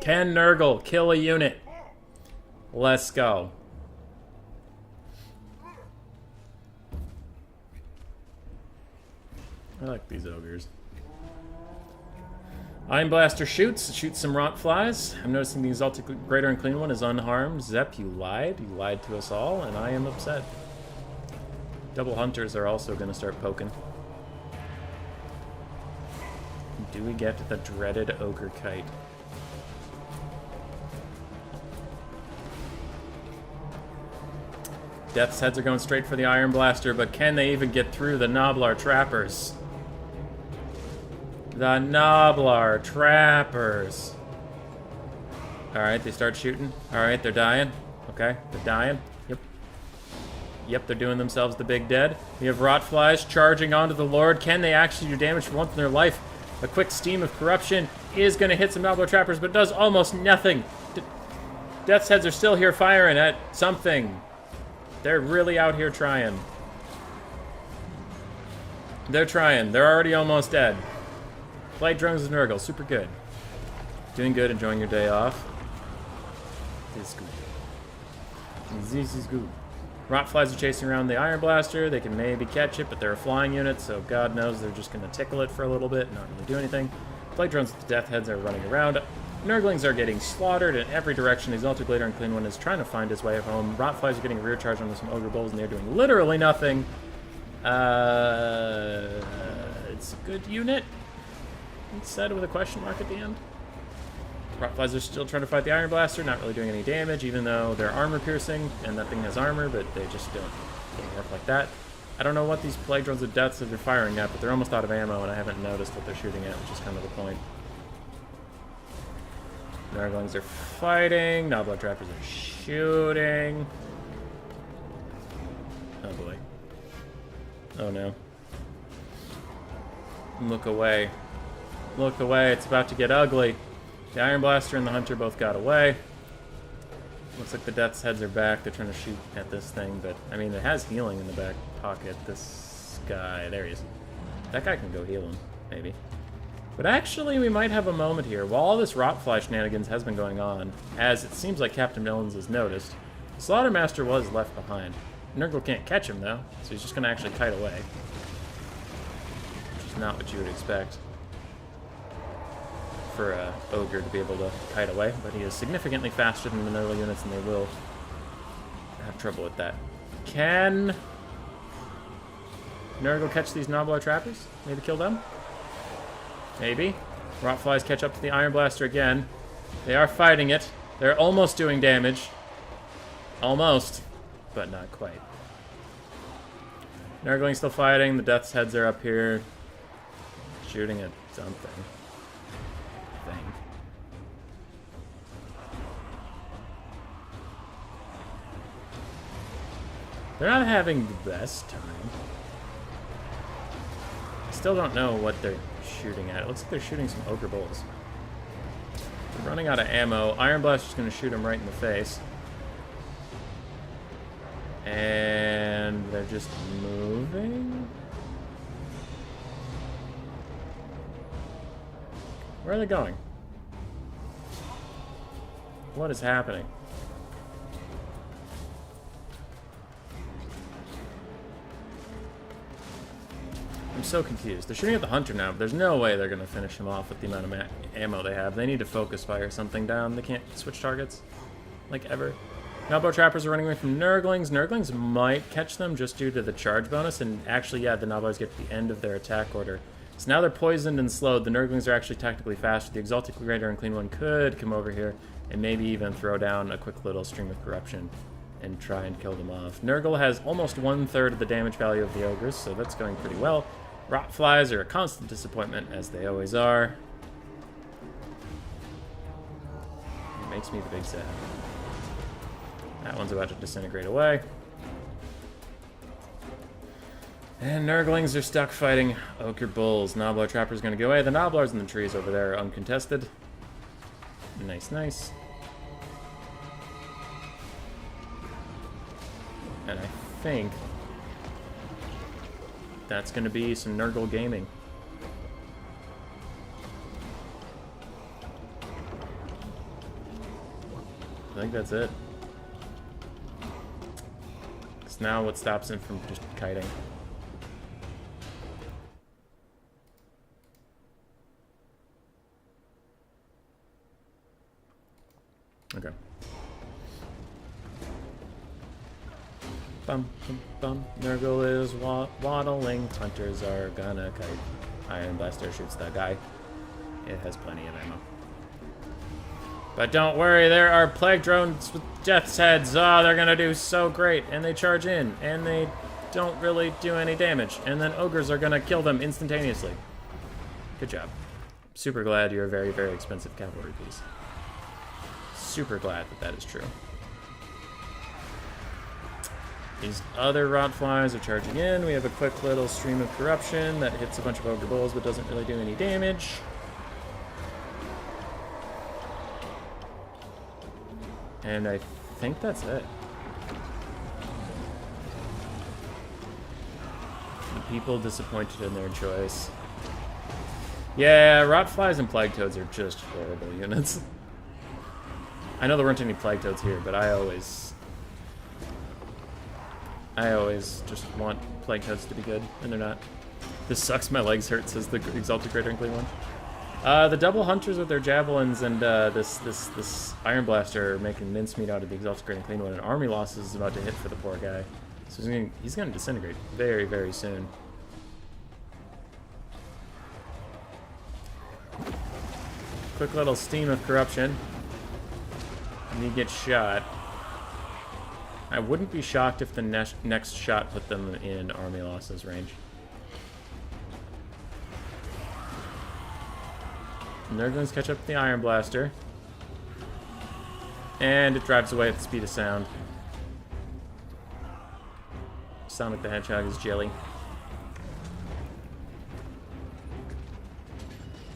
Can Nurgle kill a unit? Let's go. I like these ogres. Iron Blaster shoots some rot flies. I'm noticing the Exalted Greater and Clean One is unharmed. Zep, you lied. You lied to us all, and I am upset. Double Hunters are also going to start poking. Do we get the dreaded Ogre Kite? Death's heads are going straight for the Iron Blaster, but can they even get through the Noblar Trappers? The Noblar Trappers. Alright, they start shooting. Alright, they're dying. Okay, they're dying. Yep. Yep, they're doing themselves the big dead. We have Rotflies charging onto the Lord. Can they actually do damage for once in their life? A quick Steam of Corruption is going to hit some Noblar Trappers, but does almost nothing. Death's heads are still here firing at something. They're really out here trying. They're trying. They're already almost dead. Plague drones and Nurgle, super good. Doing good, enjoying your day off. This is good. This is good. Rotflies are chasing around the Iron Blaster. They can maybe catch it, but they're a flying unit, so God knows they're just going to tickle it for a little bit, not really do anything. Plague drones with the death heads are running around. Nurglings are getting slaughtered in every direction. Exalted Gladiator and Clean One is trying to find his way home. Rotflies are getting rear charged onto some Ogre Bulls, and they're doing literally nothing. It's a good unit. It's said with a question mark at the end. Rotflies are still trying to fight the Iron Blaster, not really doing any damage, even though they're armor piercing, and that thing has armor, but they just don't work like that. I don't know what these Plague Drones of Deaths that they're firing at, but they're almost out of ammo, and I haven't noticed what they're shooting at, which is kind of the point. Nurglings are fighting. Noblar Trappers are shooting. Oh boy. Oh no. Look away. Look away. It's about to get ugly. The Iron Blaster and the Hunter both got away. Looks like the Death's heads are back. They're trying to shoot at this thing, but I mean, it has healing in the back pocket. This guy. There he is. That guy can go heal him, maybe. But actually, we might have a moment here. While all this Rotfly shenanigans has been going on, as it seems like Captain Millens has noticed, Slaughtermaster was left behind. Nurgle can't catch him, though, so he's just going to actually kite away. Which is not what you would expect for an ogre to be able to kite away, but he is significantly faster than the Nurgle units, and they will have trouble with that. Can Nurgle catch these Nobbler trappers? Maybe kill them? Maybe. Rotflies catch up to the Iron Blaster again. They are fighting it. They're almost doing damage. Almost, but not quite. Nurgling's still fighting. The Death's Heads are up here, shooting at something. They're not having the best time. I still don't know what they're shooting at. It looks like they're shooting some Ogre Bulls. They're running out of ammo. Iron Blaster's going to shoot him right in the face. And they're just moving? Where are they going? What is happening? I'm so confused. They're shooting at the Hunter now, but there's no way they're going to finish him off with the amount of ammo they have. They need to focus fire something down. They can't switch targets, like, ever. Nobbler Trappers are running away from Nurglings. Nurglings might catch them just due to the charge bonus, and actually, yeah, the Nobblers get to the end of their attack order. So now they're poisoned and slowed. The Nurglings are actually tactically faster. The Exalted Gladiator and Clean One could come over here and maybe even throw down a quick little Stream of Corruption and try and kill them off. Nurgle has almost 1/3 of the damage value of the Ogres, so that's going pretty well. Rotflies are a constant disappointment, as they always are. It makes me the big sad. That one's about to disintegrate away. And Nurglings are stuck fighting Ogre Bulls. Nobbler Trapper's going to go away. The Nobblers in the trees over there are uncontested. Nice, nice. And I think that's going to be some Nurgle gaming. I think that's it. Because now what stops him from just kiting? Okay. Bum, bum, bum. Nurgle is waddling. Hunters are gonna kite. Iron Blaster shoots that guy. It has plenty of ammo. But don't worry, there are Plague Drones with Death's Heads. Oh, they're gonna do so great. And they charge in. And they don't really do any damage. And then Ogres are gonna kill them instantaneously. Good job. Super glad you're a very, very expensive cavalry piece. Super glad that that is true. These other Rotflies are charging in. We have a quick little Stream of Corruption that hits a bunch of Ogre Bulls but doesn't really do any damage. And I think that's it. The people disappointed in their choice. Yeah, Rotflies and Plague Toads are just horrible units. I know there weren't any Plague Toads here, but I always just want Plague Toads to be good, and they're not. This sucks, my legs hurt, says the Exalted Greater and Clean One. The double Hunters with their Javelins and this Iron Blaster are making mincemeat out of the Exalted Greater and Clean One, and army losses is about to hit for the poor guy. So he's gonna disintegrate very, very soon. Quick little Steam of Corruption. And he gets shot. I wouldn't be shocked if the next shot put them in army losses range. And they're going to catch up with the Iron Blaster. And it drives away at the speed of sound. Sonic the Hedgehog is jelly.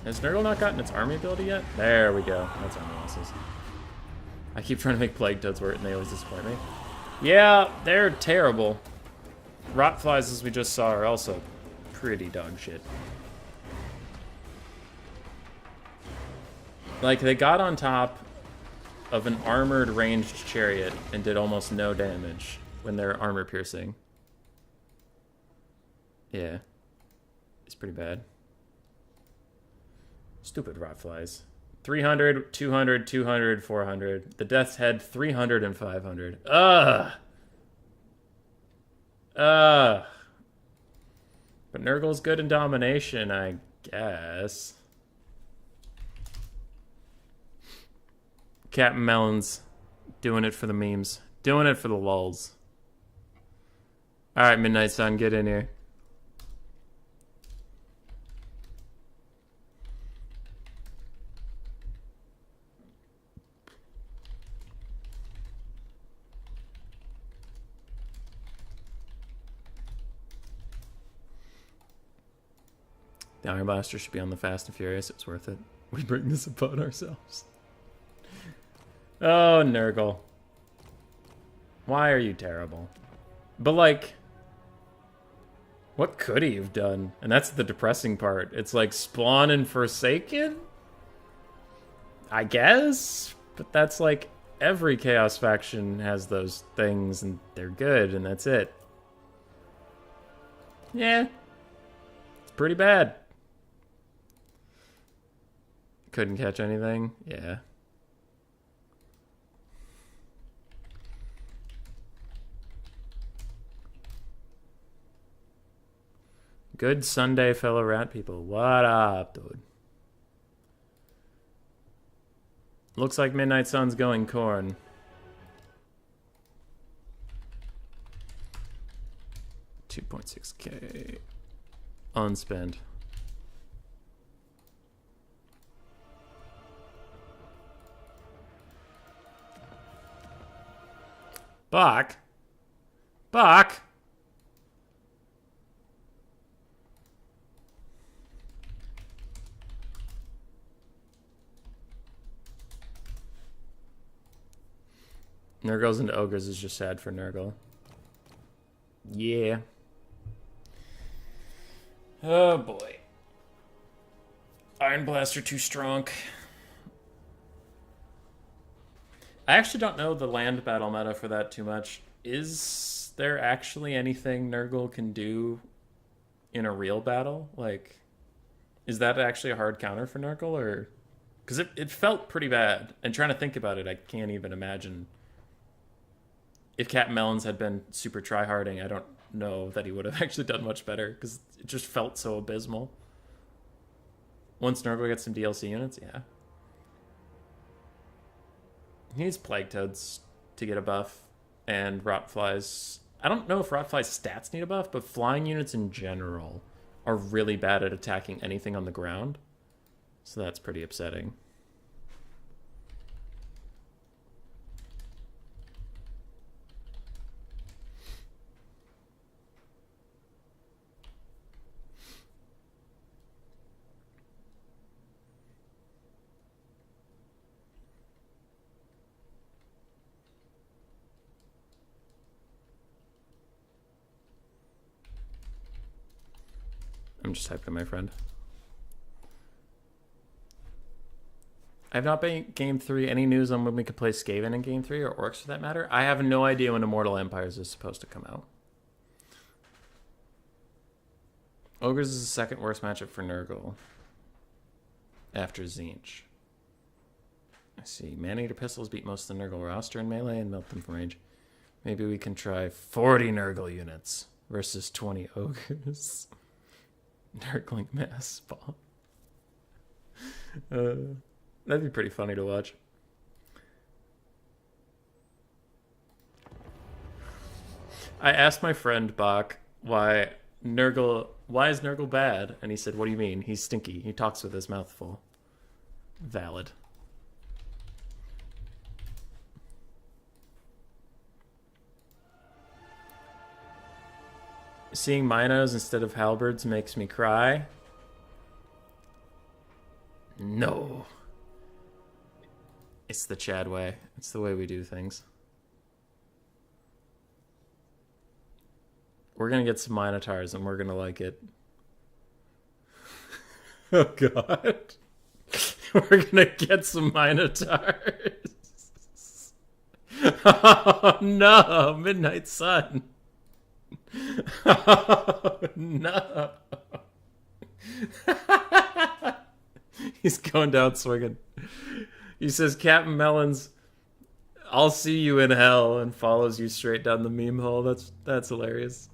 Has Nurgle not gotten its army ability yet? There we go. That's army losses. I keep trying to make Plague Toads work and they always disappoint me. Yeah, they're terrible. Rotflies, as we just saw, are also pretty dog shit. Like, they got on top of an armored ranged chariot and did almost no damage. when they're armor piercing. Yeah. It's pretty bad. Stupid rotflies. 300, 200, 200, 400. The Death's Head, 300 and 500. Ugh! Ugh! But Nurgle's good in domination, I guess. Captain Melons. Doing it for the memes. Doing it for the lulz. Alright, Midnight Sun, get in here. The Iron Blaster should be on the Fast and Furious. It's worth it. We bring this upon ourselves. Oh, Nurgle. Why are you terrible? But, like, what could he have done? And that's the depressing part. It's like Spawn and Forsaken? I guess? But that's like every Chaos faction has those things, and they're good, and that's it. Yeah. It's pretty bad. Couldn't catch anything? Yeah. Good Sunday, fellow rat people. What up, dude? Looks like Midnight Sun's going corn. $2.6K. Unspent. Bach? Bach? Nurgles into Ogres is just sad for Nurgle. Yeah. Oh boy. Iron Blaster too strong. I actually don't know the land battle meta for that too much. Is there actually anything Nurgle can do in a real battle? Like, is that actually a hard counter for Nurgle? Or because it felt pretty bad. And trying to think about it, I can't even imagine. If Captain Melons had been super tryharding, I don't know that he would have actually done much better, because it just felt so abysmal. Once Nurgle gets some DLC units, yeah. He needs Plague Toads to get a buff, and Rotflies. I don't know if Rotflies' stats need a buff, but flying units in general are really bad at attacking anything on the ground. So that's pretty upsetting. I'm just typing, my friend. I have not been Game 3. Any news on when we could play Skaven in Game 3, or Orcs for that matter? I have no idea when Immortal Empires is supposed to come out. Ogres is the second worst matchup for Nurgle. After Tzeentch. I see. Man-Eater Pistols beat most of the Nurgle roster in Melee and melt them from range. Maybe we can try 40 Nurgle units versus 20 Ogres. Nurgling mass spawn. That'd be pretty funny to watch. I asked my friend Bach why is Nurgle bad? And he said, what do you mean? He's stinky. He talks with his mouth full. Valid. Seeing Minos instead of halberds makes me cry. No. It's the Chad way. It's the way we do things. We're gonna get some Minotaurs and we're gonna like it. Oh god. We're gonna get some Minotaurs. Oh, no, Midnight Sun. Oh, no. He's going down swinging. He says, Captain Melons, I'll see you in hell, and follows you straight down the meme hole. That's hilarious.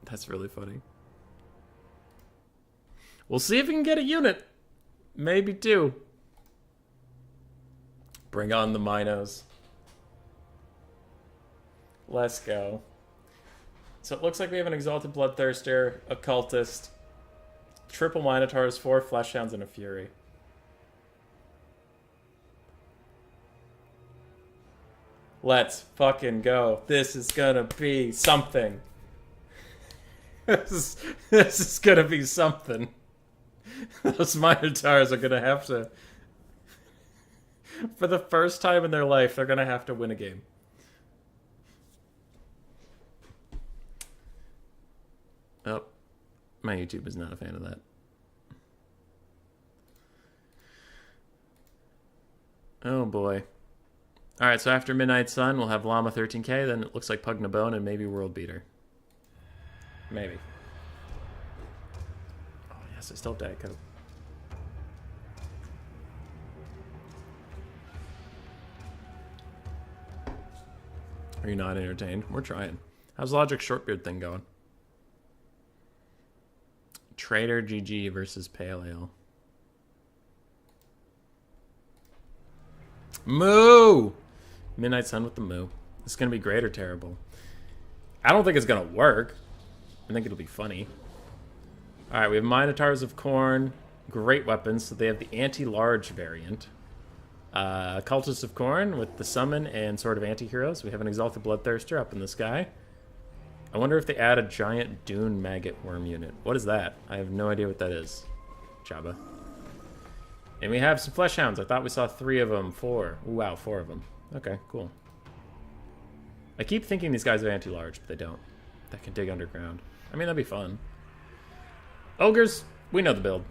That's really funny. We'll see if we can get a unit. Maybe two. Bring on the Minos. Let's go. So it looks like we have an Exalted Bloodthirster, a Cultist, triple Minotaurs, 4 Fleshhounds, and a Fury. Let's fucking go. This is gonna be something. This is gonna be something. Those Minotaurs are gonna have to... For the first time in their life, they're gonna have to win a game. Oh, my YouTube is not a fan of that. Oh boy. Alright, so after Midnight Sun, we'll have Llama 13k, then it looks like Pug Nabone, and maybe World Beater. Maybe. Oh yes, I still have Diet Coke. Are you not entertained? We're trying. How's Logic Shortbeard thing going? Trader GG versus Pale Ale. Moo! Midnight Sun with the moo. This is going to be great or terrible. I don't think it's going to work. I think it'll be funny. Alright, we have Minotaurs of Khorne. Great weapons. So they have the anti-large variant. Cultists of Khorne with the summon and Sword of Anti-Heroes. We have an Exalted Bloodthirster up in the sky. I wonder if they add a giant Dune Maggot Worm unit. What is that? I have no idea what that is. Jabba. And we have some Fleshhounds. I thought we saw 3 of them. 4. Ooh, wow, 4 of them. Okay, cool. I keep thinking these guys are anti-large, but they don't. That can dig underground. I mean, that'd be fun. Ogres, we know the build.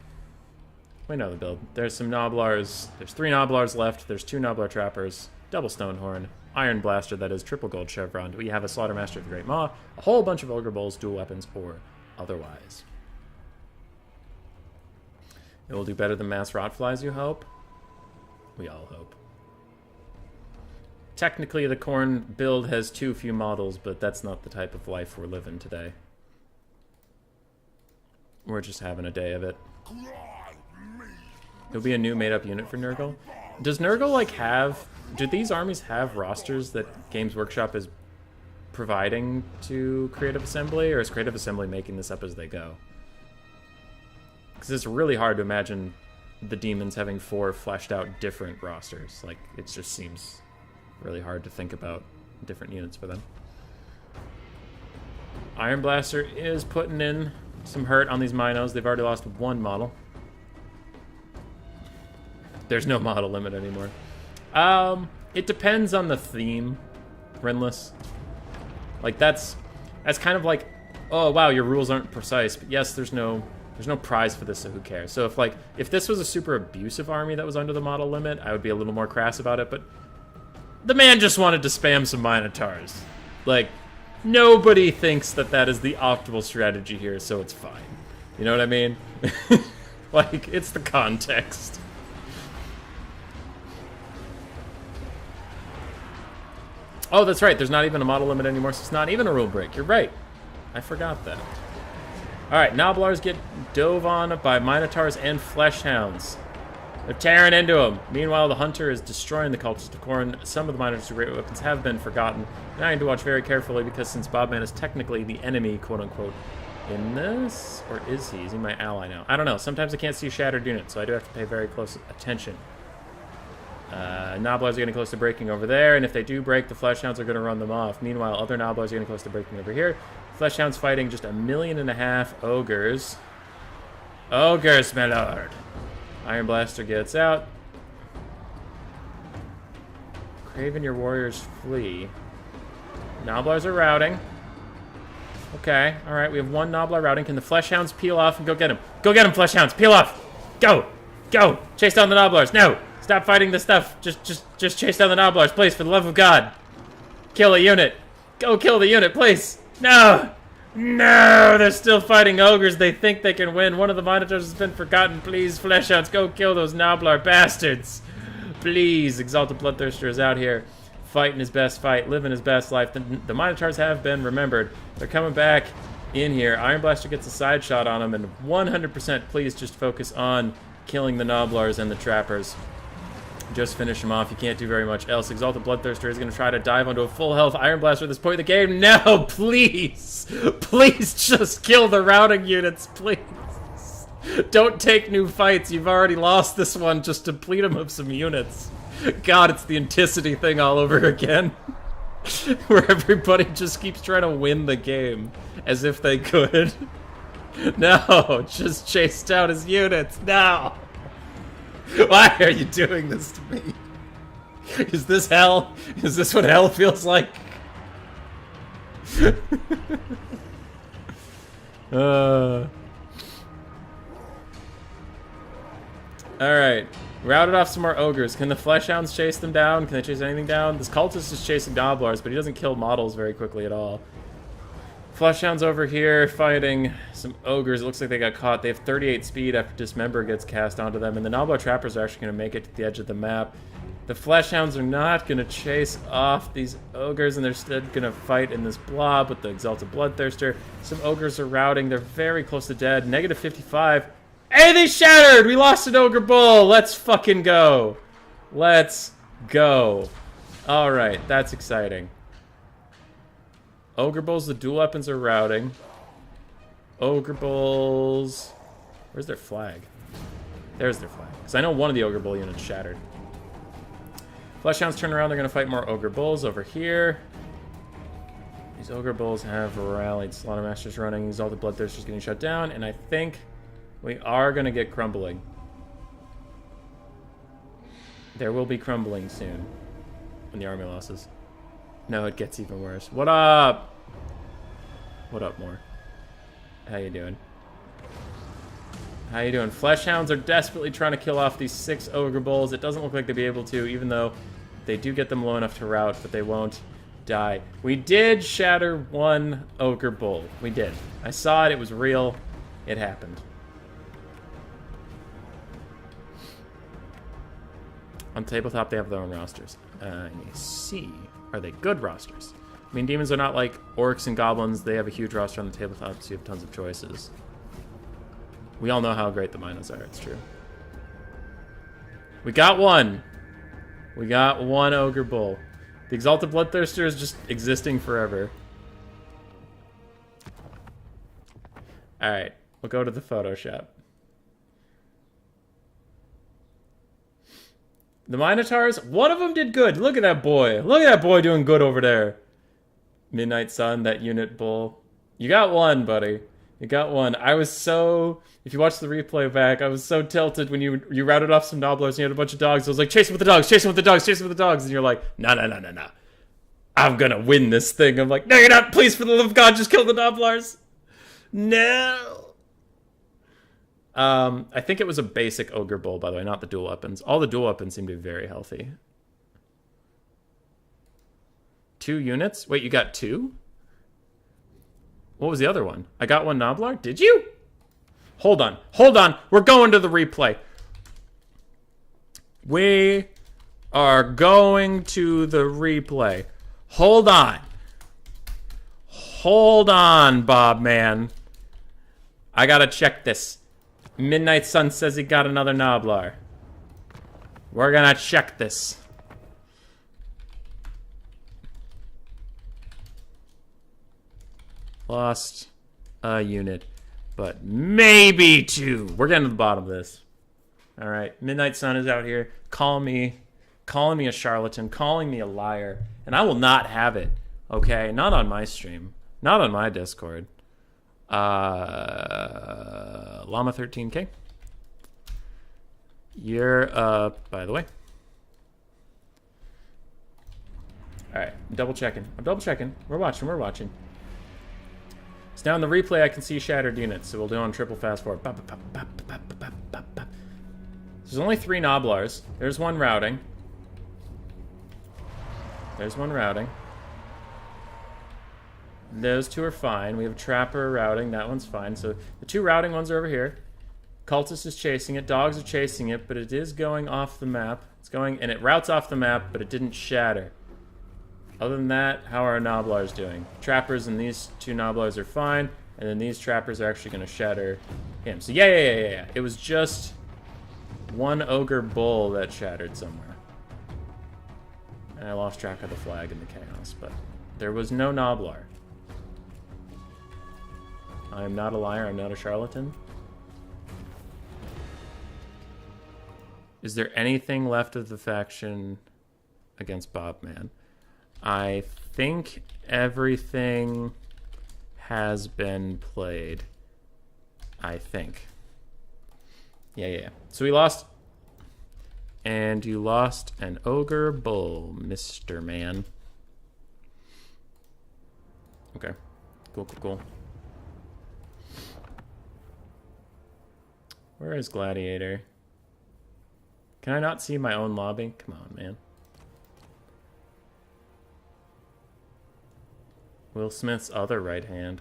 We know the build. There's some Noblars. There's 3 Noblars left. There's 2 Noblar Trappers. Double Stonehorn. Iron Blaster, that is triple gold chevron. We have a Slaughtermaster of the Great Maw. A whole bunch of Ogre Bowls, dual weapons, or otherwise. It will do better than Mass Rotflies, you hope? We all hope. Technically, the Khorne build has too few models, but that's not the type of life we're living today. We're just having a day of it. It'll be a new made-up unit for Nurgle. Does Nurgle, like, have... Do these armies have rosters that Games Workshop is providing to Creative Assembly, or is Creative Assembly making this up as they go? Because it's really hard to imagine the demons having 4 fleshed out different rosters. Like, it just seems really hard to think about different units for them. Iron Blaster is putting in some hurt on these Minos. They've already lost 1 model. There's no model limit anymore. It depends on the theme, Renless. Like, that's kind of like, oh wow, your rules aren't precise, but yes, there's no prize for this, so who cares? So if this was a super abusive army that was under the model limit, I would be a little more crass about it, but the man just wanted to spam some Minotaurs. Like, nobody thinks that that is the optimal strategy here, so it's fine. You know what I mean? Like, it's the context. Oh, that's right. There's not even a model limit anymore, so it's not even a rule break. You're right. I forgot that. All right, Noblars get dove on by Minotaurs and Fleshhounds. They're tearing into them. Meanwhile, the Hunter is destroying the Cultists of Khorne. Some of the Minotaurs' great weapons have been forgotten. Now I need to watch very carefully because since Bobman is technically the enemy, quote-unquote, in this, or is he? Is he my ally now? I don't know. Sometimes I can't see shattered units, so I do have to pay very close attention. Noblars are getting close to breaking over there, and if they do break, the Fleshhounds are going to run them off. Meanwhile, other Noblars are getting close to breaking over here. Fleshhounds fighting just 1.5 million ogres. Ogres, my lord. Iron Blaster gets out. Craven, your warriors flee. Noblars are routing. Okay, alright, we have 1 Noblar routing. Can the Fleshhounds peel off and go get him? Go get him, Fleshhounds! Peel off! Go! Go! Chase down the Noblars. No! Stop fighting the stuff. Just chase down the Noblars, please, for the love of God. Kill a unit. Go kill the unit, please. No! No! They're still fighting ogres. They think they can win. One of the Minotaurs has been forgotten. Please, Fleshhounds, go kill those Noblar bastards. Please. Exalted Bloodthirster is out here fighting his best fight, living his best life. The Minotaurs have been remembered. They're coming back in here. Iron Blaster gets a side shot on him, and 100% please just focus on killing the Noblars and the Trappers. Just finish him off. You can't do very much else. Exalted Bloodthirster is going to try to dive onto a full health Iron Blaster at this point in the game. No, please. Please just kill the routing units, please. Don't take new fights. You've already lost this one. Just deplete them of some units. God, it's the Anticity thing all over again. Where everybody just keeps trying to win the game as if they could. No, just chase down his units. No. Why are you doing this to me? Is this hell? Is this what hell feels like? Alright. Routed off some more ogres. Can the Fleshhounds chase them down? Can they chase anything down? This cultist is chasing Noblars, but he doesn't kill models very quickly at all. Fleshhounds over here fighting some ogres. It looks like they got caught. They have 38 speed after Dismember gets cast onto them, and the Noblar Trappers are actually going to make it to the edge of the map. The Fleshhounds are not going to chase off these ogres, and they're instead going to fight in this blob with the Exalted Bloodthirster. Some ogres are routing. They're very close to dead. Negative 55. Hey, they shattered! We lost an Ogre Bull! Let's fucking go! Let's go. Alright, that's exciting. Ogre Bulls, the dual weapons are routing. Ogre Bulls... Where's their flag? There's their flag. Because I know one of the Ogre Bull units shattered. Fleshhounds turn around, they're going to fight more Ogre Bulls over here. These Ogre Bulls have rallied. Slaughtermaster's running, Exalted Bloodthirster's getting shut down, and I think we are going to get crumbling. There will be crumbling soon. When the army losses. No, it gets even worse. What up? What up, Moore? How you doing? How you doing? Fleshhounds are desperately trying to kill off these 6 Ogre Bulls. It doesn't look like they'll be able to, even though they do get them low enough to rout, but they won't die. We did shatter 1 Ogre Bull. We did. I saw it. It was real. It happened. On tabletop, they have their own rosters. I see. Are they good rosters? I mean, demons are not like orcs and goblins. They have a huge roster on the tabletop, so you have tons of choices. We all know how great the Minos are. It's true. We got one. We got 1 Ogre Bull. The Exalted Bloodthirster is just existing forever. Alright, we'll go to the Photoshop. The Minotaurs, one of them did good. Look at that boy. Look at that boy doing good over there. Midnight Sun, that unit bull. You got one, buddy. You got one. I was so... If you watch the replay back, I was so tilted when you routed off some Noblars and you had a bunch of dogs. I was like, chase him with the dogs, chase him with the dogs, chase him with the dogs. And you're like, no. I'm gonna win this thing. I'm like, no, you're not. Please, for the love of God, just kill the Noblars. No. I think it was a basic Ogre Bull, by the way, not the dual weapons. All the dual weapons seem to be very healthy. 2 units? Wait, you got 2? What was the other one? I got 1 Noblar? Did you? Hold on. Hold on. We're going to the replay. We are going to the replay. Hold on. Hold on, Bob, man. I gotta check this. Midnight Sun says he got another Noblar. We're gonna check this. Lost a unit, but maybe 2. We're getting to the bottom of this. All right, Midnight Sun is out here calling me a charlatan, calling me a liar, and I will not have it. Okay, not on my stream, not on my Discord. Llama 13K. You're up, by the way. All right, I'm double checking. We're watching. So now in the replay, I can see shattered units, so we'll do on triple fast forward. There's only 3 Noblars. There's one routing. There's one routing. Those 2 are fine. We have a Trapper routing. That one's fine. So the 2 routing ones are over here. Cultist is chasing it. Dogs are chasing it, but it is going off the map. It's going, and it routes off the map, but it didn't shatter. Other than that, how are our Noblars doing? Trappers and these 2 Noblars are fine, and then these Trappers are actually going to shatter him. So yeah. It was just one Ogre Bull that shattered somewhere. And I lost track of the flag in the chaos, but there was no Noblar. I am not a liar, I'm not a charlatan. Is there anything left of the faction against Bobman? I think everything has been played. I think. Yeah. So we lost. And you lost an Ogre Bull, Mr. Man. Okay. Cool. Where is Gladiator? Can I not see my own lobby? Come on, man. Will Smith's other right hand.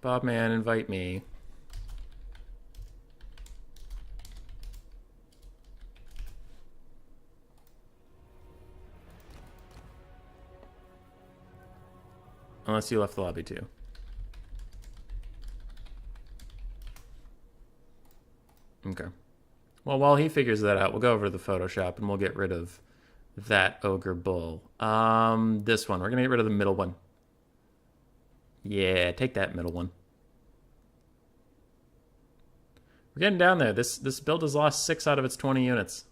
Bob, man, invite me. Unless you left the lobby too. Okay. Well, while he figures that out, we'll go over to the Photoshop and we'll get rid of that Ogre Bull. This one. We're going to get rid of the middle one. Yeah, take that middle one. We're getting down there. This build has lost 6 out of its 20 units.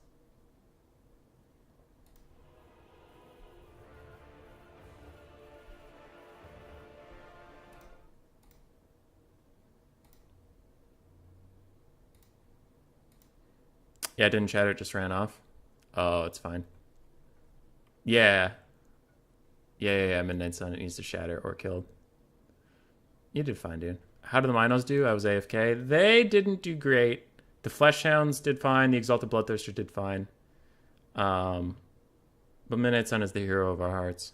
Yeah, it didn't shatter, it just ran off. Oh, it's fine. Yeah. Yeah, Midnight Sun, it needs to shatter or killed. You did fine, dude. How did the Minos do? I was AFK. They didn't do great. The Fleshhounds did fine. The Exalted Bloodthirster did fine. But Midnight Sun is the hero of our hearts.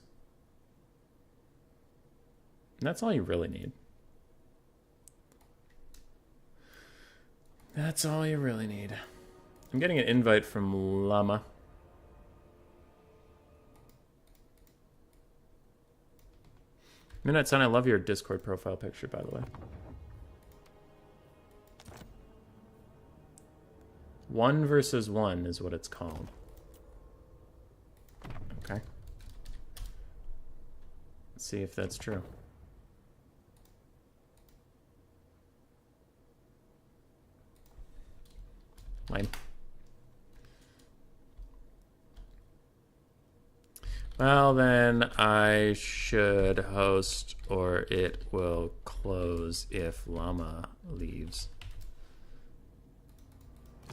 And that's all you really need. That's all you really need. I'm getting an invite from Llama. Midnight Sun, I love your Discord profile picture, by the way. 1 versus 1 is what it's called. Okay. Let's see if that's true. Lame. Well, then I should host or it will close if Llama leaves.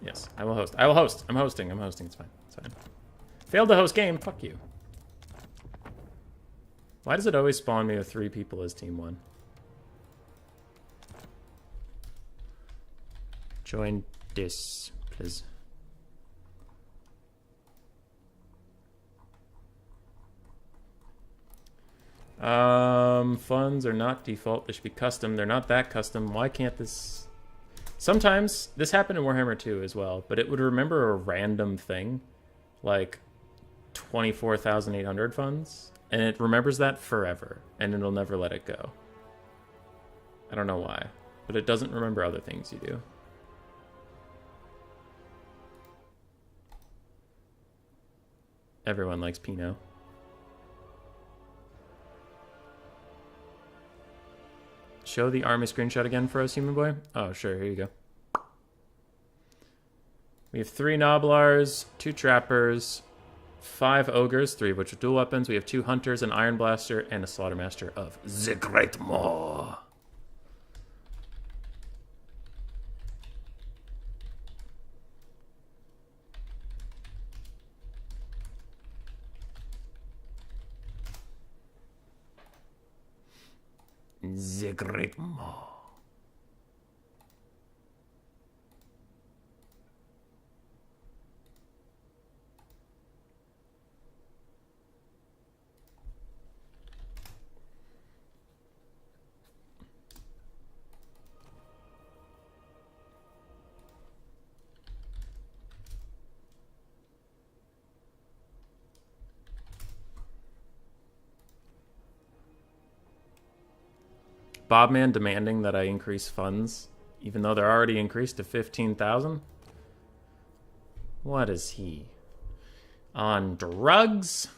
Yes, I will host. I will host. I'm hosting. It's fine. It's fine. Failed to host game. Fuck you. Why does it always spawn me with 3 people as team 1? Join this, please. Funds are not default. They should be custom. They're not that custom. Why can't this... Sometimes, this happened in Warhammer 2 as well, but it would remember a random thing, like 24,800 funds, and it remembers that forever, and it'll never let it go. I don't know why, but it doesn't remember other things you do. Everyone likes Pinot. Show the army screenshot again for us, human boy. Oh, sure. Here you go. We have 3 Noblars, 2 Trappers, 5 Ogres, 3 of which are dual weapons. We have 2 Hunters, an Iron Blaster, and a Slaughtermaster of the Great Maw. The Great Maw. Bobman demanding that I increase funds, even though they're already increased to 15,000. What is he? On drugs?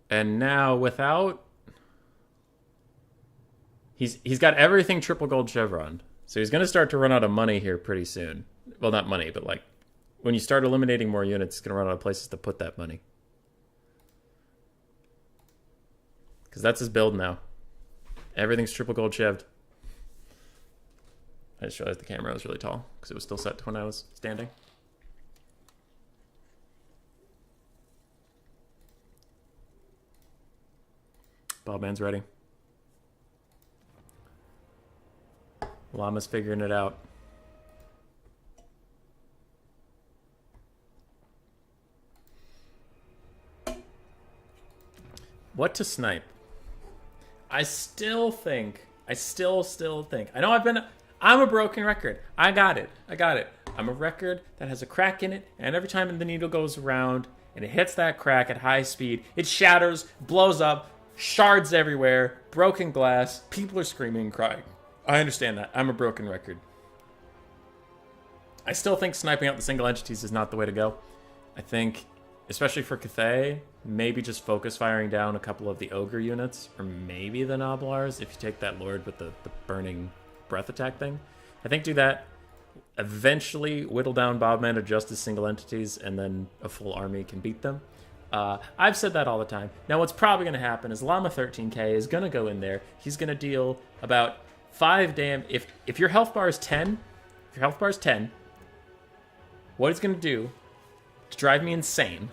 And now without... He's got everything triple gold chevron. So he's going to start to run out of money here pretty soon. Well, not money, but like... when you start eliminating more units, it's going to run out of places to put that money. Because that's his build now. Everything's triple gold cheved. I just realized the camera was really tall because it was still set to when I was standing. Bobman's ready. Llama's figuring it out. What to snipe? I still think. I still think. I know I'm a broken record. I got it. I'm a record that has a crack in it, and every time the needle goes around and it hits that crack at high speed, it shatters, blows up, shards everywhere, broken glass, people are screaming and crying. I understand that. I'm a broken record. I still think sniping out the single entities is not the way to go. I think, especially for Cathay, maybe just focus firing down a couple of the Ogre units, or maybe the Noblars, if you take that Lord with the burning breath attack thing. I think do that. Eventually whittle down Bobman to just as single entities, and then a full army can beat them. I've said that all the time. Now what's probably going to happen is Llama 13k is going to go in there. He's going to deal about 5 damage. If your health bar is 10, what he's going to do to drive me insane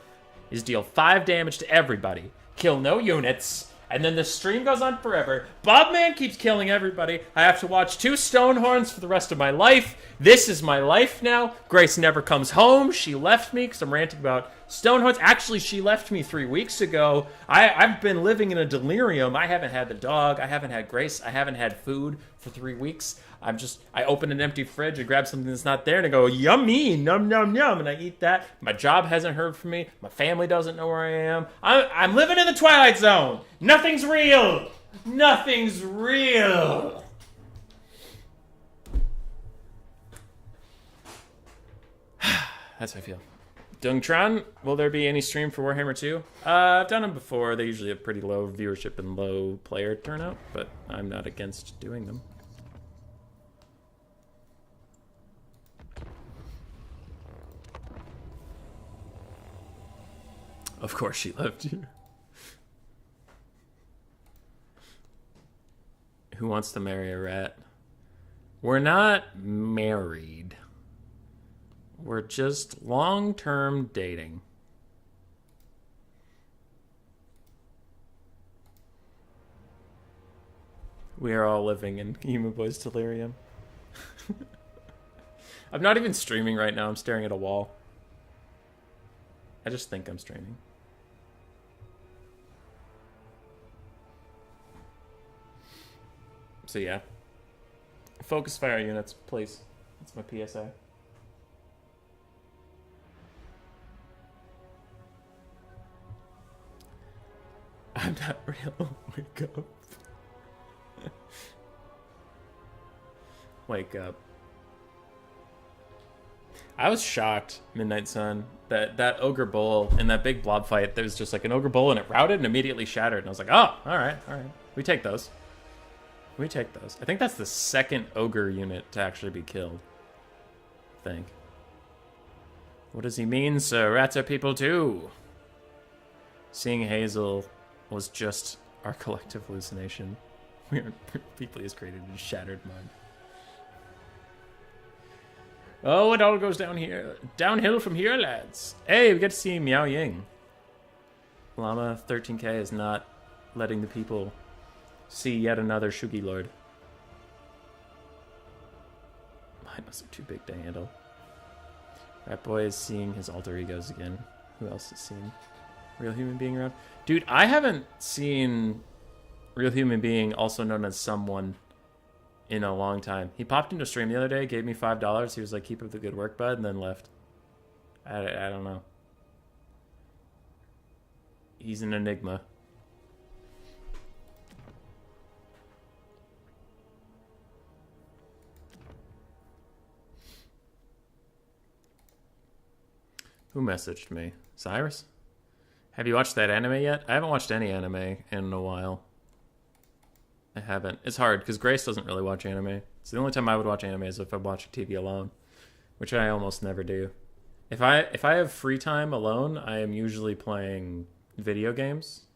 is deal 5 damage to everybody, kill no units, and then the stream goes on forever. Bobman keeps killing everybody. I have to watch 2 Stonehorns for the rest of my life. This is my life now. Grace never comes home. She left me because I'm ranting about Stonehorns. Actually, she left me 3 weeks ago. I've been living in a delirium. I haven't had the dog. I haven't had Grace. I haven't had food for 3 weeks. I open an empty fridge and grab something that's not there and I go, yummy, num, num, num, and I eat that. My job hasn't heard from me. My family doesn't know where I am. I'm living in the Twilight Zone. Nothing's real. Nothing's real. That's how I feel. Dungtron, will there be any stream for Warhammer 2? I've done them before. They usually have pretty low viewership and low player turnout, but I'm not against doing them. Of course she left you. Who wants to marry a rat? We're not married. We're just long-term dating. We are all living in Emu Boy's delirium. I'm not even streaming right now. I'm staring at a wall. I just think I'm streaming. So yeah. Focus fire units, please. That's my PSA. I'm not real. Wake up. Wake up. I was shocked, Midnight Sun, that Ogre Bull in that big blob fight, there was just like an Ogre Bull and it routed and immediately shattered. And I was like, oh, all right. We take those. I think that's the second Ogre unit to actually be killed. I think. What does he mean, sir? Rats are people too. Seeing Hazel was just our collective hallucination. We are people he has created in shattered mind. Oh, it all goes downhill from here, lads. Hey, we get to see Miao Ying. Llama 13k is not letting the people see yet another Shugi Lord. Mine must are too big to handle. Rat Boy is seeing his alter egos again. Who else has seen Real Human Being around? Dude, I haven't seen Real Human Being, also known as Someone, in a long time. He popped into stream the other day, gave me $5. He was like, keep up the good work, bud, and then left. I don't know. He's an enigma. Who messaged me? Cyrus? Have you watched that anime yet? I haven't watched any anime in a while. I haven't. It's hard, because Grace doesn't really watch anime. It's the only time I would watch anime is if I'm watching TV alone, which I almost never do. If I have free time alone, I am usually playing video games,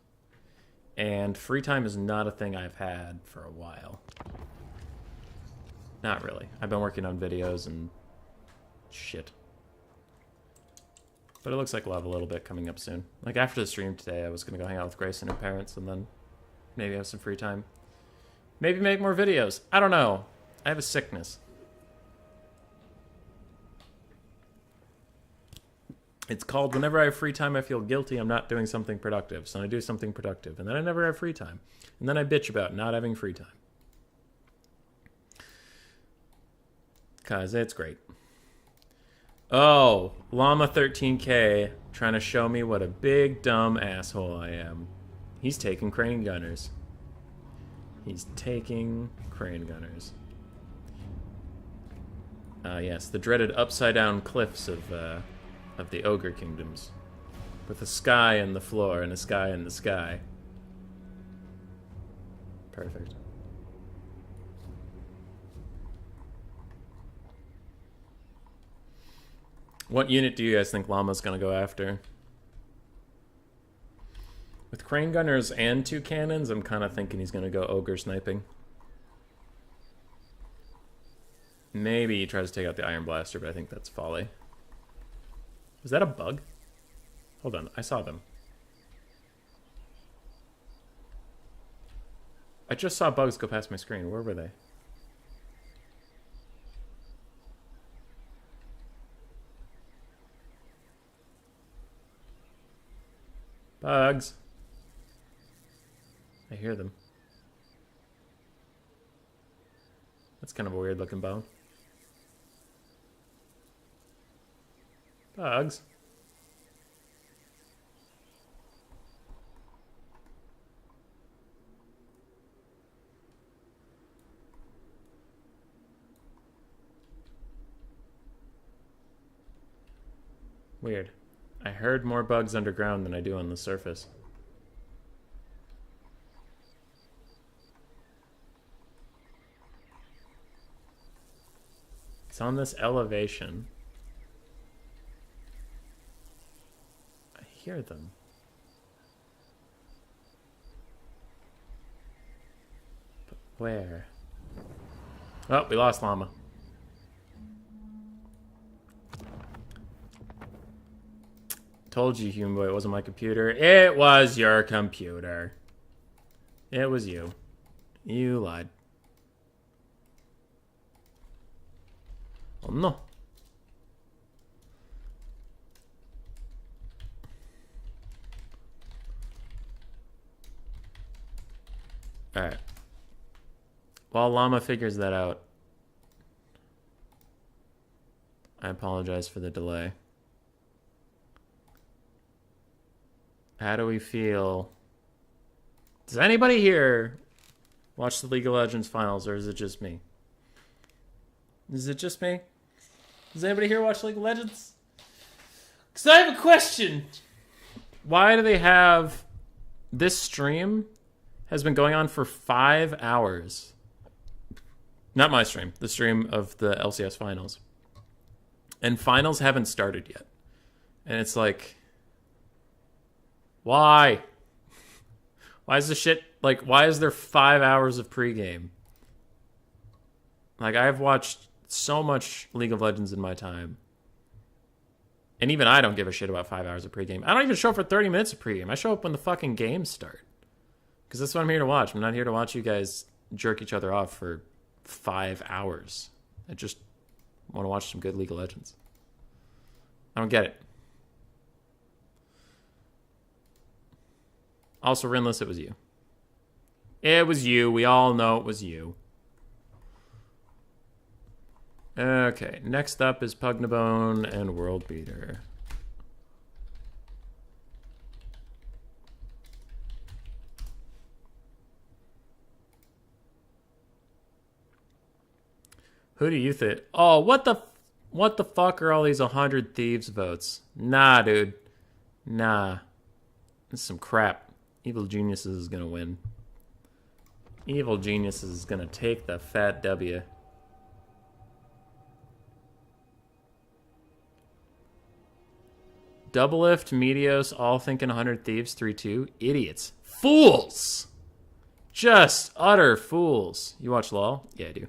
and free time is not a thing I've had for a while. Not really. I've been working on videos and shit. But it looks like we'll have a little bit coming up soon. Like after the stream today, I was going to go hang out with Grace and her parents, and then maybe have some free time. Maybe make more videos. I don't know. I have a sickness. It's called whenever I have free time, I feel guilty I'm not doing something productive. So I do something productive. And then I never have free time. And then I bitch about not having free time. Because it's great. Oh, Llama 13K trying to show me what a big dumb asshole I am. He's taking crane gunners. He's taking crane gunners. Yes, the dreaded upside-down cliffs of the Ogre Kingdoms. With a sky in the floor and a sky in the sky. Perfect. What unit do you guys think Llama's gonna go after? With crane gunners and 2 cannons, I'm kind of thinking he's gonna go ogre sniping. Maybe he tries to take out the Iron Blaster, but I think that's folly. Was that a bug? Hold on, I saw them. I just saw bugs go past my screen. Where were they? Bugs. I hear them. That's kind of a weird looking bug. Bugs. Weird. I heard more bugs underground than I do on the surface. It's on this elevation. I hear them. But where? Oh, we lost Llama. Told you, human boy, it wasn't my computer. It was your computer. It was you. You lied. Oh no. Alright. While Llama figures that out, I apologize for the delay. How do we feel? Does anybody here watch the League of Legends finals, or is it just me? Is it just me? Does anybody here watch League of Legends? Because I have a question. Why do they have... This stream has been going on for 5 hours. Not my stream. The stream of the LCS finals. And finals haven't started yet. And it's like... Why? Why is this shit... Like, why is there 5 hours of pregame? Like, I've watched so much League of Legends in my time. And even I don't give a shit about 5 hours of pregame. I don't even show up for 30 minutes of pregame. I show up when the fucking games start. Because that's what I'm here to watch. I'm not here to watch you guys jerk each other off for 5 hours. I just want to watch some good League of Legends. I don't get it. Also, Rinless, it was you. It was you. We all know it was you. Okay, next up is Pugnabone and World Beater. Who do you think? Oh, what the fuck are all these 100 Thieves votes? Nah, dude. Nah. This is some crap. Evil Geniuses is gonna win. Evil Geniuses is gonna take the fat W. Double Lift, Meteos, all thinking 100 Thieves, 3-2. Idiots. Fools! Just utter fools. You watch LOL? Yeah, I do.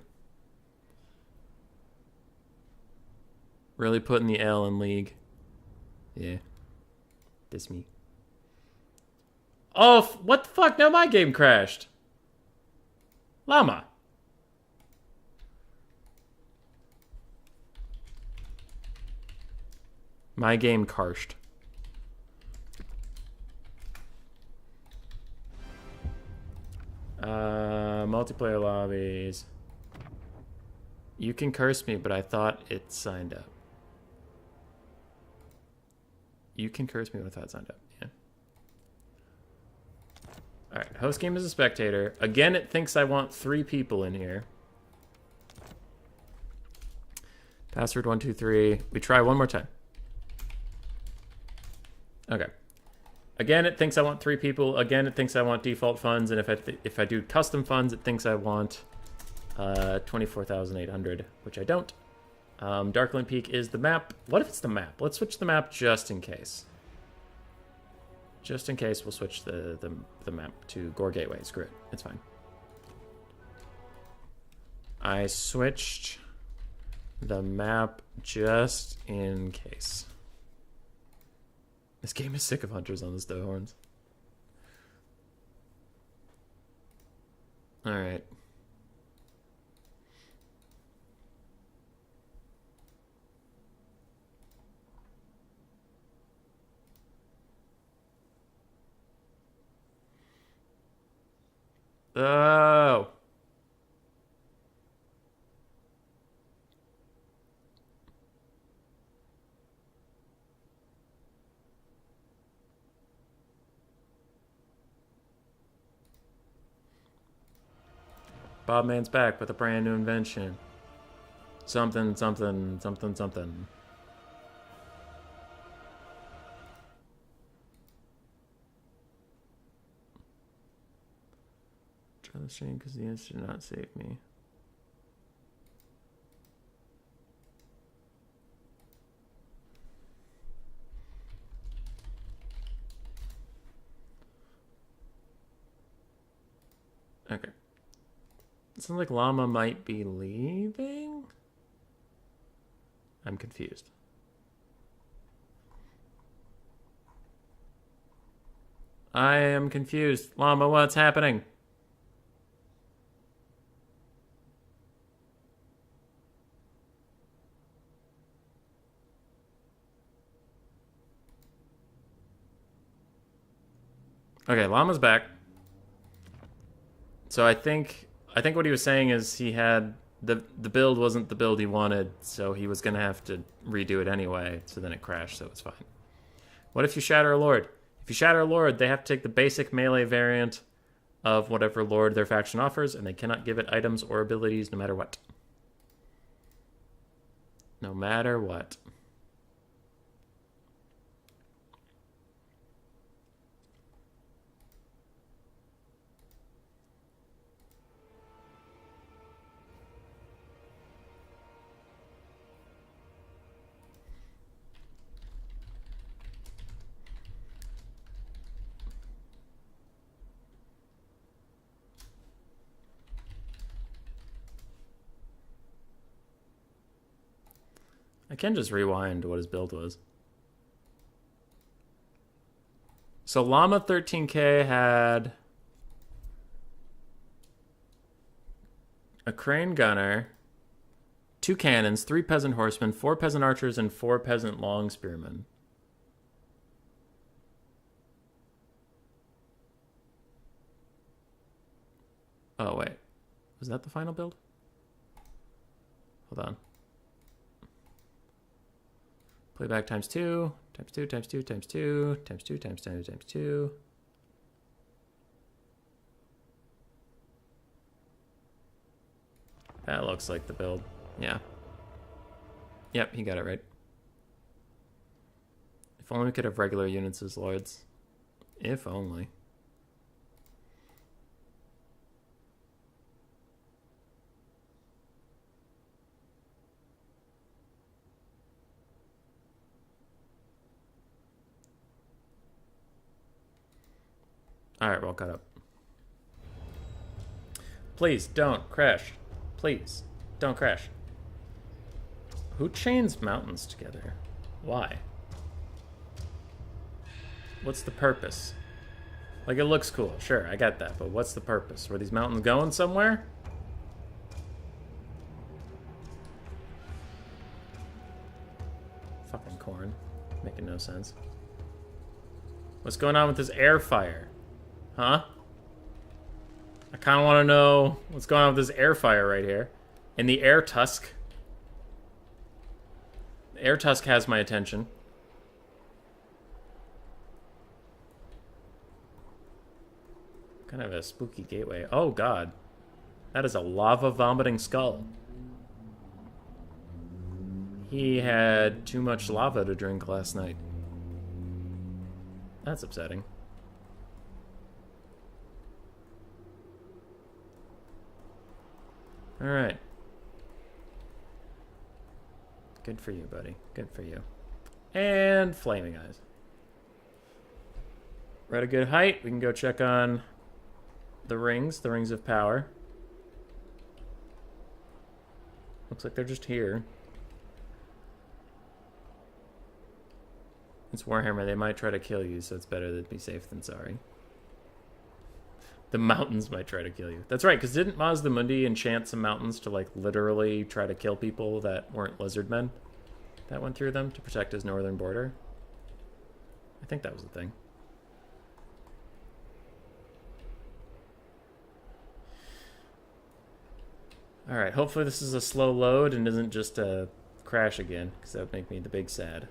Really putting the L in League. Yeah. This me. Oh, what the fuck? Now my game crashed. Llama. My game carshed. Multiplayer lobbies. You can curse me, but I thought it signed up. You can curse me, but I thought it signed up. Yeah. Alright, host game is a spectator. Again, it thinks I want 3 people in here. Password 123. We try one more time. Okay. Again, it thinks I want 3 people. Again, it thinks I want default funds. And if I do custom funds, it thinks I want 24,800, which I don't. Darkling Peak is the map. What if it's the map? Let's switch the map just in case. Just in case, we'll switch the map to Gore Gateway. Screw it. It's fine. I switched the map just in case. This game is sick of hunters on the Stowhorns. Alright. Oh. Bob Man's back with a brand new invention. Something, something, something, something. Try the stream because the answer did not save me. Okay. It sounds like Llama might be leaving. I'm confused. I am confused. Llama, what's happening? Okay, Llama's back. So I think what he was saying is he had the build wasn't the build he wanted, so he was gonna have to redo it anyway. So then it crashed, so it's fine. What if you shatter a lord? If you shatter a lord, they have to take the basic melee variant of whatever lord their faction offers, and they cannot give it items or abilities no matter what. No matter what. I can just rewind what his build was. So Llama 13K had a crane gunner, 2 cannons, 3 peasant horsemen, 4 peasant archers, and 4 peasant long spearmen. Oh, wait. Was that the final build? Hold on. Playback times 2, times 2, times 2, times 2, times 2, times 2, times 2. That looks like the build. Yeah. Yep, he got it right. If only we could have regular units as lords. If only. Alright, we're all caught up. Please, don't crash. Please, don't crash. Who chains mountains together? Why? What's the purpose? Like, it looks cool. Sure, I get that. But what's the purpose? Were these mountains going somewhere? Fucking corn. Making no sense. What's going on with this air fire? Huh? I kind of want to know what's going on with this air fire right here. And the air tusk. The air tusk has my attention. Kind of a spooky gateway. Oh, God. That is a lava vomiting skull. He had too much lava to drink last night. That's upsetting. Alright. Good for you, buddy. Good for you. And flaming eyes. We're at a good height. We can go check on the rings of power. Looks like they're just here. It's Warhammer. They might try to kill you, so it's better to be safe than sorry. The mountains might try to kill you. That's right, because didn't Mazdamundi enchant some mountains to, like, literally try to kill people that weren't lizard men that went through them to protect his northern border? I think that was the thing. Alright, hopefully this is a slow load and isn't just a crash again, because that would make me the big sad.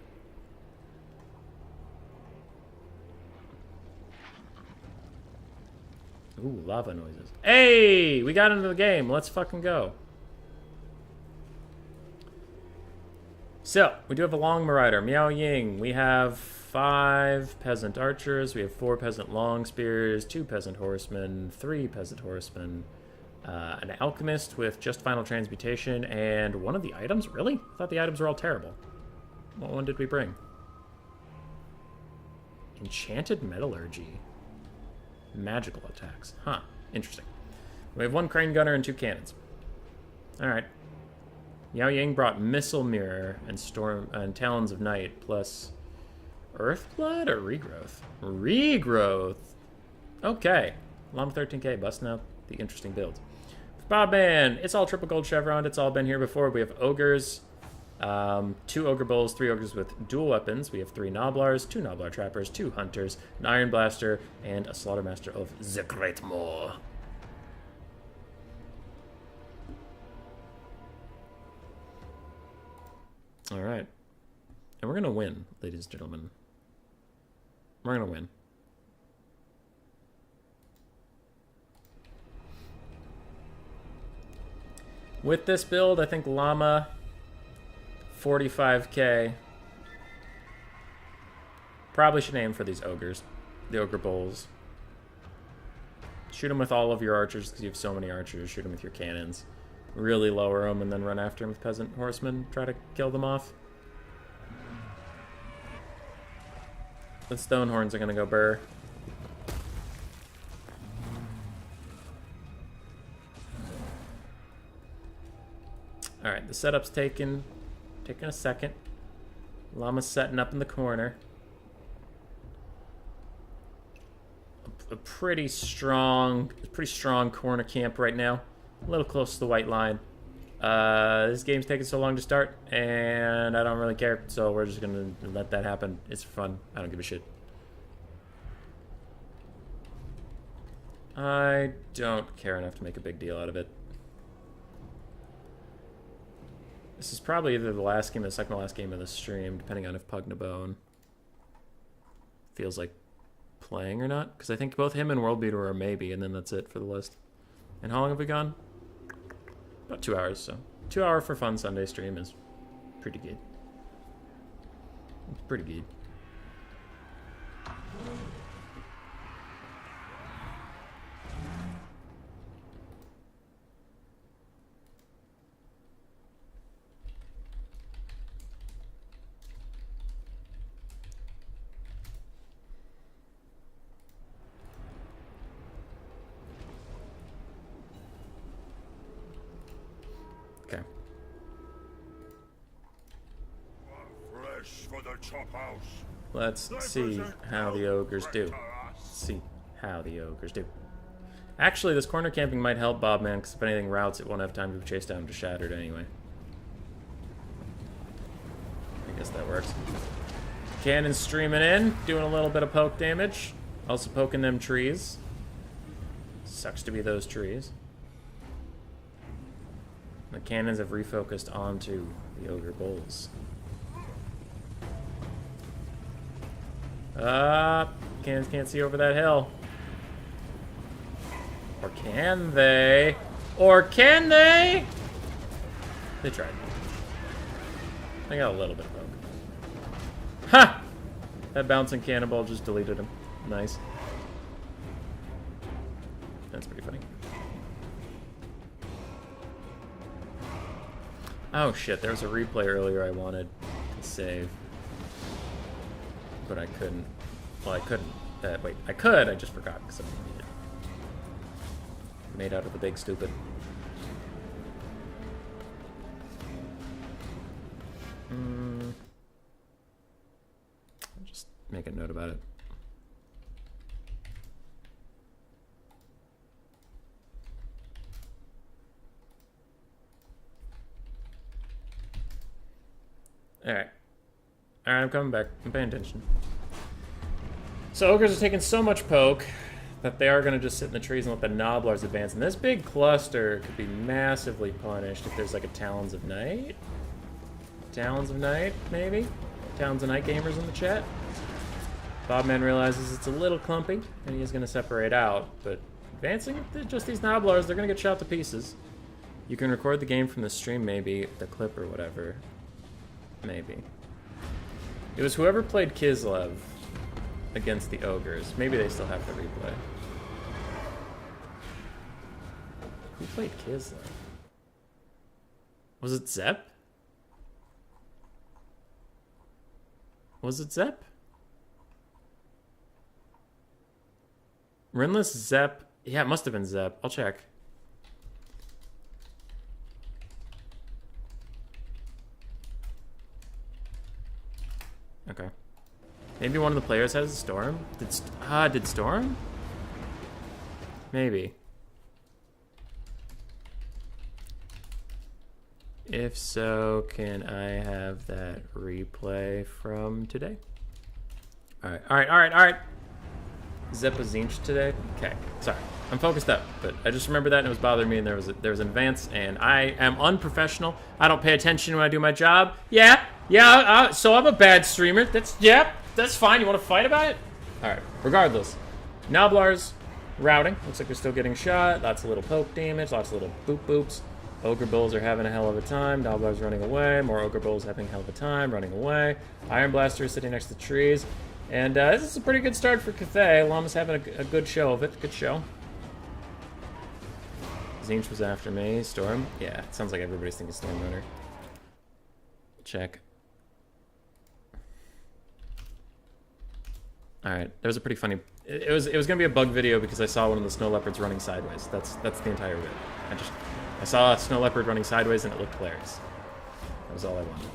Ooh, lava noises. Hey! We got into the game. Let's fucking go. So, we do have a long marauder. Miao Ying. We have 5 peasant archers. We have 4 peasant long spears, 2 peasant horsemen, 3 peasant horsemen, an alchemist with just final transmutation, and one of the items? Really? I thought the items were all terrible. What one did we bring? Enchanted metallurgy. Magical attacks. Huh. Interesting. We have 1 crane gunner and 2 cannons. Alright. Yao Ying brought Missile Mirror and Storm and Talons of Night plus Earthblood or Regrowth? Regrowth! Okay. Llama 13k, busting out the interesting builds. Bodman! It's all triple gold chevron. It's all been here before. We have ogres. 2 ogre bulls, 3 ogres with dual weapons. We have 3 noblars, 2 noblar trappers, 2 hunters, an iron blaster, and a slaughtermaster of the Great Moor. Alright. And we're gonna win, ladies and gentlemen. We're gonna win. With this build, I think Llama 45k. Probably should aim for these ogres. The ogre bulls. Shoot them with all of your archers because you have so many archers. Shoot them with your cannons. Really lower them and then run after them with peasant horsemen. Try to kill them off. The stone horns are going to go burr. Alright, the setup's taking a second. Llama's setting up in the corner. A pretty strong corner camp right now. A little close to the white line. This game's taking so long to start, and I don't really care, so we're just gonna let that happen. It's fun. I don't give a shit. I don't care enough to make a big deal out of it. This is probably either the last game or the second to last game of the stream, depending on if Pugnabone feels like playing or not. Because I think both him and World Beater are maybe, and then that's it for the list. And how long have we gone? About 2 hours, so 2 hour for fun Sunday stream is pretty good. It's pretty good. Okay. Fresh for the chop house. Let's see how the ogres do. Let's see how the ogres do. Actually, this corner camping might help Bobman, because if anything routes, it won't have time to chase down to Shattered anyway. I guess that works. Cannon streaming in, doing a little bit of poke damage. Also poking them trees. Sucks to be those trees. The cannons have refocused onto the ogre bulls. Cannons can't see over that hill. Or can they? Or can they? They tried. They got a little bit of poke. Ha! That bouncing cannonball just deleted him. Nice. That's pretty funny. Oh shit, there was a replay earlier I wanted to save. But I couldn't. Well, I couldn't. Wait, I could, I just forgot because I made it. Made out of the big stupid. I'll just make a note about it. Alright. Alright, I'm coming back. I'm paying attention. So ogres are taking so much poke that they are going to just sit in the trees and let the Nobblars advance. And this big cluster could be massively punished if there's like a Talons of Night. Talons of Night, maybe? Talons of Night gamers in the chat. Bobman realizes it's a little clumpy, and he is going to separate out. But advancing just these Nobblars, they're going to get shot to pieces. You can record the game from the stream, maybe, the clip or whatever. Maybe. It was whoever played Kislev against the ogres. Maybe they still have the replay. Who played Kislev? Was it Zepp? Was it Zepp? Rinless Zepp? Yeah, it must have been Zepp. I'll check. Okay. Maybe one of the players has Storm? Did Storm? Maybe. If so, can I have that replay from today? Alright, alright. Zeppa Zinch today? Okay, sorry. I'm focused up, but I just remembered that and it was bothering me and there was an advance and I am unprofessional. I don't pay attention when I do my job. Yeah, so I'm a bad streamer. That's fine. You want to fight about it? Alright, regardless. Nobblars, routing. Looks like they're still getting shot. Lots of little poke damage, lots of little boop-boops. Ogre Bulls are having a hell of a time. Nobblars running away. More Ogre Bulls having a hell of a time, running away. Iron Blaster is sitting next to the trees. And this is a pretty good start for Cathay. Llama's having a good show of it. Good show. Zinch was after me. Storm? Yeah, it sounds like everybody's thinking Storm Runner. Check. Alright, there was a pretty funny... It was gonna be a bug video because I saw one of the snow leopards running sideways. That's the entire bit. I saw a snow leopard running sideways and it looked hilarious. That was all I wanted.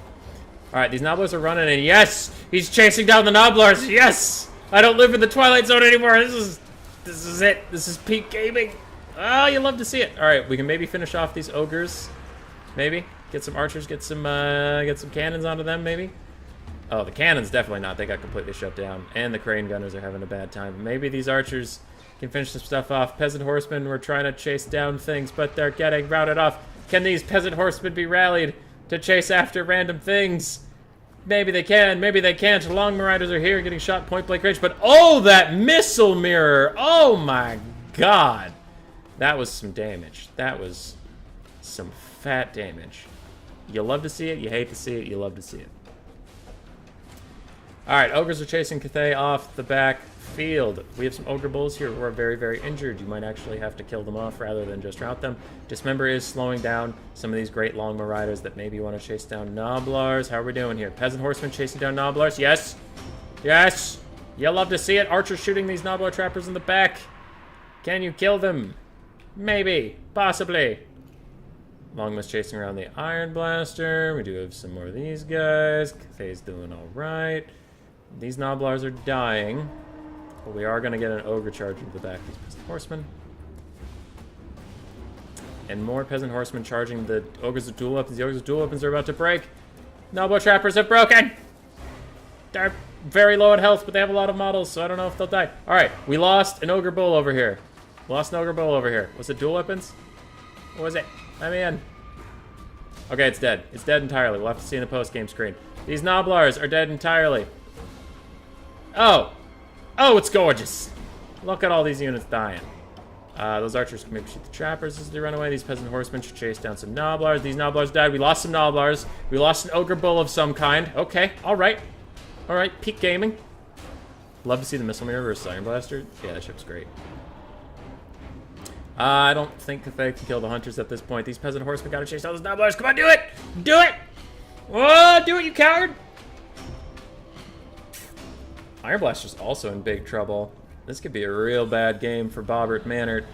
Alright, these Nobblars are running and yes! He's chasing down the Nobblars! Yes! I don't live in the Twilight Zone anymore! This is it! This is peak gaming! Oh, you love to see it. All right, we can maybe finish off these ogres. Maybe get some archers, get some cannons onto them. Maybe. Oh, the cannons definitely not. They got completely shut down, and the crane gunners are having a bad time. Maybe these archers can finish some stuff off. Peasant horsemen were trying to chase down things, but they're getting routed off. Can these peasant horsemen be rallied to chase after random things? Maybe they can, maybe they can't. Long Marauders are here getting shot point blank range, but oh, that missile mirror! Oh my god! That was some damage. That was some fat damage. You love to see it, you hate to see it, you love to see it. Alright, ogres are chasing Cathay off the backfield. We have some ogre bulls here who are very, very injured. You might actually have to kill them off rather than just rout them. Dismember is slowing down some of these great long marauders that maybe want to chase down Noblars. How are we doing here? Peasant horsemen chasing down Noblars? Yes! Yes! You love to see it. Archers shooting these Noblar trappers in the back. Can you kill them? Maybe. Possibly. Longmas chasing around the Iron Blaster. We do have some more of these guys. Cathay's doing alright. These Noblars are dying. But we are going to get an ogre charge into the back of these peasant horsemen. And more peasant horsemen charging the ogres with dual weapons. The ogres with dual weapons are about to break. Noblar trappers have broken! They're very low in health, but they have a lot of models, so I don't know if they'll die. Alright, we lost an ogre bull over here. Lost an ogre bull over here. Was it dual weapons? What was it? Let me in. Okay, it's dead. It's dead entirely. We'll have to see in the post-game screen. These Noblars are dead entirely. Oh! Oh, it's gorgeous! Look at all these units dying. Those archers can maybe shoot the trappers as they run away. These peasant horsemen should chase down some Noblars. These Noblars died. We lost some Noblars. We lost an ogre bull of some kind. Okay, alright. Alright, peak gaming. Love to see the missile mirror versus Iron Blaster. Yeah, that ship's great. I don't think Cathay can kill the hunters at this point. These peasant horsemen gotta chase all those Noblars. Come on, do it! Do it! Oh, do it, you coward! Iron Blaster's also in big trouble. This could be a real bad game for Robert Mannert.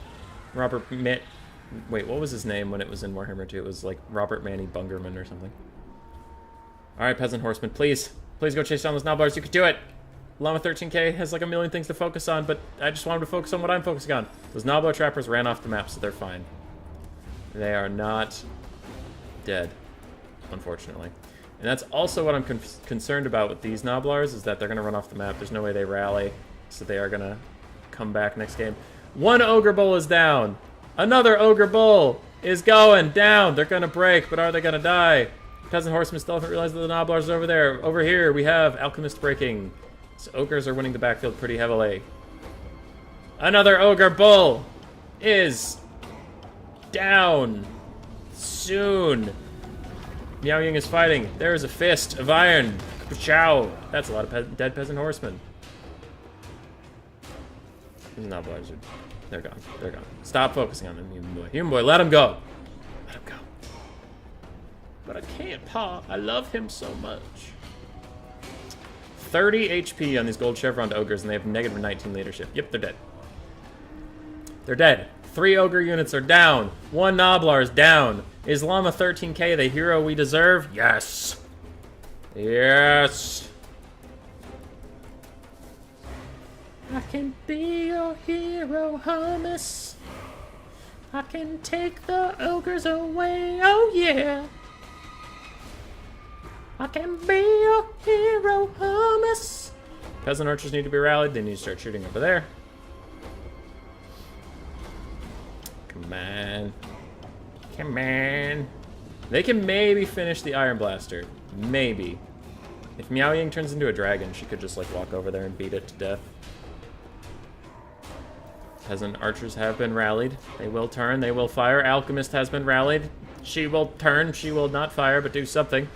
Wait, what was his name when it was in Warhammer 2? It was like Robert Manny Bungerman or something. Alright, peasant horsemen, please. Please go chase down those Noblars. You could do it! Llama 13K has like a million things to focus on, but I just want him to focus on what I'm focusing on. Those Noblar trappers ran off the map, so they're fine. They are not dead, unfortunately. And that's also what I'm concerned about with these Noblars, is that they're going to run off the map. There's no way they rally, so they are going to come back next game. One Ogre Bull is down. Another Ogre Bull is going down. They're going to break, but are they going to die? Peasant Horsemen still haven't realized that the Noblars are over there. Over here, we have Alchemist breaking. So ogres are winning the backfield pretty heavily. Another Ogre Bull is down soon. Miao Ying is fighting. There is a fist of iron. Chow. That's a lot of dead peasant horsemen. These Noblars are... They're gone. They're gone. Stop focusing on them, human boy. Human boy, let him go. Let him go. But I can't, Pa. I love him so much. 30 HP on these gold chevron ogres, and they have negative 19 leadership. Yep, they're dead. They're dead. 3 ogre units are down. 1 Noblar is down. Is Llama 13K the hero we deserve? Yes. Yes. I can be your hero, hummus. I can take the ogres away, oh yeah. I can be your hero, hummus. Peasant archers need to be rallied. They need to start shooting over there. Come on. Come on. They can maybe finish the Iron Blaster. Maybe. If Miao Ying turns into a dragon, she could just like walk over there and beat it to death. Peasant archers have been rallied. They will turn. They will fire. Alchemist has been rallied. She will turn. She will not fire, but do something.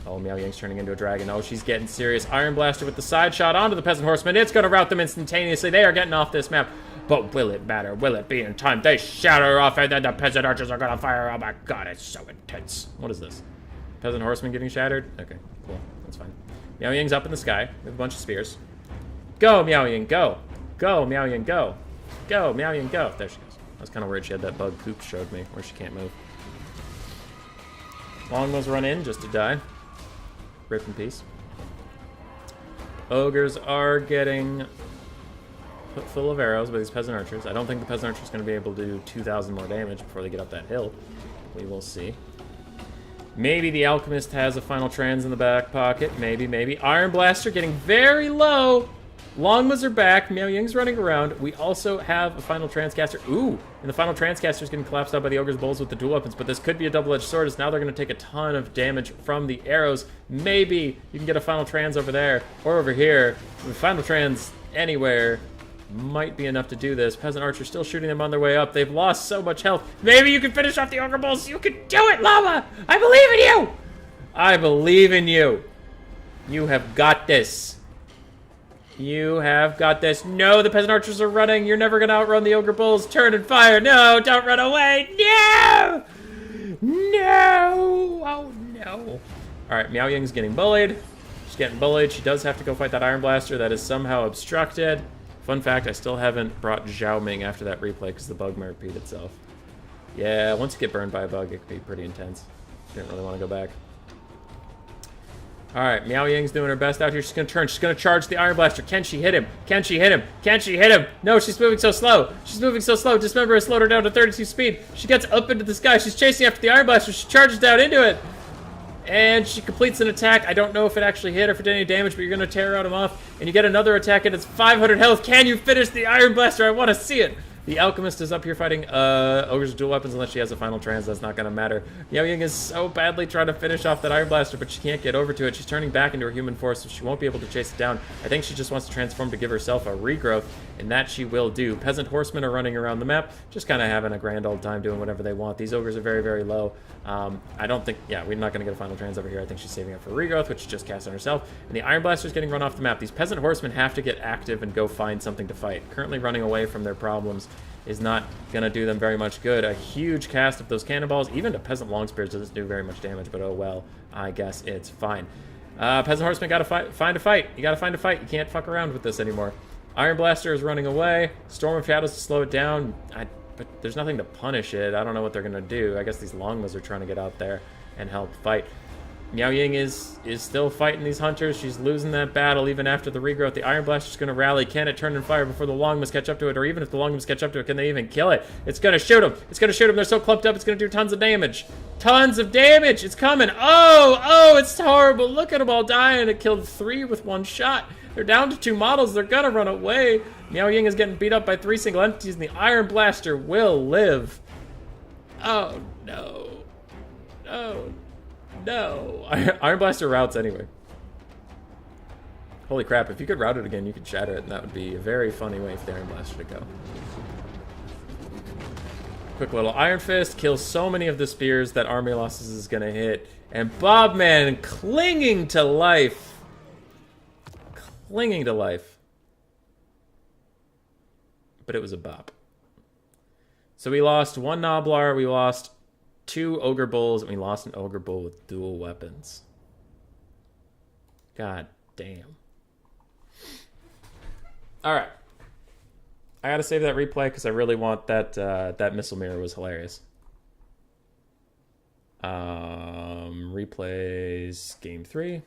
Oh, Miao Ying's turning into a dragon. Oh, she's getting serious. Iron Blaster with the side shot onto the Peasant Horsemen. It's going to rout them instantaneously. They are getting off this map. But will it matter? Will it be in time? They shatter off, and then the Peasant Archers are going to fire. Oh my god, it's so intense. What is this? Peasant Horsemen getting shattered? Okay, cool. That's fine. Miao Ying's up in the sky. We have a bunch of spears. Go, Miao Ying, go. Go, Miao Ying, go. Go, Miao Ying, go. There she goes. I was kind of worried she had that bug Coop showed me, where she can't move. Longbows run in just to die. Rip in peace. Ogres are getting full of arrows by these peasant archers. I don't think the peasant archer's going to be able to do 2,000 more damage before they get up that hill. We will see. Maybe the alchemist has a final trans in the back pocket. Maybe, maybe. Iron Blaster getting very low. Longmas are back. Miao Ying's running around. We also have a final transcaster. Ooh, and the final transcaster is getting collapsed out by the ogre's bowls with the dual weapons, but this could be a double-edged sword, as now they're going to take a ton of damage from the arrows. Maybe you can get a final trans over there or over here. The final trans anywhere might be enough to do this. Peasant archer still shooting them on their way up. They've lost so much health. Maybe you can finish off the ogre bowls. You can do it, Llama. I believe in you. I believe in you. You have got this. You have got this. No, the peasant archers are running. You're never going to outrun the ogre bulls. Turn and fire. No, don't run away. No! No! Oh, no. All right, Miao Ying's getting bullied. She's getting bullied. She does have to go fight that Iron Blaster that is somehow obstructed. Fun fact, I still haven't brought Zhao Ming after that replay because the bug might repeat itself. Yeah, once you get burned by a bug, it can be pretty intense. Didn't really want to go back. All right, Miao Ying's doing her best out here. She's going to turn. She's going to charge the Iron Blaster. Can she hit him? Can she hit him? Can she hit him? No, she's moving so slow. She's moving so slow. Dismember has slowed her down to 32 speed. She gets up into the sky. She's chasing after the Iron Blaster. She charges down into it. And she completes an attack. I don't know if it actually hit or if it did any damage, but you're going to tear out him off. And you get another attack, and it's 500 health. Can you finish the Iron Blaster? I want to see it. The Alchemist is up here fighting Ogre's dual weapons unless she has a final trans. That's not going to matter. Miao Ying is so badly trying to finish off that Iron Blaster, but she can't get over to it. She's turning back into her human force, so she won't be able to chase it down. I think she just wants to transform to give herself a regrowth, and that she will do. Peasant horsemen are running around the map, just kind of having a grand old time doing whatever they want. These ogres are very, very low. I don't think, yeah, we're not going to get a final trans over here. I think she's saving up for regrowth, which she just cast on herself. And the Iron Blaster is getting run off the map. These peasant horsemen have to get active and go find something to fight. Currently running away from their problems is not going to do them very much good. A huge cast of those cannonballs, even to peasant long spears, doesn't do very much damage, but oh well, I guess it's fine. Peasant horseman got to find a fight. You got to find a fight. You can't fuck around with this anymore. Iron Blaster is running away. Storm of Shadows to slow it down. But there's nothing to punish it. I don't know what they're going to do. I guess these Longmas are trying to get out there and help fight. Miao Ying is still fighting these hunters. She's losing that battle even after the regrowth. The Iron Blaster is going to rally. Can it turn and fire before the Longmas catch up to it? Or even if the Longmas catch up to it, can they even kill it? It's going to shoot them. It's going to shoot them. They're so clumped up, it's going to do tons of damage. Tons of damage. It's coming. Oh, it's horrible. Look at them all dying. It killed 3 with 1 shot. They're down to 2 models. They're going to run away. Miao Ying is getting beat up by 3 single entities, and the Iron Blaster will live. Oh, no. Oh, no. Iron Blaster routes anyway. Holy crap, if you could route it again, you could shatter it, and that would be a very funny way for the Iron Blaster to go. Quick little Iron Fist kills so many of the spears that Army Losses is going to hit. And Bobman clinging to life. Clinging to life. But it was a bop. So we lost 1 Noblar, we lost 2 Ogre Bulls, and we lost an Ogre Bull with dual weapons. God damn. Alright. I gotta save that replay because I really want that that missile mirror was hilarious. Replays game 3.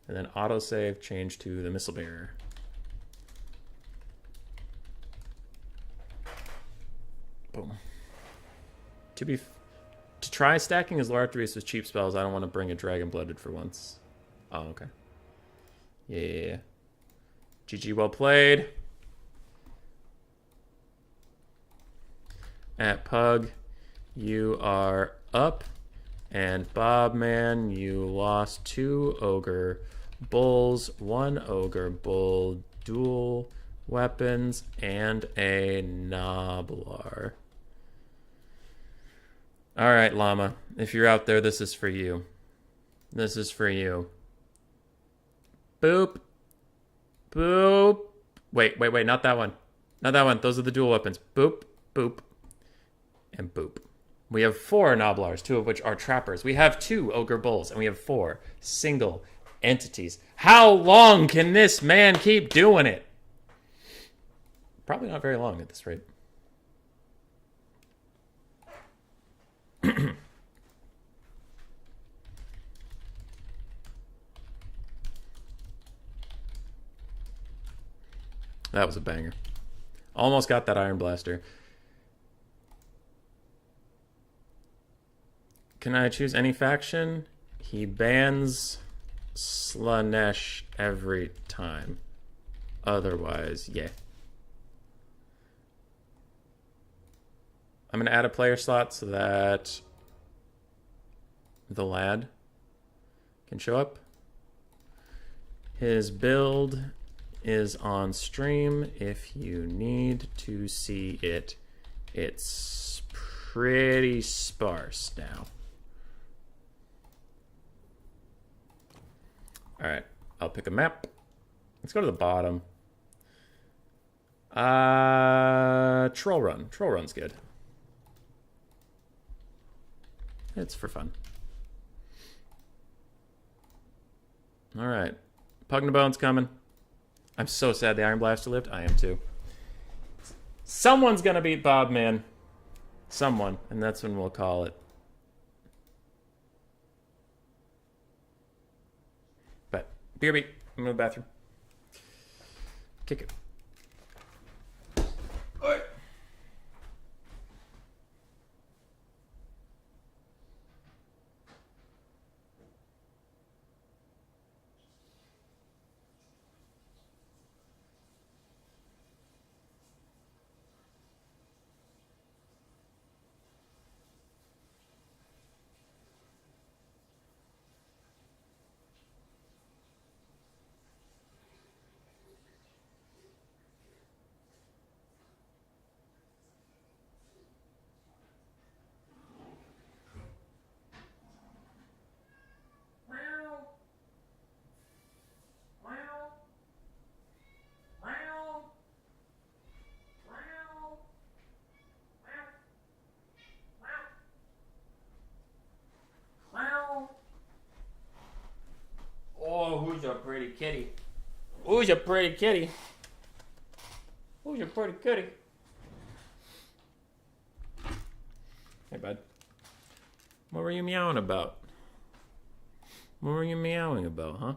And then autosave, change to the missile mirror. Boom. To try stacking his large beast with cheap spells, I don't want to bring a Dragon Blooded for once. Oh, okay. Yeah. GG, well played. At Pug, you are up. And Bobman, you lost 2 Ogre Bulls, 1 Ogre Bull, dual weapons, and a Noblar. Alright, Llama. If you're out there, this is for you. This is for you. Boop. Boop. Wait, not that one. Not that one. Those are the dual weapons. Boop, boop, and boop. We have 4 Noblars, 2 of which are trappers. We have 2 Ogre Bulls, and we have 4 single entities. How long can this man keep doing it? Probably not very long at this rate. That was a banger. Almost got that Iron Blaster. Can I choose any faction? He bans Slanesh every time. Otherwise, yeah. I'm going to add a player slot so that the lad can show up. His build is on stream if you need to see it. It's pretty sparse now. All right, I'll pick a map. Let's go to the bottom. Troll Run. Troll Run's good. It's for fun. All right. Pugnabone's coming. I'm so sad the Iron Blaster lived. I am too. Someone's gonna beat Bob, man. Someone. And that's when we'll call it. But, BRB. I'm in the bathroom. Kick it. Alright. Oh, who's your pretty kitty? Who's your pretty kitty? Who's your pretty kitty? Hey, bud. What were you meowing about? What were you meowing about, huh?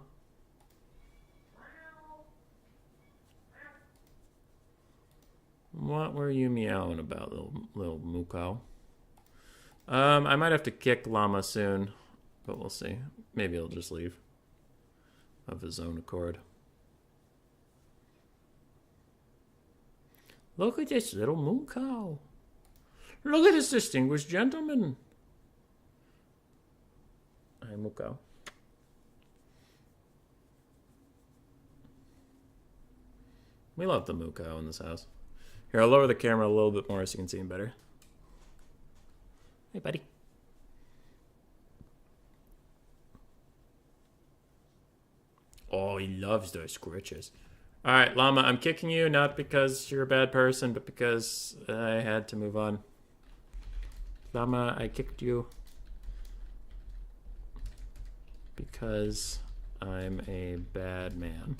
What were you meowing about, little Muko? I might have to kick Llama soon, but we'll see. Maybe he'll just leave of his own accord. Look at this little Muko. Look at this distinguished gentleman. Hi, Muko. We love the Muko in this house. Here, I'll lower the camera a little bit more so you can see him better. Hey, buddy. Oh, he loves those scritches. All right, Llama, I'm kicking you not because you're a bad person, but because I had to move on. Llama, I kicked you because I'm a bad man.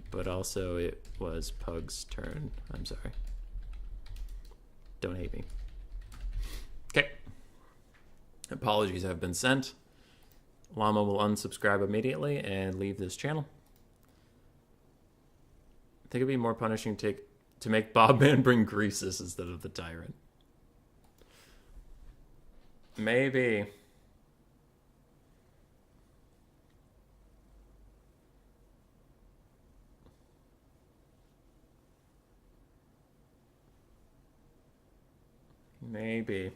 But also it was Pug's turn. I'm sorry. Don't hate me. Okay. Apologies have been sent. Llama will unsubscribe immediately and leave this channel. I think it'd be more punishing to make Bobman bring Greases instead of the Tyrant. Maybe. Maybe.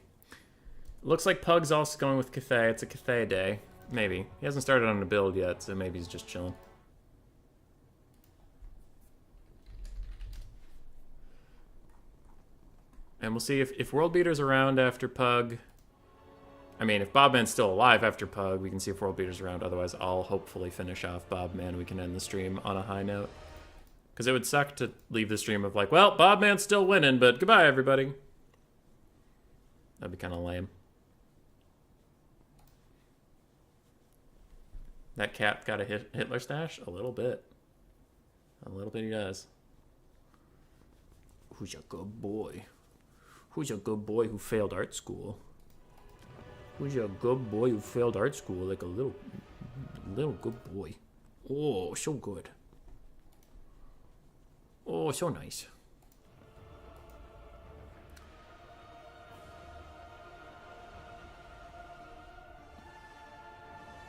Looks like Pug's also going with Cathay. It's a Cathay day. Maybe. He hasn't started on a build yet, so maybe he's just chilling. And we'll see if World Beater's around after Pug. I mean, if Bobman's still alive after Pug, we can see if World Beater's around. Otherwise, I'll hopefully finish off Bobman. We can end the stream on a high note. Because it would suck to leave the stream of like, well, Bobman's still winning, but goodbye, everybody. That'd be kind of lame. That cat got a Hitler stash? A little bit. A little bit he does. Who's a good boy? Who's a good boy who failed art school? Who's a good boy who failed art school like a little good boy? Oh, so good. Oh, so nice.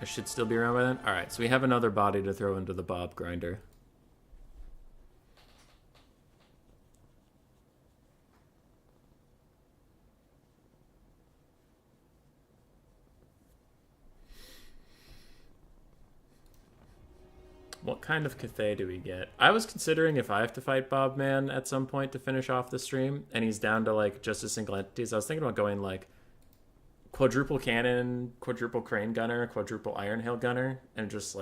I should still be around by then. All right, so we have another body to throw into the Bob grinder. What kind of Cathay do we get? I was considering if I have to fight Bob Man at some point to finish off the stream, and he's down to like just a single entities. I was thinking about going like quadruple cannon, quadruple crane gunner, quadruple iron hail gunner, and just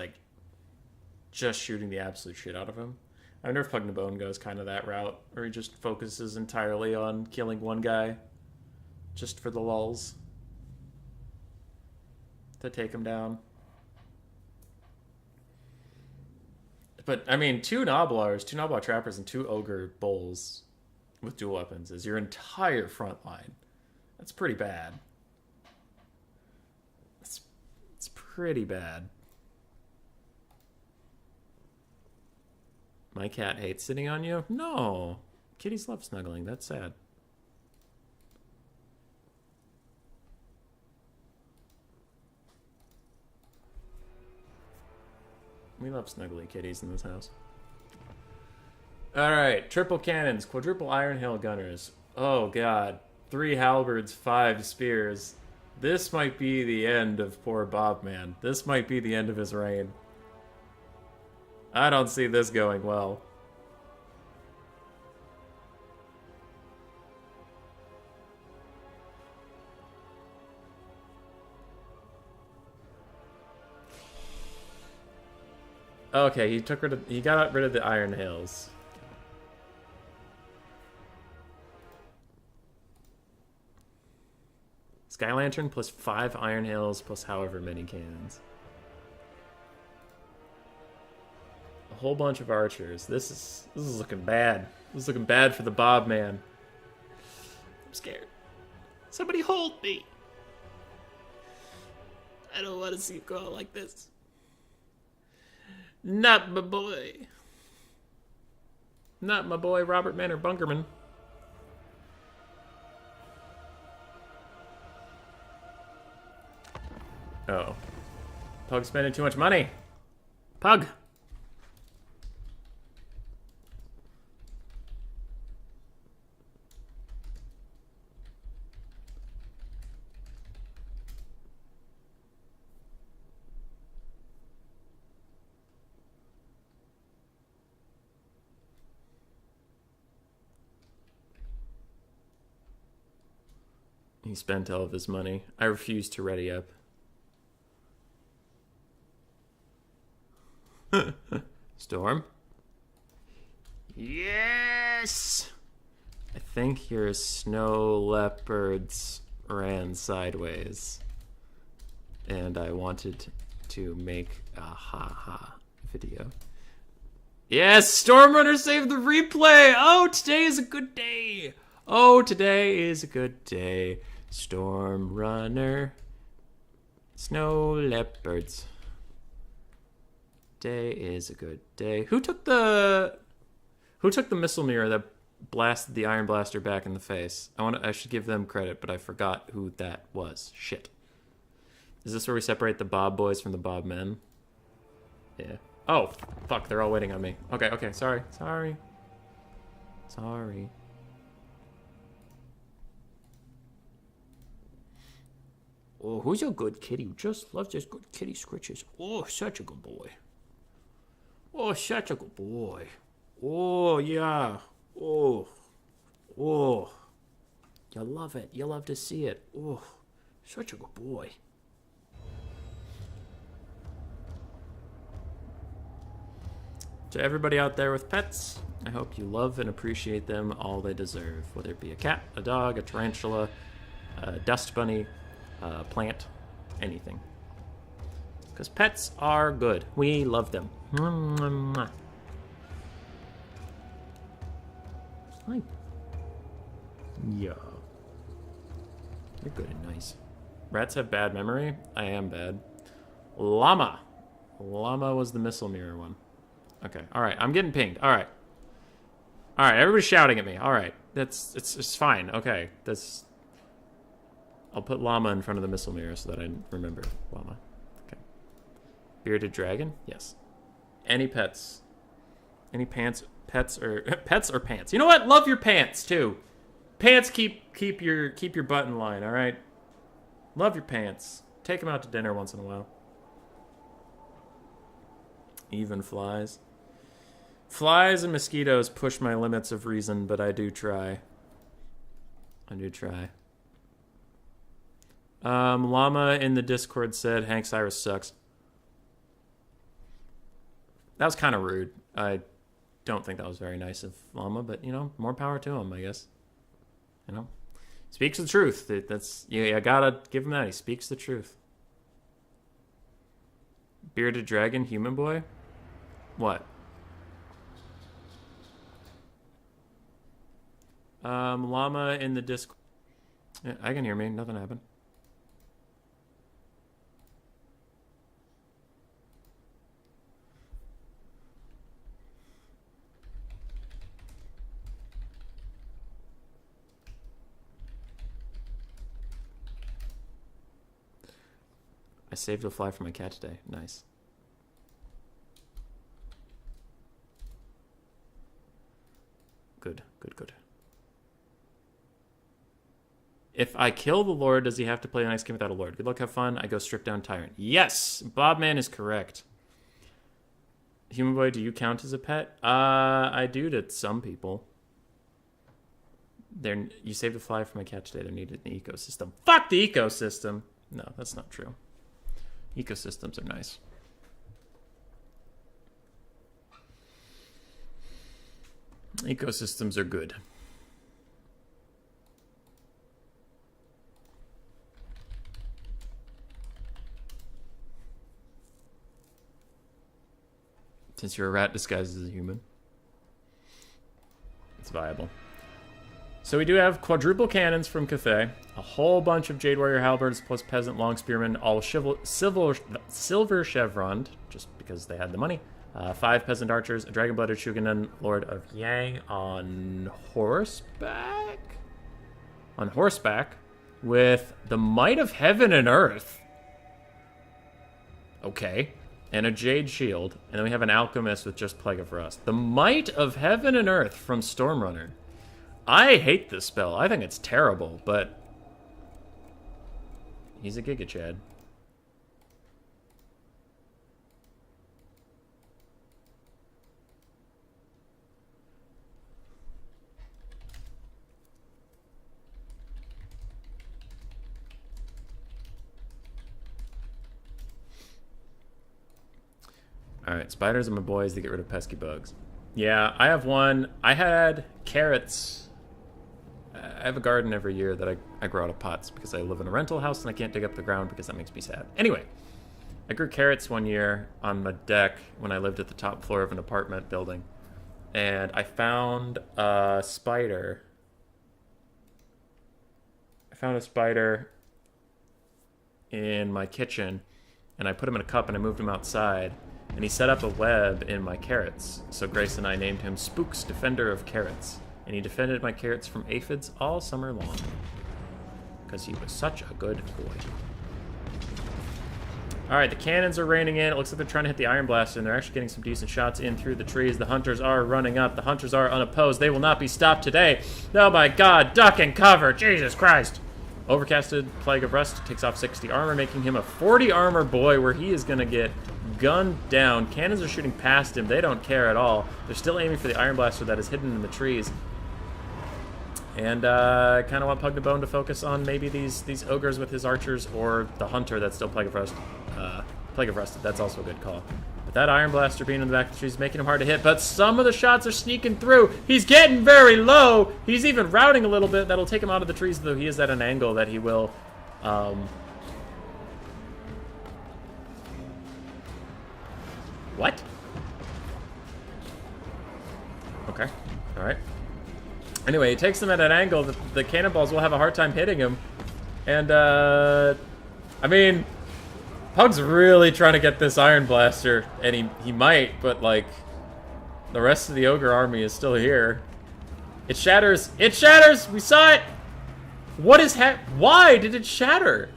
shooting the absolute shit out of him. I wonder if Pug Bone goes kind of that route, where he just focuses entirely on killing one guy, just for the lulz, to take him down. But, I mean, two Noblar Trappers, and two Ogre Bulls with dual weapons is your entire front line. That's pretty bad. It's pretty bad. My cat hates sitting on you? No. Kitties love snuggling. That's sad. We love snuggly kitties in this house. Alright, triple cannons, quadruple iron hail gunners. Oh god. 3 halberds, 5 spears. This might be the end of poor Bob Man. This might be the end of his reign. I don't see this going well. Okay, he got rid of the iron hails. Sky Lantern plus 5 iron hails plus however many cannons. A whole bunch of archers. This is looking bad. This is looking bad for the Bob Man. I'm scared. Somebody hold me. I don't want to see it go out like this. Not my boy. Not my boy Robert Manor Bunkerman. Oh. Pug's spending too much money. Pug! He spent all of his money. I refuse to ready up. Storm? Yes! I think your snow leopards ran sideways. And I wanted to make a ha-ha video. Yes! Stormrunner saved the replay! Oh, today is a good day! Oh, today is a good day. Stormrunner. Snow leopards. Day is a good day. Who took the missile mirror that blasted the Iron Blaster back in the face? I should give them credit, but I forgot who that was. Shit. Is this where we separate the Bob boys from the Bob men? Yeah. Oh, fuck, they're all waiting on me. Okay, sorry. Oh, who's a good kitty who just loves his good kitty scritches? Oh, such a good boy. Oh, such a good boy. Oh, yeah. Oh. You love it. You love to see it. Oh, such a good boy. To everybody out there with pets, I hope you love and appreciate them all they deserve. Whether it be a cat, a dog, a tarantula, a dust bunny, a plant, anything. Because pets are good. We love them. Hi. Yeah. You're good and nice. Rats have bad memory? I am bad. Llama. Llama was the missile mirror one. Okay, alright. I'm getting pinged. Alright. All right, everybody's shouting at me. All right, it's fine. Okay, I'll put llama in front of the missile mirror so that I remember llama. Okay. Bearded dragon? Yes. Any pets? Any pets or pants? You know what? Love your pants too. Pants keep your butt in line. All right. Love your pants. Take them out to dinner once in a while. Even flies. Flies and mosquitoes push my limits of reason, but I do try. Llama in the Discord said Hank Cyrus sucks. That was kind of rude. I don't think that was very nice of Llama, but, you know, more power to him, I guess. You know? Speaks the truth. I gotta give him that. He speaks the truth. Bearded dragon, human boy? What? Llama in the Discord. Yeah, I can hear me. Nothing happened. I saved a fly for my cat today. Nice. Good. If I kill the Lord, does he have to play the next game without a Lord? Good luck, have fun. I go strip down Tyrant. Yes! Bobman is correct. Human boy, do you count as a pet? I do to some people. You saved a fly for my cat today. They're needed in the ecosystem. Fuck the ecosystem! No, that's not true. Ecosystems are nice. Ecosystems are good. Since you're a rat disguised as a human. It's viable. So we do have quadruple cannons from Cathay, a whole bunch of Jade Warrior Halberds plus Peasant Long Spearmen, all silver chevroned, just because they had the money. 5 Peasant Archers, a Dragon-Blooded Shugonen, Lord of Yang on horseback? On horseback, with the Might of Heaven and Earth. Okay. And a Jade Shield, and then we have an Alchemist with just Plague of Rust. The Might of Heaven and Earth from Stormrunner. I hate this spell. I think it's terrible, but he's a Giga Chad. Alright, spiders are my boys to get rid of pesky bugs. Yeah, I have one. I had carrots. I have a garden every year that I grow out of pots because I live in a rental house and I can't dig up the ground because that makes me sad. Anyway, I grew carrots one year on my deck when I lived at the top floor of an apartment building. And I found a spider. In my kitchen, and I put him in a cup and I moved him outside. And he set up a web in my carrots. So Grace and I named him Spooks, Defender of Carrots. And he defended my carrots from aphids all summer long. Because he was such a good boy. Alright, the cannons are raining in. It looks like they're trying to hit the Iron Blaster, and they're actually getting some decent shots in through the trees. The hunters are running up. The hunters are unopposed. They will not be stopped today. Oh my god, duck and cover. Jesus Christ. Overcasted Plague of Rust takes off 60 armor, making him a 40 armor boy where he is going to get gunned down. Cannons are shooting past him. They don't care at all. They're still aiming for the Iron Blaster that is hidden in the trees. And I kind of want Pug to Bone to focus on maybe these ogres with his archers or the hunter that's still Plague of Rust. Plague of Rusted, that's also a good call. But that Iron Blaster being in the back of the trees is making him hard to hit, but some of the shots are sneaking through. He's getting very low. He's even routing a little bit. That'll take him out of the trees, though he is at an angle that he will... What? Okay. Alright. Anyway, he takes them at an angle that the cannonballs will have a hard time hitting him. And, I mean, Pug's really trying to get this Iron Blaster, and he might, but, like, the rest of the Ogre army is still here. It shatters. It shatters. We saw it. What is Why did it shatter?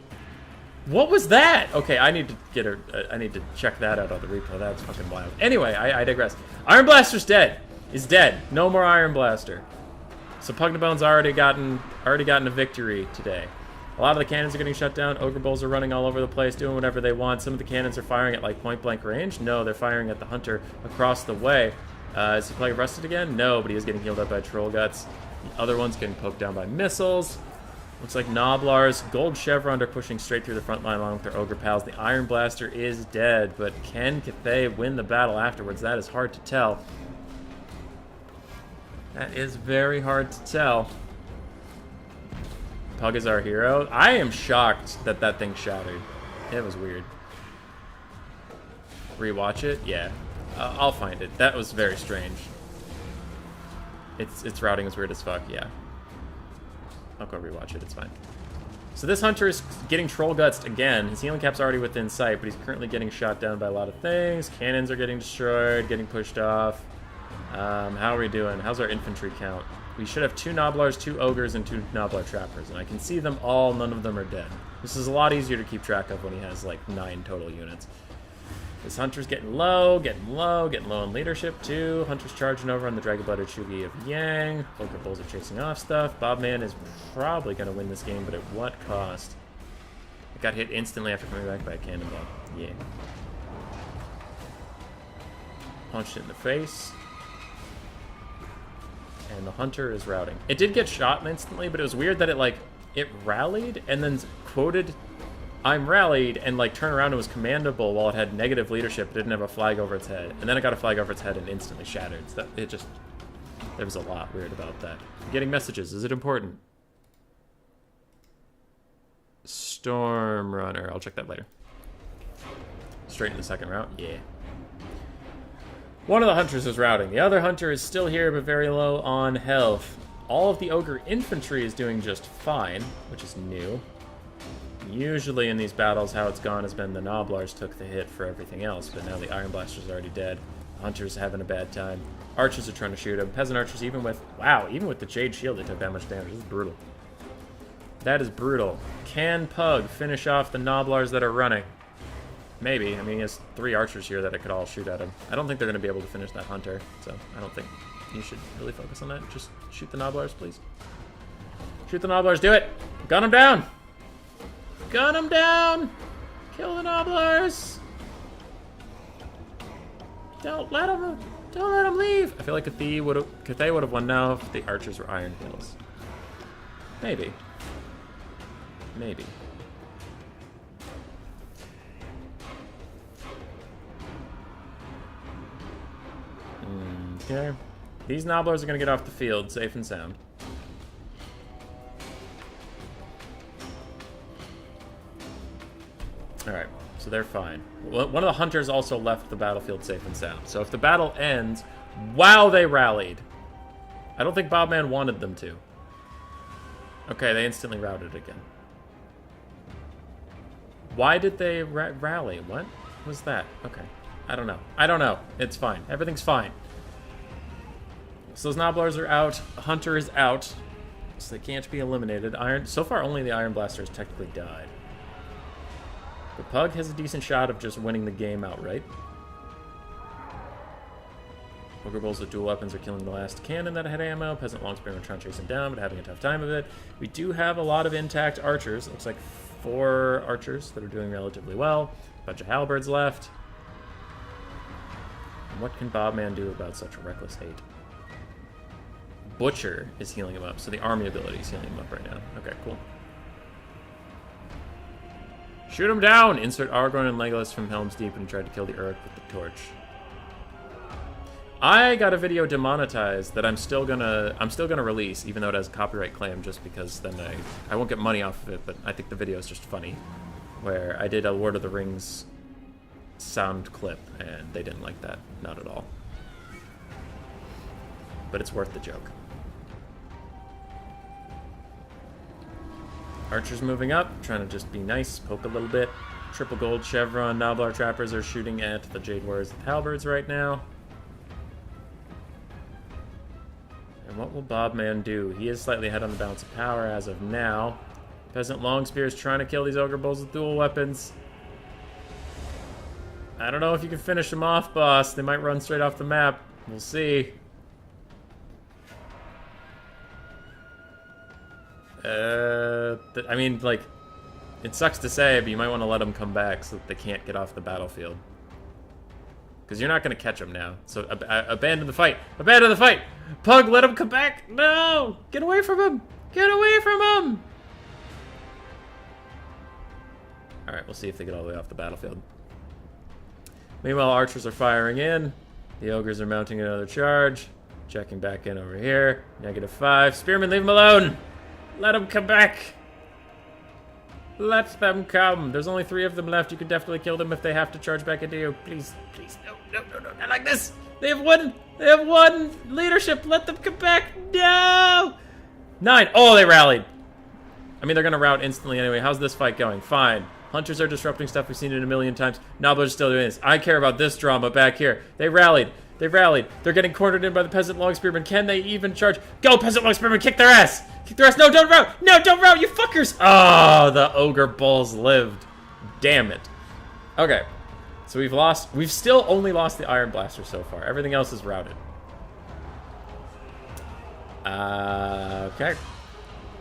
What was that? Okay, I need to get her. I need to check that out on the replay. That's fucking wild. Anyway, I digress. Iron Blaster's dead. Is dead. No more Iron Blaster. So Pugnabone's already gotten a victory today. A lot of the cannons are getting shut down. Ogre Bulls are running all over the place, doing whatever they want. Some of the cannons are firing at like point blank range. No, they're firing at the hunter across the way. Is he playing rusted again? No, but he is getting healed up by troll guts. The other one's getting poked down by missiles. Looks like Noblars, Gold Chevron are pushing straight through the front line along with their Ogre pals. The Iron Blaster is dead, but can Cathay win the battle afterwards? That is hard to tell. That is very hard to tell. Pug is our hero. I am shocked that that thing shattered. It was weird. Rewatch it? Yeah. I'll find it. That was very strange. Its routing is weird as fuck, yeah. I'll go rewatch it, it's fine. So this hunter is getting troll gutsed again. His healing cap's already within sight, but he's currently getting shot down by a lot of things. Cannons are getting destroyed, getting pushed off. How are we doing? How's our infantry count? We should have 2 Noblars, 2 Ogres, and 2 Noblar Trappers, and I can see them all. None of them are dead. This is a lot easier to keep track of when he has like 9 total units. This hunter's getting low in leadership too. Hunter's charging over on the Dragon-Blooded Shugi of Yang. Ogre Bulls are chasing off stuff. Bobman is probably going to win this game, but at what cost? It got hit instantly after coming back by a cannonball. Yeah. Punched it in the face. And the hunter is routing. It did get shot instantly, but it was weird that it rallied and then quoted "I'm rallied" and like turned around and was commandable while it had negative leadership. It didn't have a flag over its head, and then it got a flag over its head and instantly shattered. So there was a lot weird about that. I'm getting messages. Is it important? Storm Runner. I'll check that later. Straight in the second route. Yeah. One of the hunters is routing. The other hunter is still here, but very low on health. All of the ogre infantry is doing just fine, which is new. Usually in these battles, how it's gone has been the Noblars took the hit for everything else, but now the Iron Blaster's already dead. The hunter's having a bad time. Archers are trying to shoot him. Peasant archers, even with the Jade Shield, they took that much damage. This is brutal. That is brutal. Can Pug finish off the Noblars that are running? Maybe. I mean, he has 3 archers here that it could all shoot at him. I don't think they're going to be able to finish that hunter, so I don't think you should really focus on that. Just shoot the Noblars, please. Shoot the Noblars. Do it! Gun him down! Gun him down! Kill the Noblars! Don't let him leave! I feel like Cathay would have won now if the archers were Iron Hills. Maybe. Maybe. Okay. These Noblars are going to get off the field safe and sound. Alright, so they're fine. One of the hunters also left the battlefield safe and sound. So if the battle ends while they rallied, I don't think Bobman wanted them to. Okay, they instantly routed again. Why did they rally? What was that? Okay. I don't know. It's fine. Everything's fine. So those Noblars are out. Hunter is out. So they can't be eliminated. So far, only the Iron Blaster has technically died. The Pug has a decent shot of just winning the game outright. Ogre Bulls with dual weapons are killing the last cannon that had ammo. Peasant Longspearmen are trying to chase him down, but having a tough time of it. We do have a lot of intact archers. It looks like 4 archers that are doing relatively well. A bunch of halberds left. And what can Bobman do about such reckless hate? Butcher is healing him up, so the army ability is healing him up right now. Okay, cool. Shoot him down! Insert Aragorn and Legolas from Helm's Deep and tried to kill the Uruk with the torch. I got a video demonetized that I'm still gonna release, even though it has a copyright claim, just because then I won't get money off of it, but I think the video is just funny. Where I did a Lord of the Rings sound clip, and they didn't like that. Not at all. But it's worth the joke. Archers moving up, trying to just be nice, poke a little bit. Triple gold chevron, Noblar trappers are shooting at the Jade Warriors with halberds right now. And what What will Bobman do? He is slightly ahead on the balance of power as of now. Peasant Longspear is trying to kill these Ogre Bulls with dual weapons. I don't know if you can finish them off, boss. They might run straight off the map. We'll see. I mean, like, it sucks to say, but you might want to let them come back so that they can't get off the battlefield. Because you're not going to catch them now. So abandon the fight. Abandon the fight! Pug, let him come back! No! Get away from him! Get away from him! Alright, we'll see if they get all the way off the battlefield. Meanwhile, archers are firing in. The ogres are mounting another charge. Checking back in over here. -5. Spearmen, leave them alone! Let them come back! Let them come! There's only 3 of them left. You can definitely kill them if they have to charge back into you. Please, please, no, not like this! They have won! They have won! Leadership, let them come back! No! 9! Oh, they rallied! I mean, they're gonna rout instantly anyway. How's this fight going? Fine. Hunters are disrupting stuff. We've seen it a million times. Nobblers are still doing this. I care about this drama back here. They rallied. They rallied. They're getting cornered in by the Peasant Longspearmen. Can they even charge? Go, Peasant Longspearmen! Kick their ass! Kick their ass! No, don't rout! No, don't rout, you fuckers! Oh, the Ogre Bulls lived. Damn it. Okay. So we've still only lost the Iron Blaster so far. Everything else is routed. Okay.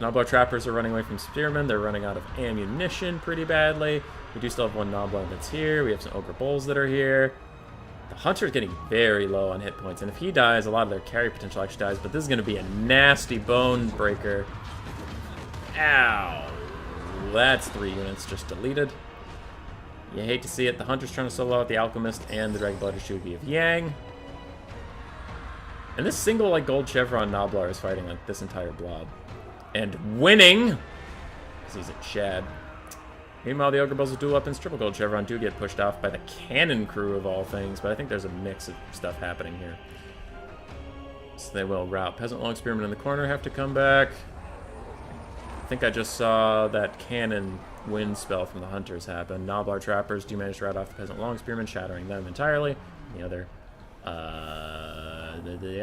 Nobbler Trappers are running away from Spearmen. They're running out of ammunition pretty badly. We do still have 1 Nobbler that's here. We have some Ogre Bulls that are here. The Hunter's getting very low on hit points, and if he dies, a lot of their carry potential actually dies, but this is going to be a nasty bone breaker. Ow. That's 3 units just deleted. You hate to see it. The Hunter's trying to solo out the Alchemist and the Dragonblood Shugi of Yang. And this single, like, gold chevron Nobbler is fighting, like, this entire blob. And winning! Because he's a Chad. Meanwhile, the Ogre Bulls with dual weapons, triple gold chevron, do get pushed off by the cannon crew of all things, but I think there's a mix of stuff happening here. So they will rout. Peasant Longspearmen in the corner have to come back. I think I just saw that cannon wind spell from the Hunters happen. Nobbler Trappers do manage to rout off the Peasant Longspearmen, shattering them entirely. The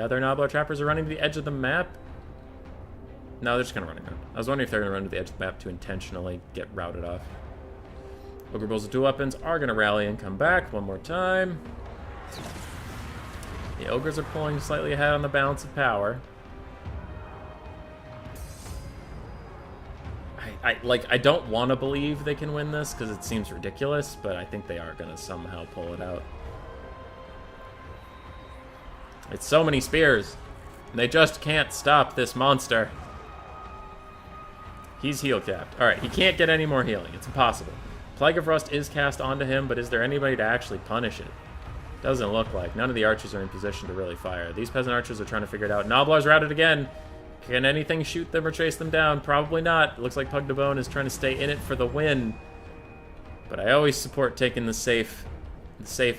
other Nobbler Trappers are running to the edge of the map. No, they're just going to run around. I was wondering if they're going to run to the edge of the map to intentionally get routed off. Ogre Bulls with dual weapons are going to rally and come back one more time. The Ogres are pulling slightly ahead on the balance of power. I don't want to believe they can win this because it seems ridiculous, but I think they are going to somehow pull it out. It's so many spears. And they just can't stop this monster. He's heal capped. Alright, he can't get any more healing. It's impossible. Plague of Rust is cast onto him, but is there anybody to actually punish it? Doesn't look like. None of the archers are in position to really fire. These peasant archers are trying to figure it out. Nobbler's routed again. Can anything shoot them or chase them down? Probably not. It looks like Pug de Bone is trying to stay in it for the win. But I always support taking the safe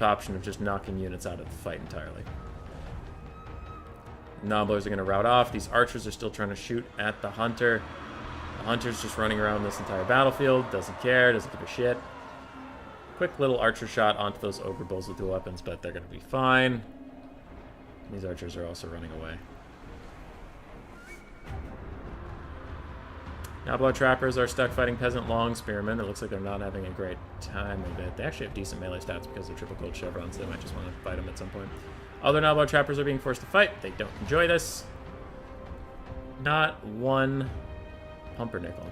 option of just knocking units out of the fight entirely. Nobblers are going to rout off. These archers are still trying to shoot at the Hunter. The Hunter's just running around this entire battlefield. Doesn't care. Doesn't give a shit. Quick little archer shot onto those Ogre Bulls with dual weapons, but they're going to be fine. These archers are also running away. Nobbler Trappers are stuck fighting Peasant Longspearmen. It looks like they're not having a great time of it. They actually have decent melee stats because they're triple gold chevrons, so they might just want to fight them at some point. Other Nobbler Trappers are being forced to fight. They don't enjoy this. Not one pumpernickel.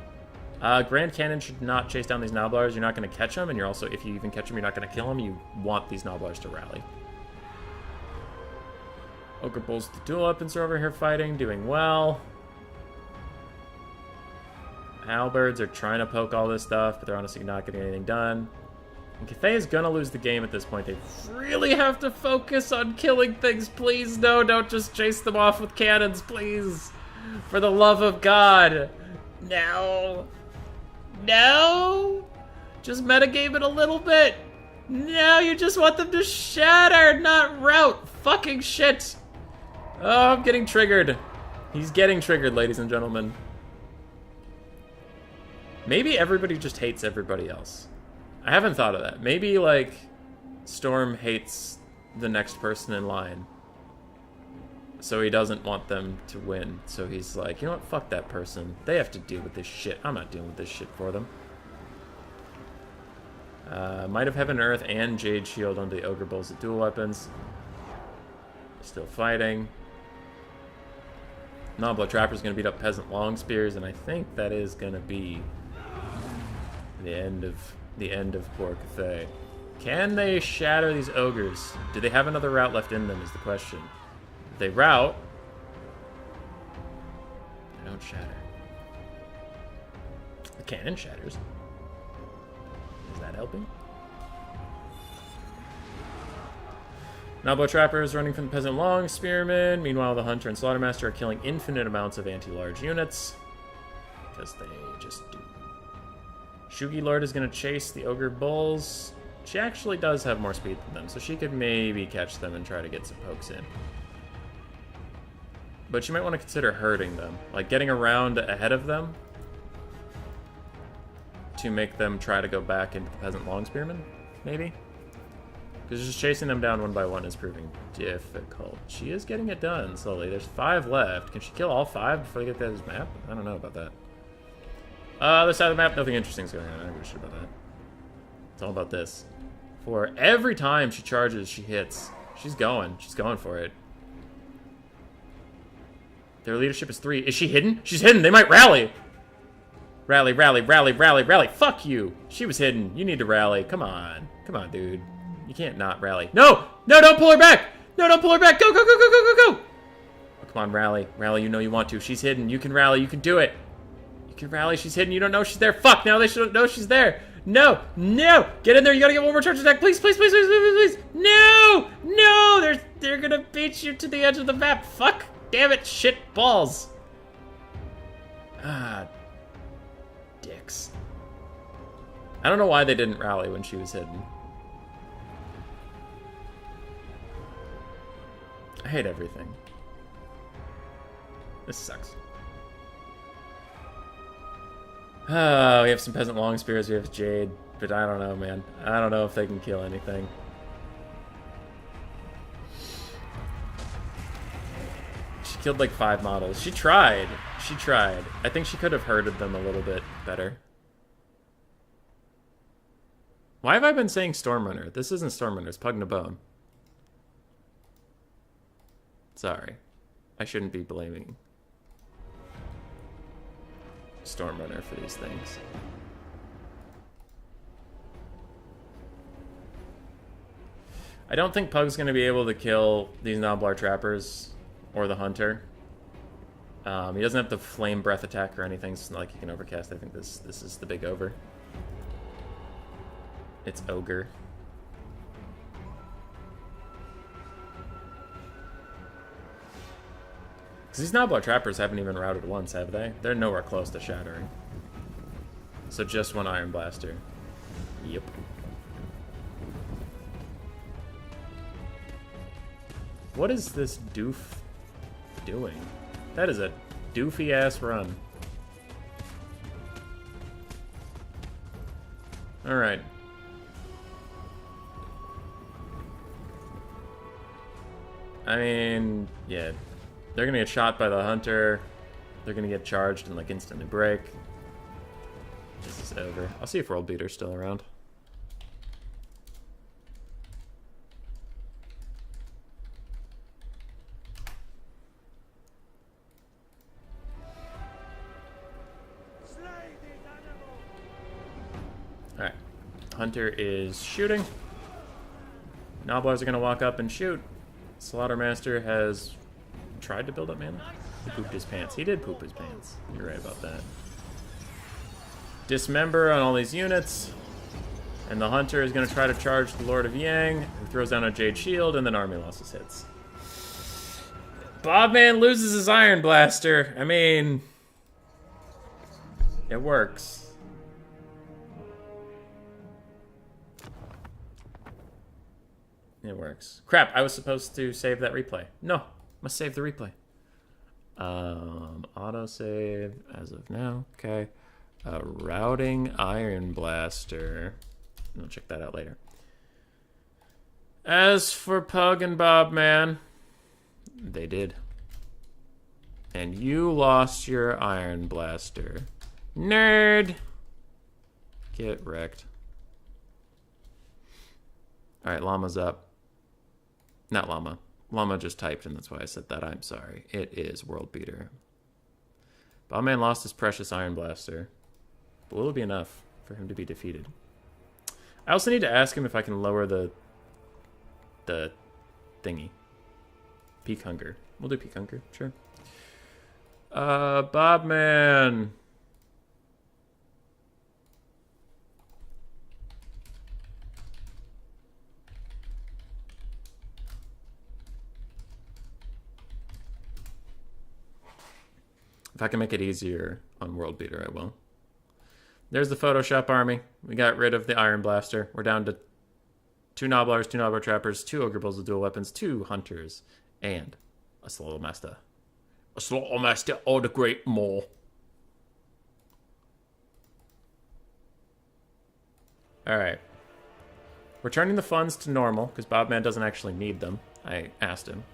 Grand Cannon should not chase down these Nobblers. You're not going to catch them, and you're also, if you even catch them, you're not going to kill them. You want these Nobblers to rally. Ogre Bulls with the dual weapons are over here fighting, doing well. Halberds are trying to poke all this stuff, but they're honestly not getting anything done. And Cathay is gonna lose the game at this point. They really have to focus on killing things, please. No, don't just chase them off with cannons, please. For the love of God. No. No. Just metagame it a little bit. No, you just want them to shatter, not rout. Fucking shit. Oh, I'm getting triggered. He's getting triggered, ladies and gentlemen. Maybe everybody just hates everybody else. I haven't thought of that. Maybe, like, Storm hates the next person in line. So he doesn't want them to win. So he's like, you know what? Fuck that person. They have to deal with this shit. I'm not dealing with this shit for them. Might of Heaven and Earth and Jade Shield onto the Ogre Bulls with dual weapons. Still fighting. Nobler Trapper's going to beat up Peasant Long Spears, and I think that is going to be the end of poor Cathay. Can they shatter these ogres? Do they have another route left in them is the question. If they route, they don't shatter. The cannon shatters. Is that helping? Nobler Trapper is running from the Peasant Long Spearmen. Meanwhile, the Hunter and Slaughtermaster are killing infinite amounts of anti-large units. Because they just do. Shugi Lord is going to chase the Ogre Bulls. She actually does have more speed than them, so she could maybe catch them and try to get some pokes in. But you might want to consider hurting them. Like getting around ahead of them to make them try to go back into the Peasant Long Spearmen, maybe? Because just chasing them down one by one is proving difficult. She is getting it done slowly. There's 5 left. Can she kill all 5 before they get to this map? I don't know about that. Other side of the map, nothing interesting is going on. I don't give a shit about that. It's all about this. For every time she charges, she hits. She's going. She's going for it. Their leadership is 3. Is she hidden? She's hidden. They might rally. Rally, rally, rally, rally, rally. Fuck you. She was hidden. You need to rally. Come on. Come on, dude. You can't not rally. No! No, don't pull her back! No, don't pull her back! Go, go, go, go, go, go, go! Oh, come on, rally. Rally, you know you want to. She's hidden. You can rally. You can do it. You can rally. She's hidden. You don't know she's there. Fuck, now they shouldn't know she's there. No! No! Get in there. You gotta get one more charge attack. Please, please, please, please, please, please. No! No! They're gonna beat you to the edge of the map. Fuck! Damn it. Shit balls. Ah. Dicks. I don't know why they didn't rally when she was hidden. I hate everything. This sucks. We have some Peasant Long Spears, we have Jade, but I don't know, man. I don't know if they can kill anything. She killed like 5 models. She tried. She tried. I think she could have herded them a little bit better. Why have I been saying Stormrunner? This isn't Stormrunner, it's Pug Na Bone. Sorry. I shouldn't be blaming Stormrunner for these things. I don't think Pug's going to be able to kill these Noblar Trappers or the Hunter. He doesn't have the Flame Breath attack or anything. It's not like he can overcast. I think this is the big over. It's Ogre. Because these Noblar Trappers haven't even routed once, have they? They're nowhere close to shattering. So just one Iron Blaster. Yep. What is this doof doing? That is a doofy-ass run. Alright. I mean, yeah. They're gonna get shot by the Hunter. They're gonna get charged and like instantly break. This is over. I'll see if World Beater's still around. Alright. Hunter is shooting. Noblars are gonna walk up and shoot. Slaughtermaster has tried to build up mana. He pooped his pants. He did poop his pants. You're right about that. Dismember on all these units. And the Hunter is going to try to charge the Lord of Yang, who throws down a Jade Shield, and then Army losses hits. Bobman loses his Iron Blaster. I mean, it works. It works. Crap, I was supposed to save that replay. No. Must save the replay. Autosave as of now. Okay. Routing Iron Blaster. I'll check that out later. As for Pug and Bob, man, they did. And you lost your Iron Blaster. Nerd! Get wrecked. Alright, Llama's up. Not Llama. Llama just typed, and that's why I said that. I'm sorry. It is World Beater. Bobman lost his precious Iron Blaster. But will it be enough for him to be defeated? I also need to ask him if I can lower the thingy. Peak Hunger. We'll do Peak Hunger, sure. Bobman. If I can make it easier on World Beater, I will. There's the Photoshop army. We got rid of the Iron Blaster. We're down to 2 Nobblars, 2 Nobblar Trappers, 2 Ogre Bulls with dual weapons, 2 Hunters, and a Slaughter Master. A Slaughter Master or the Great Maw. Alright. We're turning the funds to normal, because Bobman doesn't actually need them. I asked him.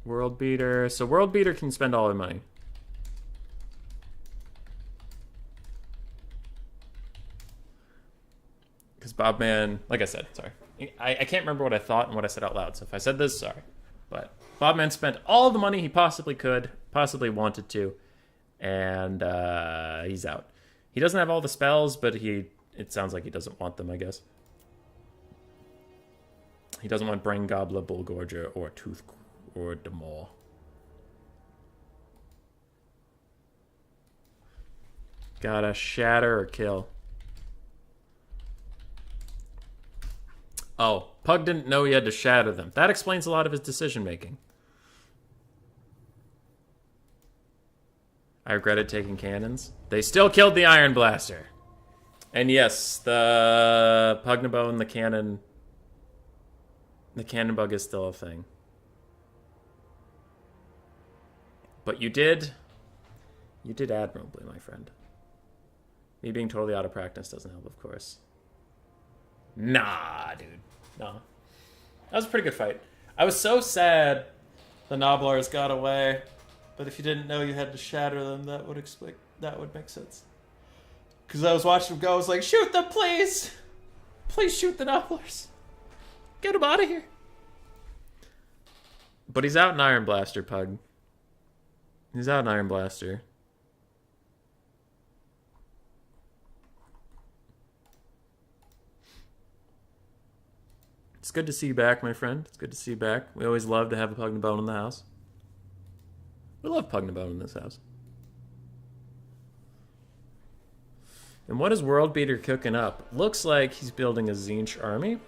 World Beater. So World Beater can spend all their money. Because Bobman, like I said, sorry. I can't remember what I thought and what I said out loud. So if I said this, sorry. But Bobman spent all the money he possibly could, possibly wanted to. And he's out. He doesn't have all the spells, but it sounds like he doesn't want them, I guess. He doesn't want Brain Gobbler, Bull Gorger, or Tooth or the Maw. Gotta shatter or kill. Oh, Pug didn't know he had to shatter them. That explains a lot of his decision making. I regretted taking cannons. They still killed the Iron Blaster. And yes, the Pugnabone, the cannon bug is still a thing. But you did admirably, my friend. Me being totally out of practice doesn't help, of course. Nah, dude. No. That was a pretty good fight. I was so sad the Nobblars got away, but if you didn't know you had to shatter them, that would make sense. Because I was watching them go, I was like, shoot them, please! Please shoot the Nobblars. Get them out of here. But he's out in Iron Blaster, Pug. He's out in Iron Blaster. It's good to see you back, my friend. It's good to see you back. We always love to have a Pugnabone in the house. We love Pugnabone in this house. And what is World Beater cooking up? Looks like he's building a Tzeentch army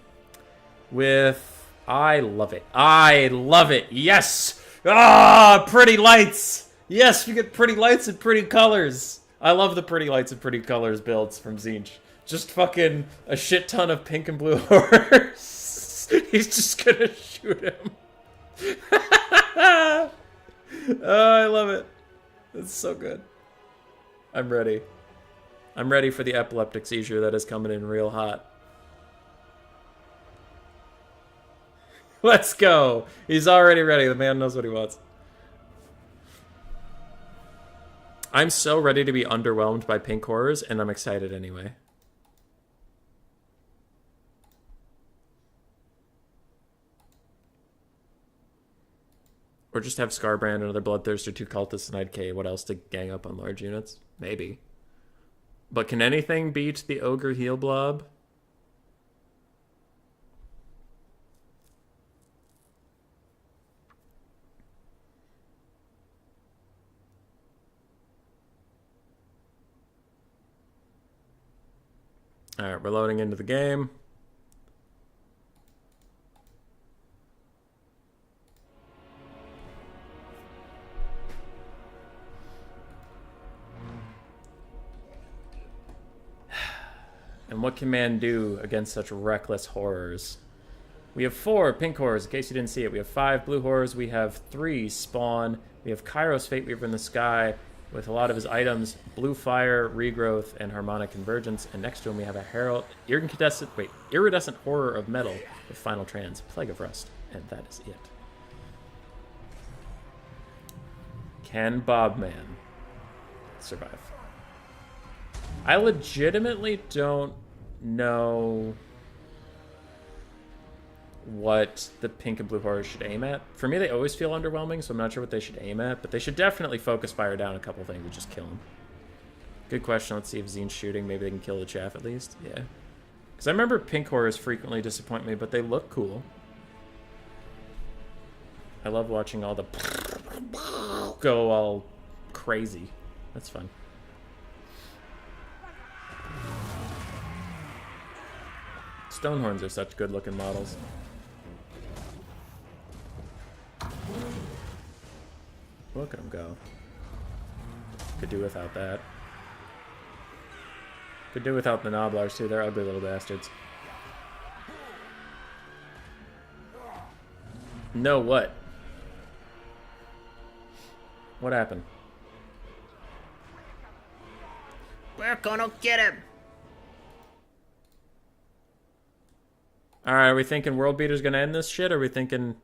with... I love it. I love it. Yes! Ah, pretty lights! Yes, we get pretty lights and pretty colors. I love the pretty lights and pretty colors builds from Tzeentch. Just fucking a shit ton of pink and blue horse. He's just gonna shoot him. Oh, I love it. It's so good. I'm ready. I'm ready for the epileptic seizure that is coming in real hot. Let's go. He's already ready. The man knows what he wants. I'm so ready to be underwhelmed by pink horrors, and I'm excited anyway. Or just have Scarbrand, another Bloodthirster, 2 Cultists, and IDK. What else to gang up on large units? Maybe. But can anything beat the Ogre Heal Blob? Alright, we're loading into the game. And what can man do against such reckless horrors? We have 4 pink horrors, in case you didn't see it. We have 5 blue horrors. We have 3 spawn. We have Kairos Fate Weaver in the sky with a lot of his items. Blue Fire, Regrowth, and Harmonic Convergence. And next to him we have a Herald, Iridescent Horror of Metal with Final Trans, Plague of Rust. And that is it. Can Bobman survive? I legitimately don't know what the pink and blue horrors should aim at. For me, they always feel underwhelming, so I'm not sure what they should aim at, but they should definitely focus fire down a couple things and just kill them. Good question. Let's see if Zine's shooting. Maybe they can kill the chaff at least. Yeah. Because I remember pink horrors frequently disappoint me, but they look cool. I love watching all the go all crazy. That's fun. Stonehorns are such good looking models. Look at them go. Could do without that. Could do without the Noblars too. They're ugly little bastards. No, what? What happened? We're gonna get him. Alright, are we thinking World Beater's gonna end this shit? Or are we thinking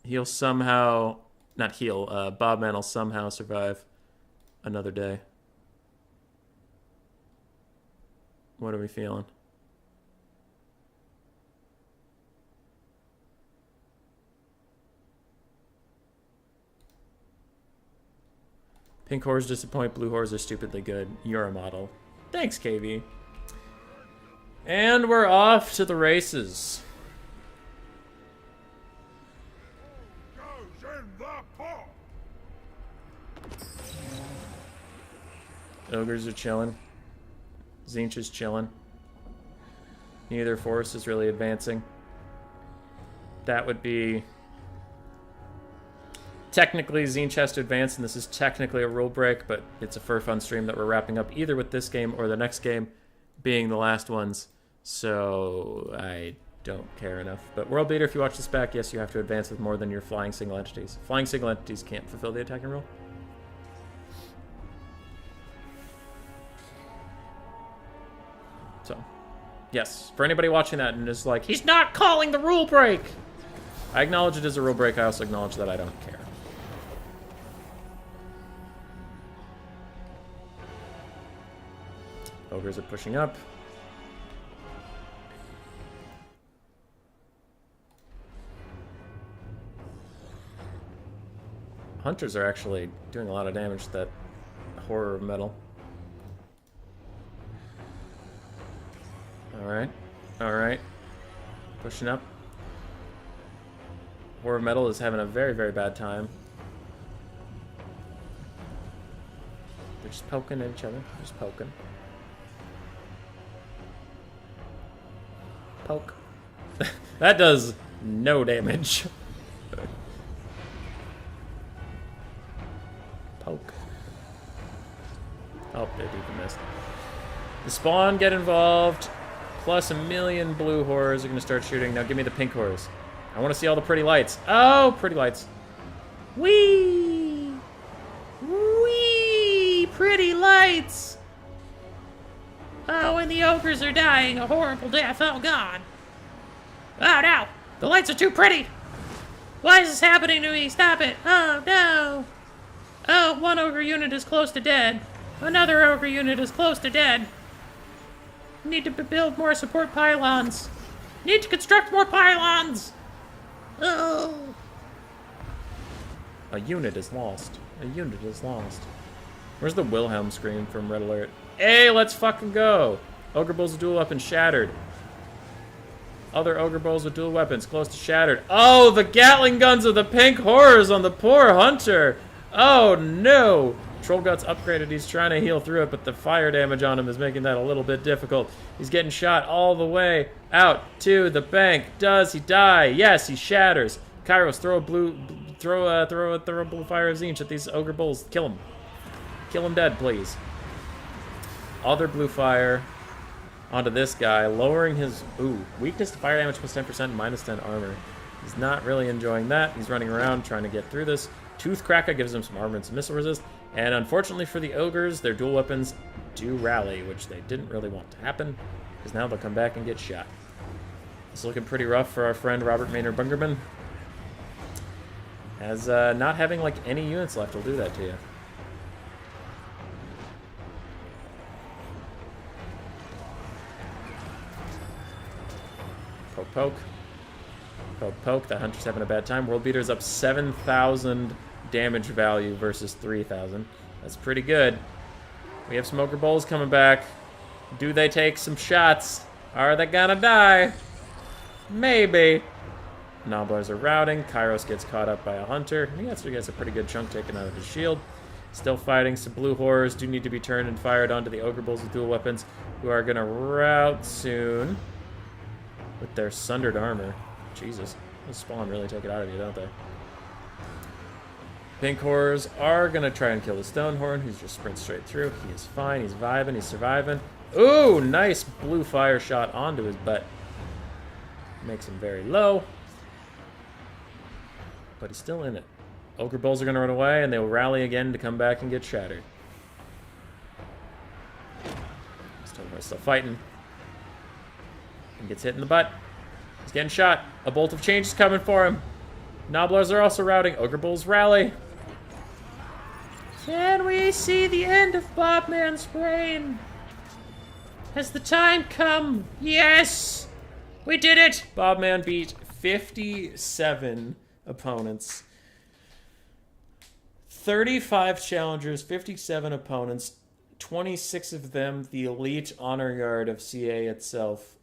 he'll somehow... Not heal, Bobman will somehow survive another day? What are we feeling? Pink horrors disappoint, blue horrors are stupidly good. You're a model. Thanks, KV. And we're off to the races. Goes in the pot. Ogres are chilling. Zinch is chilling. Neither force is really advancing. That would be... Technically, Zinch has to advance, and this is technically a rule break, but it's a for fun stream that we're wrapping up either with this game or the next game being the last ones, so I don't care enough. But World Beater, if you watch this back, yes, you have to advance with more than your flying single entities. Flying single entities can't fulfill the attacking rule. So, yes, for anybody watching that and is like, he's not calling the rule break! I acknowledge it is a rule break, I also acknowledge that I don't care. Ogres are pushing up. Hunters are actually doing a lot of damage to that horror of metal. Alright. Alright. Pushing up. Horror of metal is having a very, very bad time. They're just poking at each other. Just poking. Poke. That does no damage. Poke. Oh, they even missed. The spawn get involved. Plus a million blue horrors are going to start shooting. Now give me the pink horrors. I want to see all the pretty lights. Oh, pretty lights. Whee! Whee! Pretty lights! Oh, and the ogres are dying a horrible death. Oh, God. Oh, no. The lights are too pretty. Why is this happening to me? Stop it. Oh, no. Oh, one ogre unit is close to dead. Another ogre unit is close to dead. Need to build more support pylons. Need to construct more pylons. Oh. A unit is lost. A unit is lost. Where's the Wilhelm scream from Red Alert? Hey, let's fucking go! Ogre Bulls with dual weapons shattered. Other Ogre Bulls with dual weapons close to shattered. Oh, the Gatling guns of the pink horrors on the poor hunter! Oh no! Troll Guts upgraded, he's trying to heal through it, but the fire damage on him is making that a little bit difficult. He's getting shot all the way out to the bank. Does he die? Yes, he shatters. Kairos, throw a blue fire of Zinch at these Ogre Bulls. Kill him. Kill him dead, please. Other blue fire onto this guy, lowering his weakness to fire damage plus 10%, minus 10 armor. He's not really enjoying that. He's running around trying to get through this. Toothcracker gives him some armor and some missile resist. And unfortunately for the ogres, their dual weapons do rally, which they didn't really want to happen, because now they'll come back and get shot. It's looking pretty rough for our friend Robert Maynard Bungerman. As not having like any units left will do that to you. Poke, poke. Poke, poke. That Hunter's having a bad time. World Beater's up 7,000 damage value versus 3,000. That's pretty good. We have Smoker Bowls coming back. Do they take some shots? Are they gonna die? Maybe. Nobblers are routing. Kairos gets caught up by a Hunter. He gets a pretty good chunk taken out of his shield. Still fighting. Some blue horrors do need to be turned and fired onto the Ogre Bulls with dual weapons, who are gonna rout soon with their sundered armor. Jesus. Those spawn really take it out of you, don't they? Pink horrors are going to try and kill the Stonehorn, who's just sprint straight through. He is fine. He's vibing. He's surviving. Ooh, nice blue fire shot onto his butt. Makes him very low. But he's still in it. Ogre Bulls are going to run away, and they will rally again to come back and get shattered. Stonehorn's still fighting. And gets hit in the butt. He's getting shot. A bolt of change is coming for him. Nobblers are also routing. Ogre Bulls rally. Can we see the end of Bobman's reign? Has the time come? Yes! We did it! Bobman beat 57 opponents. 35 challengers, 57 opponents. 26 of them the elite honor yard of CA itself.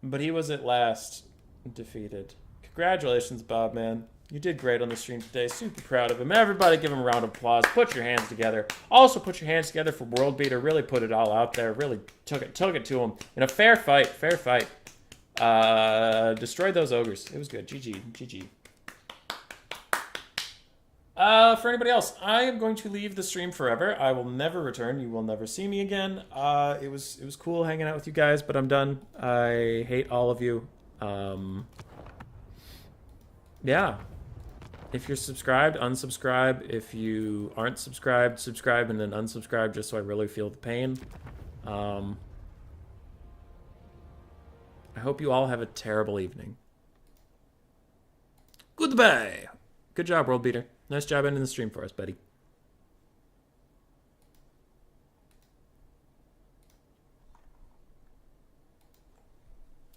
But he was at last defeated. Congratulations, Bobman. You did great on the stream today. Super proud of him. Everybody give him a round of applause. Put your hands together. Also put your hands together for World Beater. Really put it all out there. Really took it to him. In a fair fight. Fair fight. Destroyed those ogres. It was good. GG. GG. For anybody else, I am going to leave the stream forever. I will never return. You will never see me again. It was cool hanging out with you guys, but I'm done. I hate all of you. Yeah. If you're subscribed, unsubscribe. If you aren't subscribed, subscribe and then unsubscribe just so I really feel the pain. I hope you all have a terrible evening. Goodbye. Good job, World Beater. Nice job ending the stream for us, buddy.